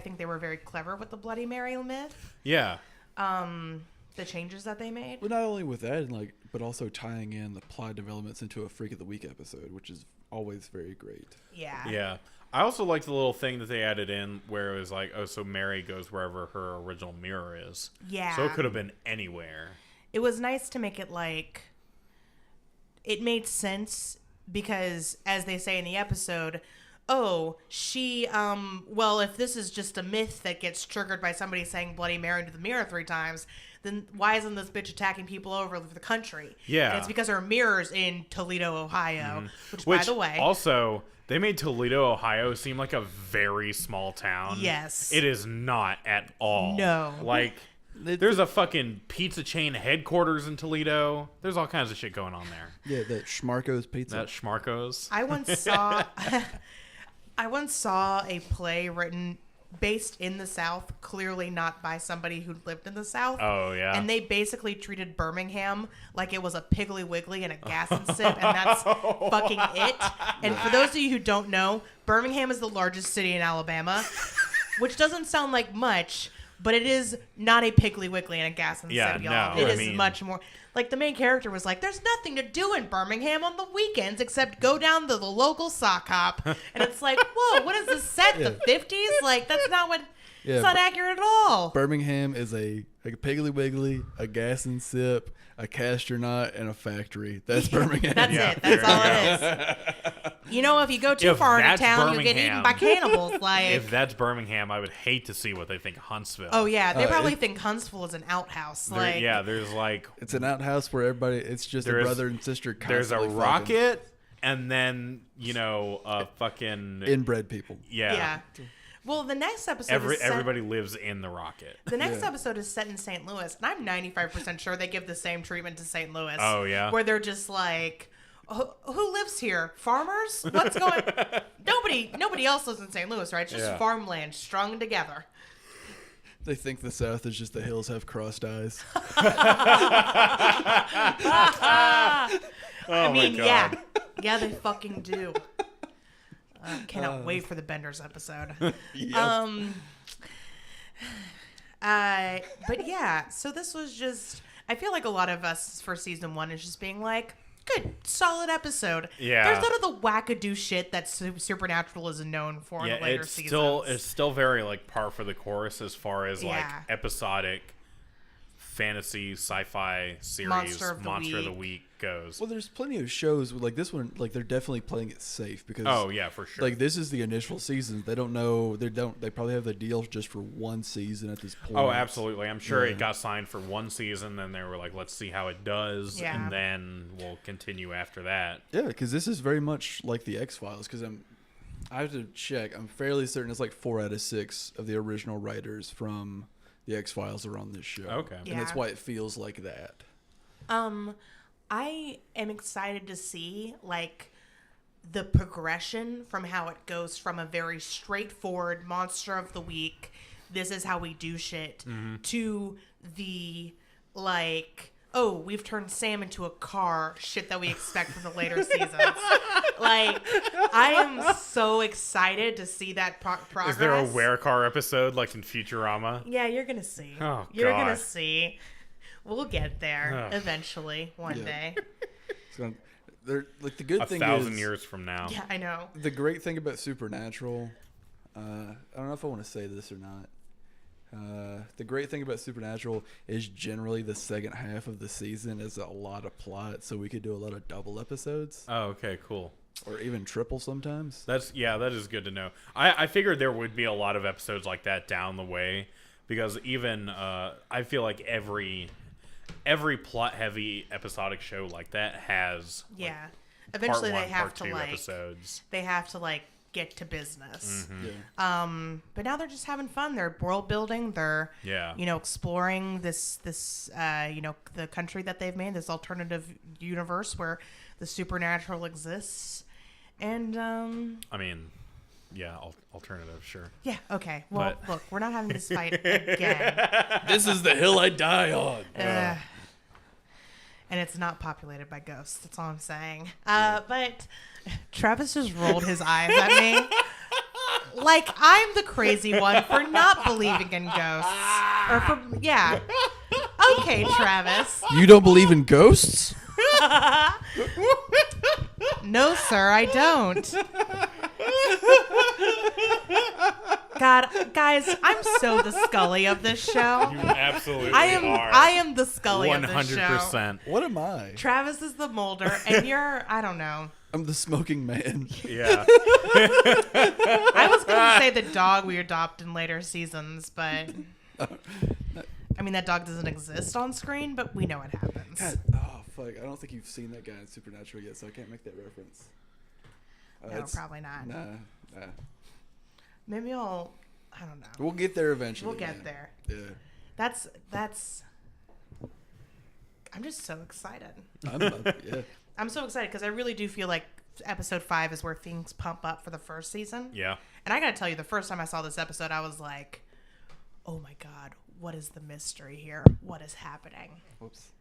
Speaker 2: think they were very clever with the Bloody Mary myth.
Speaker 3: Yeah.
Speaker 2: The changes that they made.
Speaker 1: Well, not only with that, but also tying in the plot developments into a Freak of the Week episode, which is always very great.
Speaker 2: Yeah.
Speaker 3: Yeah. I also liked the little thing that they added in where it was like, oh, so Mary goes wherever her original mirror is.
Speaker 2: Yeah.
Speaker 3: So it could have been anywhere.
Speaker 2: It was nice to make it like, it made sense because, as they say in the episode, she, if this is just a myth that gets triggered by somebody saying Bloody Mary to the mirror 3 times, then why isn't this bitch attacking people all over the country?
Speaker 3: Yeah.
Speaker 2: And it's because her mirror's in Toledo, Ohio, which, by the way...
Speaker 3: Also, they made Toledo, Ohio seem like a very small town.
Speaker 2: Yes.
Speaker 3: It is not at all.
Speaker 2: No.
Speaker 3: Like, there's a fucking pizza chain headquarters in Toledo. There's all kinds of shit going on there.
Speaker 1: Yeah, that Schmarko's Pizza.
Speaker 3: That Schmarko's.
Speaker 2: I once saw a play written based in the South, clearly not by somebody who lived in the South.
Speaker 3: Oh, yeah.
Speaker 2: And they basically treated Birmingham like it was a Piggly Wiggly and a gas and sip, and that's fucking it. And for those of you who don't know, Birmingham is the largest city in Alabama, which doesn't sound like much, but it is not a Piggly Wiggly and a gas and sip, y'all.
Speaker 3: No,
Speaker 2: It is much more. Like, the main character was like, there's nothing to do in Birmingham on the weekends except go down to the local sock hop. And it's like, whoa, what is this set? The 50s? Like, that's not what...
Speaker 1: Yeah,
Speaker 2: it's not accurate at all.
Speaker 1: Birmingham is a Piggly Wiggly, a gas and sip, a Castronaut, and a factory. That's Birmingham.
Speaker 2: That's
Speaker 3: Yeah,
Speaker 2: it. That's all
Speaker 3: there
Speaker 2: it is. If you go too
Speaker 3: If
Speaker 2: far into
Speaker 3: that's
Speaker 2: town, you'll get eaten
Speaker 3: Birmingham.
Speaker 2: by cannibals. Like,
Speaker 3: If that's Birmingham, I would hate to see what they think of Huntsville.
Speaker 2: oh yeah, they probably
Speaker 1: it-
Speaker 2: think Huntsville is an outhouse.
Speaker 3: There- there's like
Speaker 1: It's an outhouse where everybody, it's just a
Speaker 3: There's-
Speaker 1: brother and sister
Speaker 3: there's a
Speaker 1: constantly
Speaker 3: rocket, and then fucking
Speaker 1: inbred people.
Speaker 2: yeah. Well, the next episode is set,
Speaker 3: everybody lives in the rocket.
Speaker 2: the next episode is set in St. Louis, and I'm 95% sure they give the same treatment to St. Louis.
Speaker 3: Oh, yeah?
Speaker 2: Where they're just like, who lives here? Farmers? What's going? Nobody else lives in St. Louis, right? It's just
Speaker 3: Yeah.
Speaker 2: farmland strung together.
Speaker 1: They think the South is just the hills have crossed eyes.
Speaker 3: Oh
Speaker 2: I mean,
Speaker 3: my God.
Speaker 2: yeah, they fucking do. Cannot wait for the Benders episode.
Speaker 1: Yep.
Speaker 2: But yeah, so this was just, I feel like a lot of us for season 1 is just being like, good, solid episode.
Speaker 3: Yeah.
Speaker 2: There's none of the wackadoo shit that Supernatural is known for in the later seasons.
Speaker 3: It's still very like par for the course as far as like
Speaker 2: Yeah.
Speaker 3: episodic fantasy sci-fi series
Speaker 2: Monster of the
Speaker 3: Week goes.
Speaker 1: Well, there's plenty of shows like this one. Like they're definitely playing it safe because.
Speaker 3: Oh yeah, for sure.
Speaker 1: Like this is the initial season. They don't know. They probably have the deal just for one season at this point.
Speaker 3: Oh, absolutely. I'm sure it got signed for one season. Then they were like, let's see how it does,
Speaker 2: Yeah.
Speaker 3: and then we'll continue after that.
Speaker 1: Yeah, because this is very much like the X-Files. Because I have to check. I'm fairly certain it's like 4 out of 6 of the original writers from the X-Files are on this show.
Speaker 3: Okay.
Speaker 1: And that's why it feels like that.
Speaker 2: I am excited to see like the progression from how it goes from a very straightforward monster of the week, this is how we do shit, to the like, oh, we've turned Sam into a car shit that we expect from the later seasons. Like, I am so excited to see that progress.
Speaker 3: Is there a Werecar episode like in Futurama?
Speaker 2: Yeah, you're gonna see.
Speaker 3: Oh,
Speaker 2: you're
Speaker 3: God.
Speaker 2: gonna see. We'll get there
Speaker 3: Ugh.
Speaker 2: eventually, one day.
Speaker 1: So, like the good thing
Speaker 3: 1,000
Speaker 1: is
Speaker 3: years from now.
Speaker 2: Yeah, I know.
Speaker 1: the great thing about Supernatural. I don't know if I want to say this or not. The great thing about Supernatural is generally the second half of the season is a lot of plot, so we could do a lot of double episodes
Speaker 3: Oh, okay, cool.
Speaker 1: or even triple sometimes.
Speaker 3: That is good to know. I figured there would be a lot of episodes like that down the way, because even I feel like every plot heavy episodic show like that has
Speaker 2: Yeah.
Speaker 3: like,
Speaker 2: Eventually
Speaker 3: part
Speaker 2: they
Speaker 3: one,
Speaker 2: have
Speaker 3: part
Speaker 2: to
Speaker 3: two
Speaker 2: like
Speaker 3: episodes.
Speaker 2: they have to like get to business.
Speaker 1: Yeah.
Speaker 2: But now they're just having fun. They're world building. They're
Speaker 3: Yeah.
Speaker 2: exploring this the country that they've made, this alternative universe where the supernatural exists. And
Speaker 3: I mean, yeah, alternative, sure.
Speaker 2: yeah, okay. Well,
Speaker 3: But-
Speaker 2: look, we're not having this fight again.
Speaker 1: This is the hill I die on.
Speaker 2: And it's not populated by ghosts. That's all I'm saying. But Travis just rolled his eyes at me. Like I'm the crazy one for not believing in ghosts. Or for, yeah. Okay, Travis.
Speaker 1: You don't believe in ghosts?
Speaker 2: No, sir, I don't. God, guys, I'm so the Scully of this show.
Speaker 3: You absolutely
Speaker 2: I
Speaker 3: are.
Speaker 2: am the Scully of this show.
Speaker 3: 100%.
Speaker 1: What am I?
Speaker 2: Travis is the Mulder, and you're, I don't know.
Speaker 1: I'm the smoking man.
Speaker 3: Yeah.
Speaker 2: I was going to say the dog we adopt in later seasons, but I mean, that dog doesn't exist on screen, but we know it happens.
Speaker 1: God, oh, fuck. I don't think you've seen that guy in Supernatural yet, so I can't make that reference.
Speaker 2: No, probably not.
Speaker 1: Nah.
Speaker 2: Maybe I don't know.
Speaker 1: We'll get there eventually.
Speaker 2: We'll get
Speaker 1: man.
Speaker 2: there.
Speaker 1: Yeah.
Speaker 2: That's I'm just so excited.
Speaker 1: Yeah.
Speaker 2: I'm so excited because I really do feel like episode 5 is where things pump up for the first season.
Speaker 3: Yeah.
Speaker 2: And I gotta tell you, the first time I saw this episode, I was like, oh my God, what is the mystery here? What is happening?
Speaker 1: Whoops.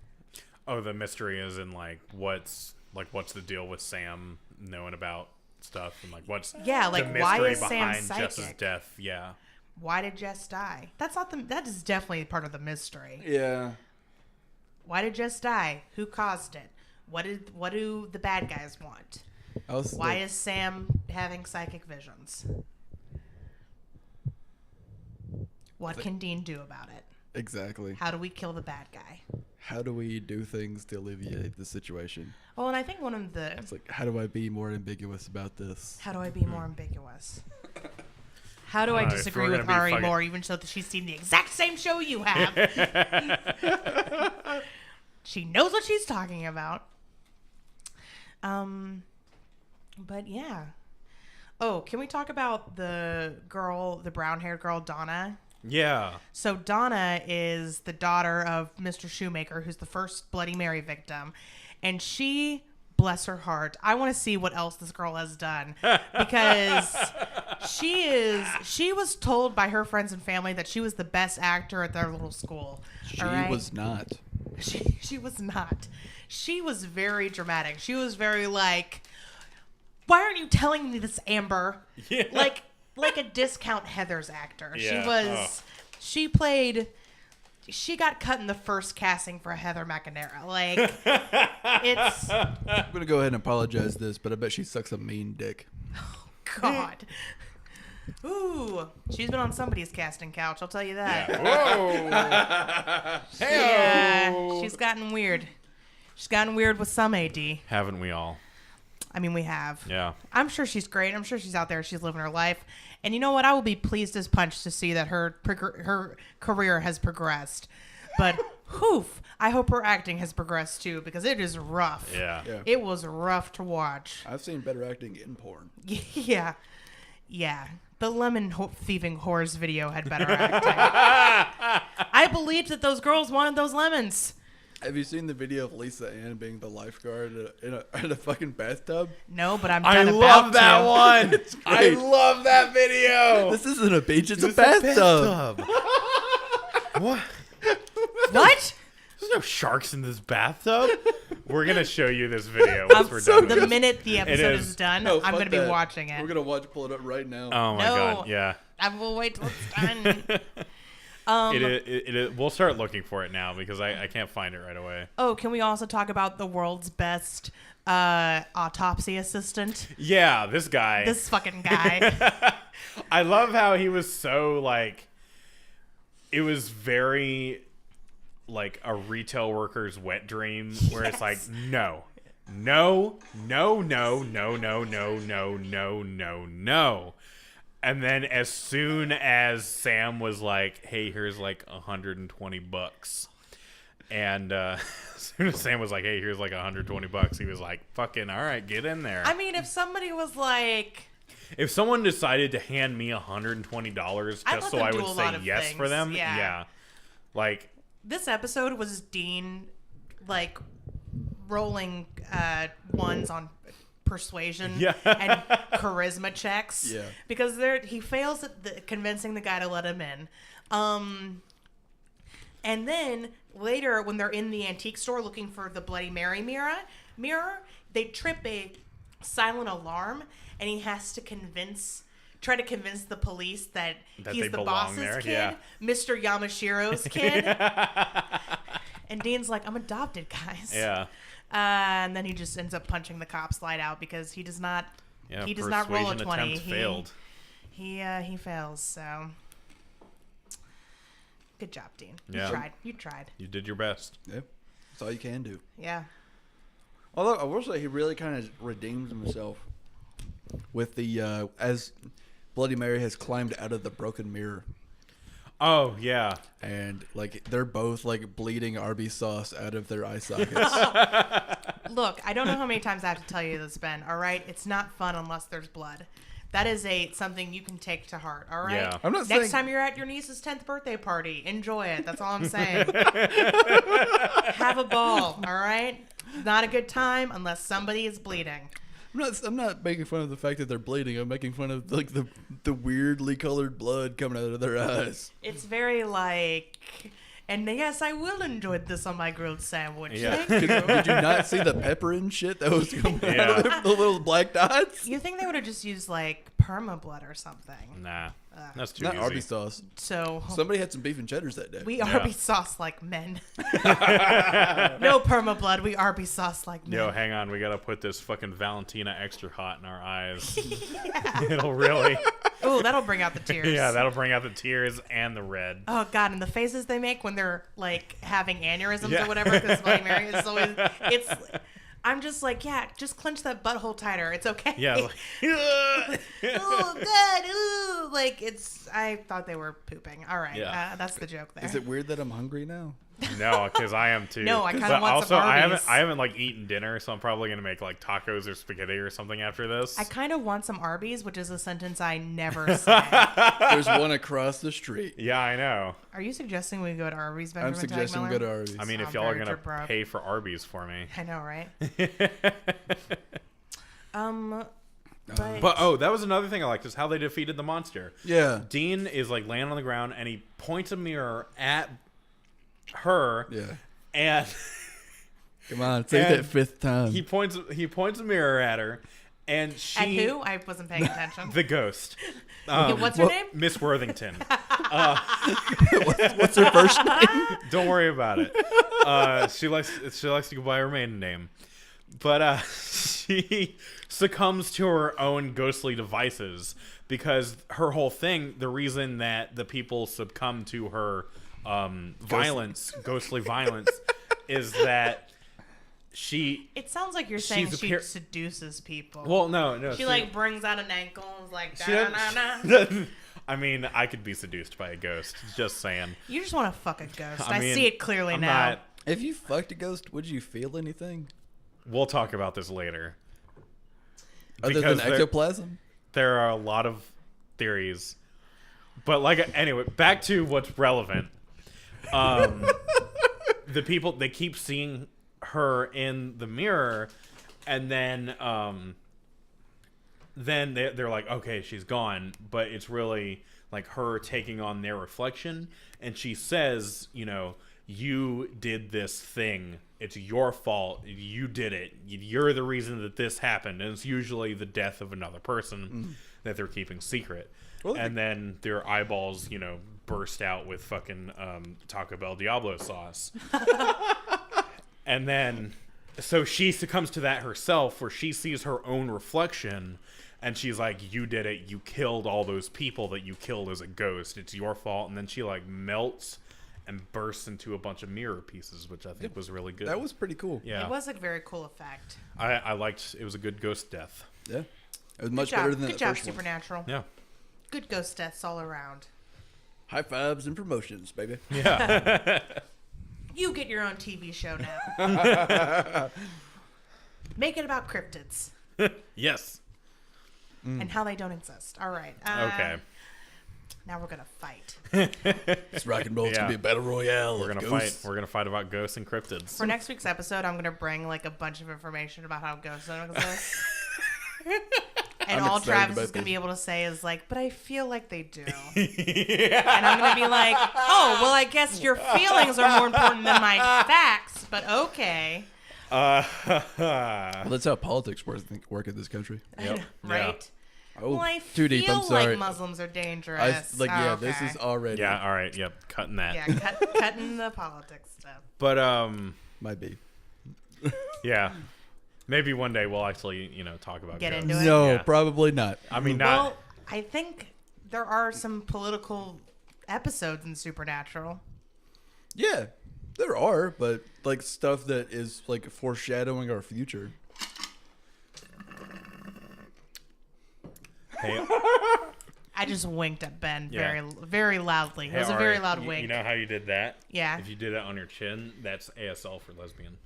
Speaker 3: Oh, the mystery is in what's the deal with Sam knowing about stuff, and what's
Speaker 2: Yeah,
Speaker 3: the
Speaker 2: like
Speaker 3: mystery
Speaker 2: why is Sam
Speaker 3: behind
Speaker 2: psychic?
Speaker 3: Jess's death. Yeah.
Speaker 2: Why did Jess die? That is definitely part of the mystery.
Speaker 1: Yeah.
Speaker 2: Why did Jess die? Who caused it? What do the bad guys want? Why is Sam having psychic visions? What can Dean do about it?
Speaker 1: Exactly.
Speaker 2: How do we kill the bad guy?
Speaker 1: How do we do things to alleviate the situation?
Speaker 2: Oh, and I think one of the...
Speaker 1: It's like, how do I be more ambiguous about this?
Speaker 2: How do I be more ambiguous? How do I
Speaker 3: If
Speaker 2: disagree
Speaker 3: we're
Speaker 2: with
Speaker 3: gonna be
Speaker 2: Ari
Speaker 3: fucking-
Speaker 2: more, even though she's seen the exact same show you have? She knows what she's talking about. But yeah. Oh, can we talk about the brown-haired girl, Donna?
Speaker 3: Yeah.
Speaker 2: So Donna is the daughter of Mr. Shoemaker, who's the first Bloody Mary victim. And she, bless her heart, I want to see what else this girl has done. Because she was told by her friends and family that she was the best actor at their little school.
Speaker 1: She
Speaker 2: all right?
Speaker 1: was not.
Speaker 2: She was not. She was very dramatic. She was very like, why aren't you telling me this, Amber?
Speaker 3: Yeah.
Speaker 2: Like a discount Heathers actor.
Speaker 3: Yeah.
Speaker 2: She got cut in the first casting for Heather McNamara. Like, it's,
Speaker 1: I'm going to go ahead and apologize this, but I bet she sucks a mean dick.
Speaker 2: God. Ooh, she's been on somebody's casting couch. I'll tell you that.
Speaker 3: Yeah. Whoa.
Speaker 2: Yeah, she's gotten weird. She's gotten weird with some AD.
Speaker 3: Haven't we all?
Speaker 2: I mean, we have.
Speaker 3: Yeah.
Speaker 2: I'm sure she's great. I'm sure she's out there. She's living her life. And you know what? I will be pleased as punch to see that her career has progressed. But, I hope her acting has progressed too, because it is rough.
Speaker 3: Yeah.
Speaker 2: It was rough to watch.
Speaker 1: I've seen better acting in porn.
Speaker 2: Yeah. Yeah. The lemon thieving whores video had better acting. I believed that those girls wanted those lemons.
Speaker 1: Have you seen the video of Lisa Ann being the lifeguard in a fucking bathtub?
Speaker 2: No, but I'm
Speaker 3: I
Speaker 2: kind of
Speaker 3: love that
Speaker 2: to.
Speaker 3: one. I
Speaker 1: great.
Speaker 3: love that video.
Speaker 1: This isn't a beach, it's a bathtub.
Speaker 3: What?
Speaker 2: What?
Speaker 3: There's no sharks in this bathtub. We're gonna show you this video once we're done.
Speaker 2: The minute the episode
Speaker 3: is.
Speaker 2: is done,
Speaker 1: No,
Speaker 2: I'm
Speaker 1: fuck
Speaker 2: going to be
Speaker 1: that.
Speaker 2: watching it.
Speaker 1: We're gonna pull it up right now.
Speaker 3: Oh my
Speaker 2: No.
Speaker 3: god, yeah.
Speaker 2: I will wait till it's done.
Speaker 3: We'll start looking for it now because I can't find it right away.
Speaker 2: Oh, can we also talk about the world's best autopsy assistant?
Speaker 3: Yeah, this guy.
Speaker 2: This fucking guy.
Speaker 3: I love how he was so like. It was very like a retail worker's wet dream, where it's like no, and then as soon as Sam was like, "Hey, here's like $120," and as soon as Sam was like, "Hey, here's like $120," he was like, "Fucking all right, get in there."
Speaker 2: I mean, if somebody was like,
Speaker 3: if someone decided to hand me $120
Speaker 2: I'd
Speaker 3: just
Speaker 2: let
Speaker 3: so
Speaker 2: them
Speaker 3: I
Speaker 2: do
Speaker 3: would
Speaker 2: a
Speaker 3: say
Speaker 2: lot of
Speaker 3: yes
Speaker 2: things,
Speaker 3: for them,
Speaker 2: yeah.
Speaker 3: like
Speaker 2: this episode was Dean, like, rolling ones on persuasion and charisma checks.
Speaker 1: Yeah.
Speaker 2: Because he fails at convincing the guy to let him in. And then later, when they're in the antique store looking for the Bloody Mary mirror, they trip a silent alarm, and he has to try to convince the police that he's the boss's
Speaker 3: there.
Speaker 2: kid,
Speaker 3: Yeah.
Speaker 2: Mr. Yamashiro's kid. And Dean's like, "I'm adopted, guys."
Speaker 3: Yeah.
Speaker 2: And then he just ends up punching the cop's light out because he does not.
Speaker 3: Yeah,
Speaker 2: He does not roll a
Speaker 3: persuasion
Speaker 2: 20.
Speaker 3: attempt failed.
Speaker 2: He fails. So good job, Dean.
Speaker 3: Yeah.
Speaker 2: You tried.
Speaker 3: You did your best.
Speaker 1: Yeah, that's all you can do.
Speaker 2: Yeah.
Speaker 1: Although I will say he really kind of redeems himself with the as Bloody Mary has climbed out of the broken mirror,
Speaker 3: Oh yeah.
Speaker 1: and like they're both like bleeding Arby's sauce out of their eye sockets.
Speaker 2: Look, I don't know how many times I have to tell you this, Ben. All right, it's not fun unless there's blood. That is something you can take to heart. All right.
Speaker 3: Yeah.
Speaker 1: I'm not
Speaker 2: Next
Speaker 1: saying
Speaker 2: time you're at your niece's 10th birthday party, enjoy it. That's all I'm saying. Have a ball. All right. Not a good time unless somebody is bleeding.
Speaker 1: I'm not making fun of the fact that they're bleeding. I'm making fun of like the weirdly colored blood coming out of their eyes.
Speaker 2: It's very like, and yes, I will enjoy this on my grilled sandwich.
Speaker 3: Yeah.
Speaker 2: Thank you.
Speaker 1: Did you not see the pepper and shit that was coming out
Speaker 3: Yeah.
Speaker 1: of it? The little black dots?
Speaker 2: You think they would have just used like perma blood or something?
Speaker 3: Nah. That's too
Speaker 1: Not
Speaker 3: easy.
Speaker 1: Arby's sauce.
Speaker 2: So
Speaker 1: Somebody had some beef and cheddars that day.
Speaker 2: we
Speaker 3: Yeah.
Speaker 2: Arby's sauce like men. No perma blood. We Arby's sauce like men.
Speaker 3: Yo, hang on. We gotta put this fucking Valentina extra hot in our eyes. It'll really.
Speaker 2: Ooh, that'll bring out the tears.
Speaker 3: Yeah, that'll bring out the tears and the red.
Speaker 2: Oh God, and the faces they make when they're like having aneurysms
Speaker 3: Yeah.
Speaker 2: or whatever, because Bloody Mary is always I'm just like, yeah, just clench that butthole tighter. It's okay.
Speaker 3: Yeah. Like,
Speaker 2: Oh God, ooh, like I thought they were pooping. All right,
Speaker 3: Yeah.
Speaker 2: that's the joke there.
Speaker 1: Is it weird that I'm hungry now?
Speaker 3: no, because I am too.
Speaker 2: No, I kinda
Speaker 3: But
Speaker 2: want
Speaker 3: also,
Speaker 2: some
Speaker 3: I
Speaker 2: Arby's.
Speaker 3: haven't like eaten dinner, so I'm probably gonna make like tacos or spaghetti or something after this.
Speaker 2: I kind of want some Arby's, which is a sentence I never say.
Speaker 1: There's one across the street.
Speaker 3: Yeah, I know.
Speaker 2: Are you suggesting we go to Arby's,
Speaker 1: I'm
Speaker 2: Benjamin
Speaker 1: suggesting we
Speaker 2: Tagmiller?
Speaker 1: go to Arby's.
Speaker 3: I mean, if
Speaker 2: I'm
Speaker 3: y'all are
Speaker 2: very
Speaker 3: gonna
Speaker 2: broke.
Speaker 3: pay for Arby's for me.
Speaker 2: I know, right? But
Speaker 3: But oh, that was another thing I liked is how they defeated the monster.
Speaker 1: Yeah.
Speaker 3: Dean is like laying on the ground and he points a mirror at her
Speaker 1: Yeah.
Speaker 3: and
Speaker 1: Come on, say
Speaker 3: And
Speaker 1: that fifth time.
Speaker 3: he points a mirror at her and she
Speaker 2: at who? I wasn't paying attention.
Speaker 3: the ghost.
Speaker 2: What's her name?
Speaker 3: Miss Worthington.
Speaker 1: What's her first name?
Speaker 3: Don't worry about it. She likes to go by her maiden name. But she succumbs to her own ghostly devices because her whole thing, the reason that the people succumb to her ghostly violence, is that
Speaker 2: It sounds like you're saying she seduces people.
Speaker 3: Well, no.
Speaker 2: She like brings out an ankle and is like, da-na-na-na.
Speaker 3: I mean, I could be seduced by a ghost. Just saying.
Speaker 2: You just want to fuck a ghost.
Speaker 3: I mean,
Speaker 2: see it clearly
Speaker 3: I'm
Speaker 2: now.
Speaker 3: not-
Speaker 1: If you fucked a ghost, would you feel anything
Speaker 3: We'll talk about this later.
Speaker 1: other
Speaker 3: Because
Speaker 1: than ectoplasm?
Speaker 3: There are a lot of theories, but anyway, back to what's relevant. The people, they keep seeing her in the mirror, and then they're like, okay, she's gone, but it's really like her taking on their reflection, and she says, you did this thing. It's your fault. You did it. You're the reason that this happened. And it's usually the death of another person that they're keeping secret. Well, and then their eyeballs, burst out with fucking Taco Bell Diablo sauce. And then, so she succumbs to that herself, where she sees her own reflection, and she's like, you did it. You killed all those people that you killed as a ghost. It's your fault. And then she like melts and bursts into a bunch of mirror pieces, which I think was really good.
Speaker 1: That was pretty cool.
Speaker 3: Yeah.
Speaker 2: It was a very cool effect.
Speaker 3: I liked it. Was a good ghost death.
Speaker 1: Yeah. It was much better than the
Speaker 2: Good job,
Speaker 1: first one.
Speaker 2: Supernatural.
Speaker 3: Yeah.
Speaker 2: Good ghost deaths all around.
Speaker 1: High fives and promotions, baby.
Speaker 3: Yeah.
Speaker 2: You get your own TV show now. Make it about cryptids.
Speaker 3: Yes.
Speaker 2: And how they don't exist. All right.
Speaker 3: Okay.
Speaker 2: Now we're gonna fight.
Speaker 1: It's rock and roll. It's
Speaker 3: Yeah.
Speaker 1: going to be a battle royale.
Speaker 3: We're
Speaker 1: of
Speaker 3: gonna
Speaker 1: ghosts.
Speaker 3: fight. We're gonna fight about ghosts and cryptids.
Speaker 2: For next week's episode, I'm gonna bring like a bunch of information about how ghosts don't exist. And
Speaker 1: I'm
Speaker 2: all
Speaker 1: excited
Speaker 2: Travis
Speaker 1: about
Speaker 2: is going to
Speaker 1: this.
Speaker 2: be able to say is like, but I feel like they do. And I'm going to be like, oh, well, I guess your feelings are more important than my facts, but okay.
Speaker 1: Well, that's how politics work in this country.
Speaker 3: Yep.
Speaker 2: Right?
Speaker 1: Oh,
Speaker 2: Well, I
Speaker 1: too deep. I'm
Speaker 2: feel
Speaker 1: sorry.
Speaker 2: like Muslims are dangerous.
Speaker 1: This is already.
Speaker 3: Yeah. All right. Yep. Cutting that.
Speaker 2: Yeah, cutting the politics stuff.
Speaker 3: But
Speaker 1: Might be.
Speaker 3: yeah. Maybe one day we'll actually, talk about
Speaker 2: Get
Speaker 3: ghosts.
Speaker 2: into it.
Speaker 1: No,
Speaker 3: Yeah.
Speaker 1: probably not.
Speaker 3: I mean,
Speaker 2: Well,
Speaker 3: not.
Speaker 2: I think there are some political episodes in Supernatural.
Speaker 1: Yeah, there are, but like stuff that is like foreshadowing our future.
Speaker 3: Hey,
Speaker 2: I just winked at Ben
Speaker 3: Yeah.
Speaker 2: very, very loudly. It was a very loud wink.
Speaker 3: You know how you did that?
Speaker 2: Yeah.
Speaker 3: If you did it on your chin, that's ASL for lesbian.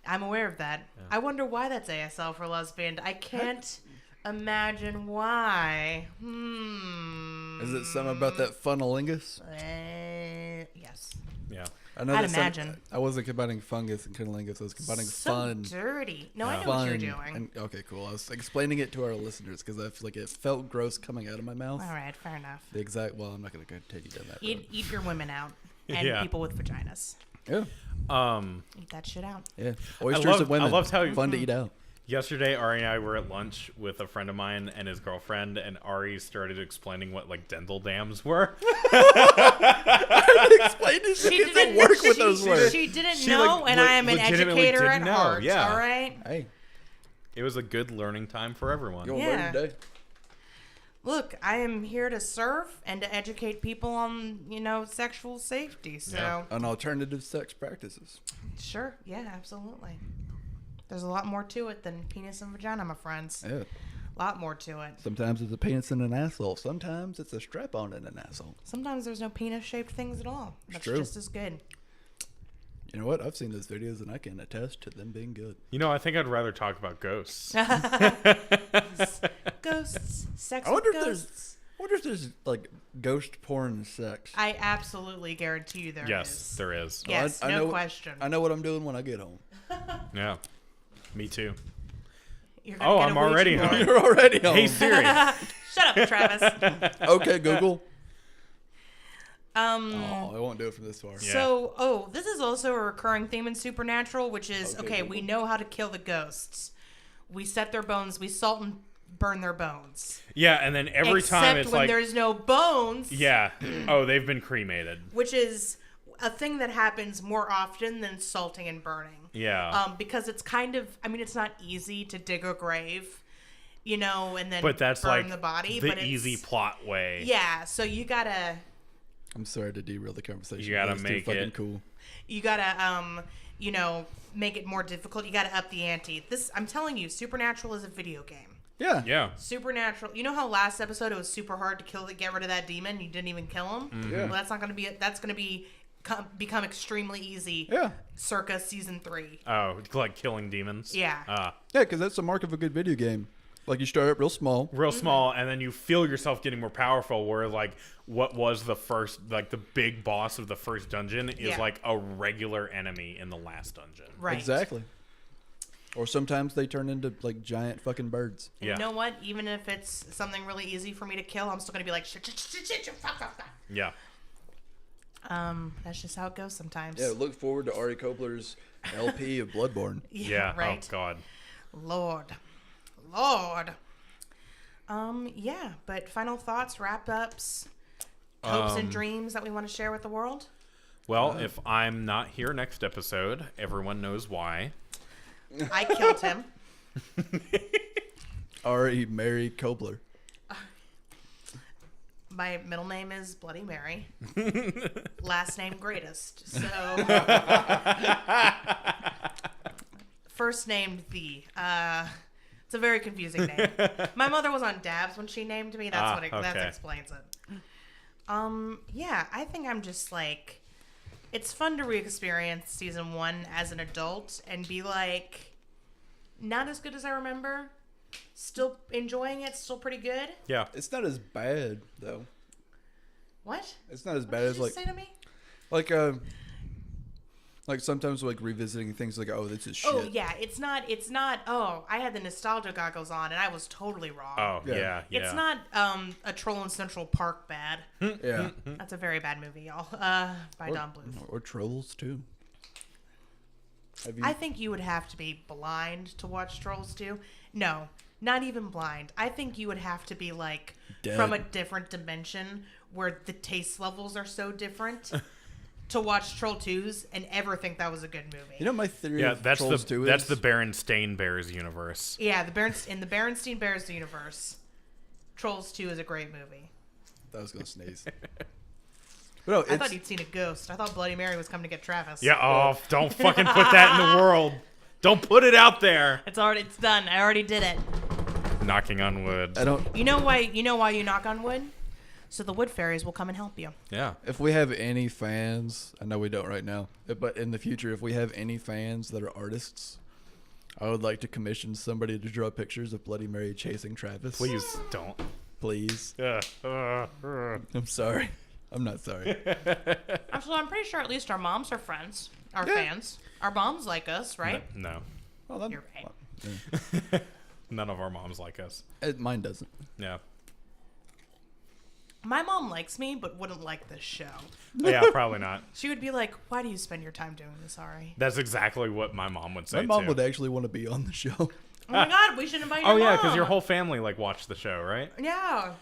Speaker 2: I'm aware of that. I wonder why that's ASL for lesbian. I can't imagine why.
Speaker 1: Is it something about that funnelingus?
Speaker 2: Yes.
Speaker 3: Yeah.
Speaker 1: I know
Speaker 2: I'd
Speaker 1: that
Speaker 2: imagine.
Speaker 1: I wasn't combining fungus and cunnilingus. I was combining
Speaker 2: So
Speaker 1: fun.
Speaker 2: dirty. No, I know
Speaker 1: Fun.
Speaker 2: what you're doing.
Speaker 1: And, okay, cool. I was explaining it to our listeners because I feel like it felt gross coming out of my mouth.
Speaker 2: All right, fair enough.
Speaker 1: The exact. Well, I'm not going to continue down that road.
Speaker 2: Eat your women out and
Speaker 3: Yeah.
Speaker 2: people with vaginas.
Speaker 1: Yeah,
Speaker 2: Eat that shit out.
Speaker 1: yeah. Oysters and women.
Speaker 3: I loved how
Speaker 1: fun to eat out.
Speaker 3: Yesterday, Ari and I were at lunch with a friend of mine and his girlfriend, and Ari started explaining what like dental dams were.
Speaker 1: Explain this.
Speaker 2: She
Speaker 1: It
Speaker 2: didn't
Speaker 1: doesn't work with those words.
Speaker 2: She didn't
Speaker 3: She,
Speaker 2: know,
Speaker 3: like,
Speaker 2: and I am an
Speaker 3: legitimately
Speaker 2: educator at
Speaker 3: didn't know,
Speaker 2: heart.
Speaker 3: yeah.
Speaker 2: All right.
Speaker 1: Hey,
Speaker 3: It was a good learning time for everyone.
Speaker 1: you'll
Speaker 2: Yeah.
Speaker 1: learn today.
Speaker 2: Look, I am here to serve and to educate people on, sexual safety. So,
Speaker 3: Yeah.
Speaker 1: On alternative sex practices.
Speaker 2: sure. Yeah, absolutely. There's a lot more to it than penis and vagina, my friends.
Speaker 1: Yeah.
Speaker 2: A lot more to it.
Speaker 1: Sometimes it's a penis in an asshole. Sometimes it's a strap-on in an asshole.
Speaker 2: Sometimes there's no penis-shaped things at all. That's
Speaker 1: true.
Speaker 2: just as good.
Speaker 1: You know what? I've seen those videos and I can attest to them being good.
Speaker 3: I think I'd rather talk about ghosts.
Speaker 2: Ghosts, sex
Speaker 1: I wonder
Speaker 2: with
Speaker 1: if
Speaker 2: ghosts.
Speaker 1: there's like ghost porn sex.
Speaker 2: I absolutely guarantee you there is.
Speaker 3: Yes, there is.
Speaker 2: Yes,
Speaker 1: I
Speaker 2: no
Speaker 1: know,
Speaker 2: question.
Speaker 1: I know what I'm doing when I get home.
Speaker 3: Yeah. Me too.
Speaker 2: You're gonna
Speaker 3: Oh,
Speaker 2: get
Speaker 3: I'm
Speaker 2: a Ouija
Speaker 3: already
Speaker 2: board.
Speaker 3: home.
Speaker 1: You're already home.
Speaker 3: Hey Siri.
Speaker 2: Shut up, Travis.
Speaker 1: Okay, Google.
Speaker 2: Um,
Speaker 1: Oh, I won't do it from this far.
Speaker 3: Yeah.
Speaker 2: So, this is also a recurring theme in Supernatural, which is,
Speaker 1: Okay,
Speaker 2: okay, we
Speaker 1: Google.
Speaker 2: know how to kill the ghosts. We set their bones, we salt and burn their bones.
Speaker 3: Yeah, and then every
Speaker 2: Except
Speaker 3: time it's
Speaker 2: when
Speaker 3: like,
Speaker 2: there's no bones,
Speaker 3: yeah, oh, they've been cremated.
Speaker 2: which is a thing that happens more often than salting and burning.
Speaker 3: Yeah.
Speaker 2: Because it's kind of, it's not easy to dig a grave you know, and then
Speaker 3: But that's
Speaker 2: burn
Speaker 3: like
Speaker 2: the body.
Speaker 3: the
Speaker 2: but
Speaker 3: easy plot way.
Speaker 2: Yeah, so you gotta.
Speaker 1: I'm sorry to derail the conversation.
Speaker 3: You gotta
Speaker 1: It's too
Speaker 3: make
Speaker 1: fucking
Speaker 3: it
Speaker 1: cool.
Speaker 2: You gotta, you know, make it more difficult. You gotta up the ante. I'm telling you, Supernatural is a video game.
Speaker 1: Yeah.
Speaker 3: Yeah.
Speaker 2: Supernatural. You know how last episode it was super hard to get rid of that demon? You didn't even kill him.
Speaker 3: Mm-hmm.
Speaker 1: Yeah.
Speaker 2: Well, that's not gonna be. That's gonna become extremely easy.
Speaker 1: Yeah.
Speaker 2: Circa season 3.
Speaker 3: Oh, like killing demons.
Speaker 2: Yeah.
Speaker 1: Yeah, because that's the mark of a good video game. Like, you start up real small.
Speaker 3: Real small, and then you feel yourself getting more powerful. Where like what was the first, like the big boss of the first dungeon is like a regular enemy in the last dungeon.
Speaker 2: Right.
Speaker 1: Exactly. Or sometimes they turn into like giant fucking birds.
Speaker 2: And you know what? Even if it's something really easy for me to kill, I'm still gonna be like shit, fuck, fuck, fuck.
Speaker 3: Yeah.
Speaker 2: That's just how it goes sometimes.
Speaker 1: Yeah, look forward to Ari Kopler's LP of Bloodborne.
Speaker 3: Yeah.
Speaker 2: Right.
Speaker 3: Oh God.
Speaker 2: Lord. Yeah, but final thoughts, wrap-ups, hopes and dreams that we want to share with the world?
Speaker 3: Well, if I'm not here next episode, everyone knows why.
Speaker 2: I killed him.
Speaker 1: Ari Mary Kopler.
Speaker 2: My middle name is Bloody Mary. Last name Greatest. So first named The. It's a very confusing name. My mother was on dabs when she named me. That explains it. Yeah, I think I'm just like, it's fun to re-experience season 1 as an adult and be like, not as good as I remember. Still enjoying it. Still pretty good.
Speaker 3: Yeah.
Speaker 1: It's not as bad though.
Speaker 2: What?
Speaker 1: It's not as
Speaker 2: What
Speaker 1: bad
Speaker 2: did
Speaker 1: as
Speaker 2: you
Speaker 1: like
Speaker 2: say to me?
Speaker 1: like sometimes like revisiting things like, oh, this is shit.
Speaker 2: Oh yeah, it's not. Oh, I had the nostalgia goggles on and I was totally wrong.
Speaker 3: Oh
Speaker 1: Yeah.
Speaker 3: yeah.
Speaker 2: It's not a Troll in Central Park bad.
Speaker 1: Yeah.
Speaker 2: That's a very bad movie, y'all. By Don Bluth.
Speaker 1: Or Trolls too. Have you?
Speaker 2: I think you would have to be blind to watch Trolls 2. No, not even blind. I think you would have to be like
Speaker 1: Dead.
Speaker 2: from a different dimension where the taste levels are so different to watch Troll 2s and ever think that was a good movie.
Speaker 1: You know my theory
Speaker 3: Yeah,
Speaker 1: of
Speaker 3: that's
Speaker 1: Trolls 2
Speaker 3: that's
Speaker 1: is?
Speaker 3: the Berenstain Bears universe.
Speaker 2: Yeah, in the Berenstain Bears universe, Trolls 2 is a great movie.
Speaker 1: I was gonna sneeze. But no,
Speaker 2: I thought you'd seen a ghost. I thought Bloody Mary was coming to get Travis.
Speaker 3: Yeah. Oh, don't fucking put that in the world. Don't put it out there.
Speaker 2: It's done. I already did it.
Speaker 3: Knocking on wood.
Speaker 1: I don't.
Speaker 2: You know why you knock on wood? So the wood fairies will come and help you.
Speaker 3: Yeah.
Speaker 1: If we have any fans, I know we don't right now, but in the future, if we have any fans that are artists, I would like to commission somebody to draw pictures of Bloody Mary chasing Travis.
Speaker 3: Please don't.
Speaker 1: Please.
Speaker 3: I'm
Speaker 1: I'm sorry. I'm not sorry.
Speaker 2: Actually, I'm pretty sure at least our moms are friends. Our
Speaker 1: Yeah.
Speaker 2: fans. Our moms like us, right?
Speaker 3: No.
Speaker 1: Well, that,
Speaker 2: You're right.
Speaker 1: yeah.
Speaker 3: None of our moms like us.
Speaker 1: Mine doesn't.
Speaker 3: Yeah.
Speaker 2: My mom likes me, but wouldn't like this show.
Speaker 3: Yeah, probably not.
Speaker 2: She would be like, "Why do you spend your time doing this, Ari?"
Speaker 3: That's exactly what my mom would say
Speaker 1: My mom
Speaker 3: too.
Speaker 1: would actually want to be on the show.
Speaker 2: Oh my god, we should invite your
Speaker 3: Oh yeah,
Speaker 2: mom.
Speaker 3: because your whole family like watched the show, right?
Speaker 2: Yeah.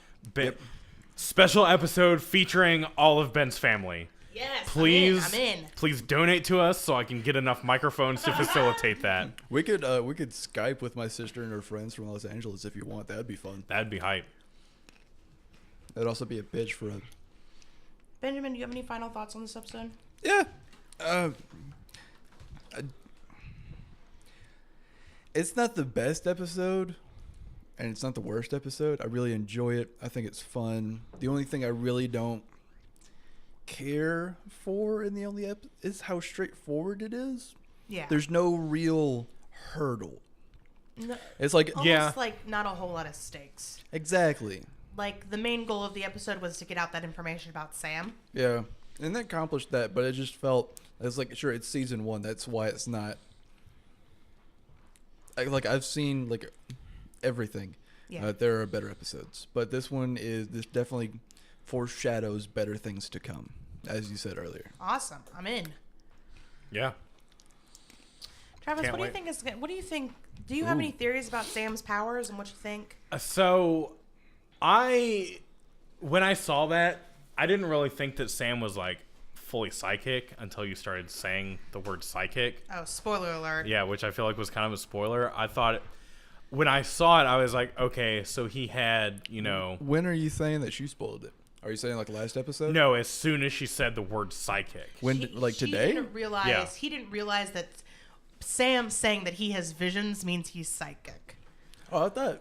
Speaker 3: Special episode featuring all of Ben's family.
Speaker 2: Yes.
Speaker 3: Please,
Speaker 2: I'm in.
Speaker 3: please donate to us so I can get enough microphones to facilitate that.
Speaker 1: We could Skype with my sister and her friends from Los Angeles if you want. That'd be fun.
Speaker 3: That'd be hype.
Speaker 1: That'd also be a pitch for a.
Speaker 2: Benjamin, do you have any final thoughts on this episode?
Speaker 1: Yeah. It's not the best episode, and it's not the worst episode. I really enjoy it. I think it's fun. The only thing I really don't care for in the only is how straightforward it is.
Speaker 2: Yeah.
Speaker 1: There's no real hurdle.
Speaker 2: No,
Speaker 1: It's like
Speaker 2: almost like not a whole lot of stakes.
Speaker 1: exactly.
Speaker 2: Like the main goal of the episode was to get out that information about Sam.
Speaker 1: Yeah, and they accomplished that, but it just felt it's like sure it's season 1. That's why it's not. Like I've seen like everything.
Speaker 2: Yeah.
Speaker 1: There are better episodes, but this definitely foreshadows better things to come, as you said earlier.
Speaker 2: Awesome. I'm in.
Speaker 3: Yeah.
Speaker 2: Travis,
Speaker 3: Can't
Speaker 2: what do you
Speaker 3: wait.
Speaker 2: think is? What do you think? Do you have any theories about Sam's powers and what you think?
Speaker 3: So, when I saw that, I didn't really think that Sam was like fully psychic until you started saying the word psychic.
Speaker 2: Oh, spoiler alert.
Speaker 3: Yeah, which I feel like was kind of a spoiler. I thought when I saw it, I was like, okay, so he had, you know.
Speaker 1: When are you saying that she spoiled it? Are you saying like last episode?
Speaker 3: No, as soon as she said the word psychic.
Speaker 1: Like today?
Speaker 2: He didn't realize that Sam saying that he has visions means he's psychic.
Speaker 1: Oh, I thought.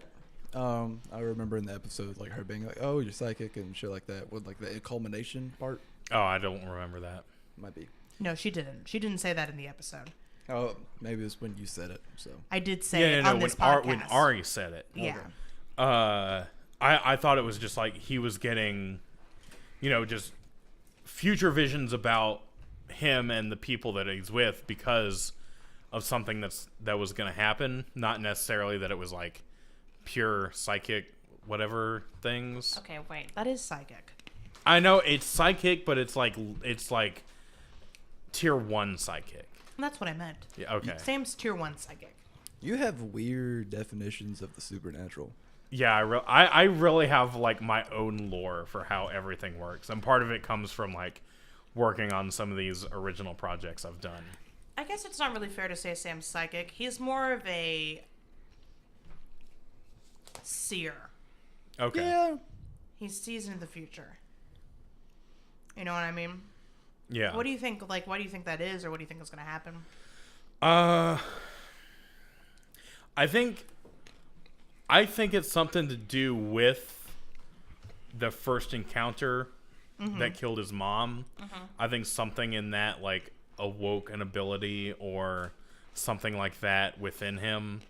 Speaker 1: I remember in the episode like her being like, "Oh, you're psychic" and shit like that. With like the culmination part.
Speaker 3: Oh, I don't remember that.
Speaker 1: Might be.
Speaker 2: No, she didn't. She didn't say that in the episode.
Speaker 1: Oh, maybe it's when you said it. So
Speaker 2: I did say it on this podcast.
Speaker 3: When Ari said it.
Speaker 2: Yeah.
Speaker 1: Okay.
Speaker 3: I thought it was just like he was getting, you know, just future visions about him and the people that he's with because of something that was going to happen. Not necessarily that it was like pure psychic whatever things.
Speaker 2: Okay, wait. That is psychic.
Speaker 3: I know it's psychic, but it's like tier 1 psychic.
Speaker 2: That's what I meant.
Speaker 3: Yeah, okay.
Speaker 2: Sam's tier 1 psychic.
Speaker 1: You have weird definitions of the supernatural.
Speaker 3: Yeah, I really have like my own lore for how everything works, and part of it comes from like working on some of these original projects I've done.
Speaker 2: I guess it's not really fair to say Sam's psychic. He's more of a seer.
Speaker 3: Okay.
Speaker 1: Yeah.
Speaker 2: He sees into the future. You know what I mean?
Speaker 3: Yeah.
Speaker 2: What do you think? Like, why do you think that is, or what do you think is going to happen?
Speaker 3: I think it's something to do with the first encounter that killed his mom. I think something in that like awoke an ability or something like that within him,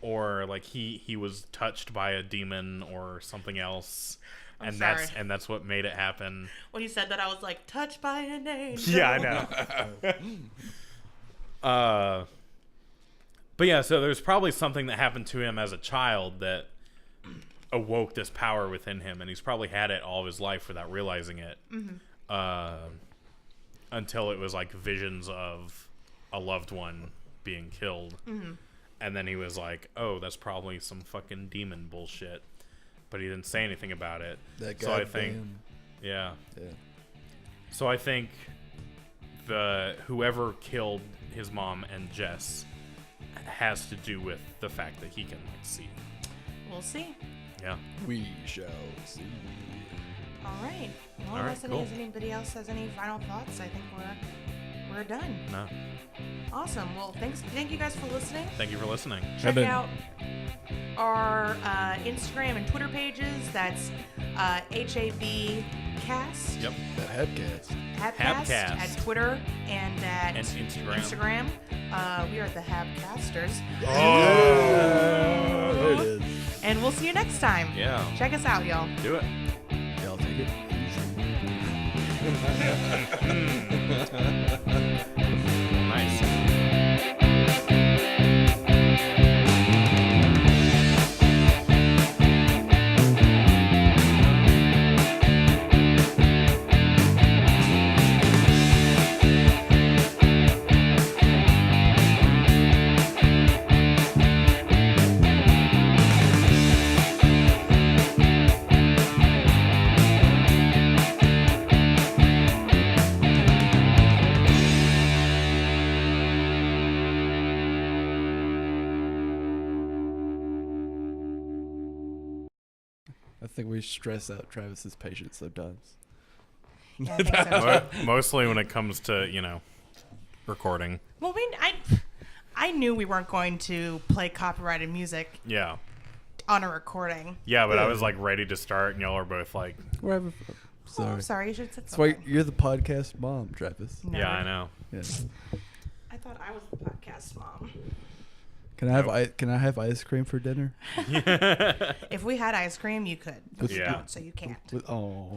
Speaker 3: or like he was touched by a demon or something else.
Speaker 2: I'm
Speaker 3: and
Speaker 2: sorry.
Speaker 3: that's what made it happen.
Speaker 2: When he said that, I was like, touched by an angel.
Speaker 3: Yeah, I know. But yeah, so there's probably something that happened to him as a child that awoke this power within him, and he's probably had it all of his life without realizing it. Until it was like visions of a loved one being killed. And then he was like, oh, that's probably some fucking demon bullshit. But he didn't say anything about it.
Speaker 1: That
Speaker 3: so I think, yeah. So I think whoever killed his mom and Jess has to do with the fact that he can like see.
Speaker 2: We'll see.
Speaker 3: Yeah.
Speaker 1: We shall see.
Speaker 2: All right. Well,
Speaker 3: All right,
Speaker 2: unless anybody else has any final thoughts, I think we're done.
Speaker 3: No.
Speaker 2: Awesome. Well, thank you guys for listening.
Speaker 3: Thank you for listening.
Speaker 2: Check out our Instagram and Twitter pages. That's HABcast.
Speaker 3: Yep.
Speaker 1: That Habcast.
Speaker 2: Habcast
Speaker 3: Habcast.
Speaker 2: at Twitter and at
Speaker 3: Instagram.
Speaker 2: We are the Habcasters.
Speaker 1: Oh, there it is.
Speaker 2: And we'll see you next time.
Speaker 3: Yeah.
Speaker 2: Check us out, y'all.
Speaker 3: Do it.
Speaker 1: Y'all take it
Speaker 3: Nice.
Speaker 1: I think we stress out Travis's patience sometimes.
Speaker 2: Yeah, I think so.
Speaker 3: Mostly when it comes to, you know, recording.
Speaker 2: Well, I knew we weren't going to play copyrighted music
Speaker 3: Yeah.
Speaker 2: on a recording.
Speaker 3: Yeah, but I was like ready to start, and y'all are both like,
Speaker 1: We're having
Speaker 2: Oh, I'm sorry. You should have said
Speaker 1: That's why
Speaker 2: something.
Speaker 1: you're the podcast mom, Travis.
Speaker 2: No.
Speaker 3: yeah, I know.
Speaker 1: Yes.
Speaker 2: I thought I was the podcast mom.
Speaker 1: Can I have ice cream for dinner?
Speaker 2: If we had ice cream, you could. But you
Speaker 3: Yeah.
Speaker 2: don't, so you can't.
Speaker 1: Oh.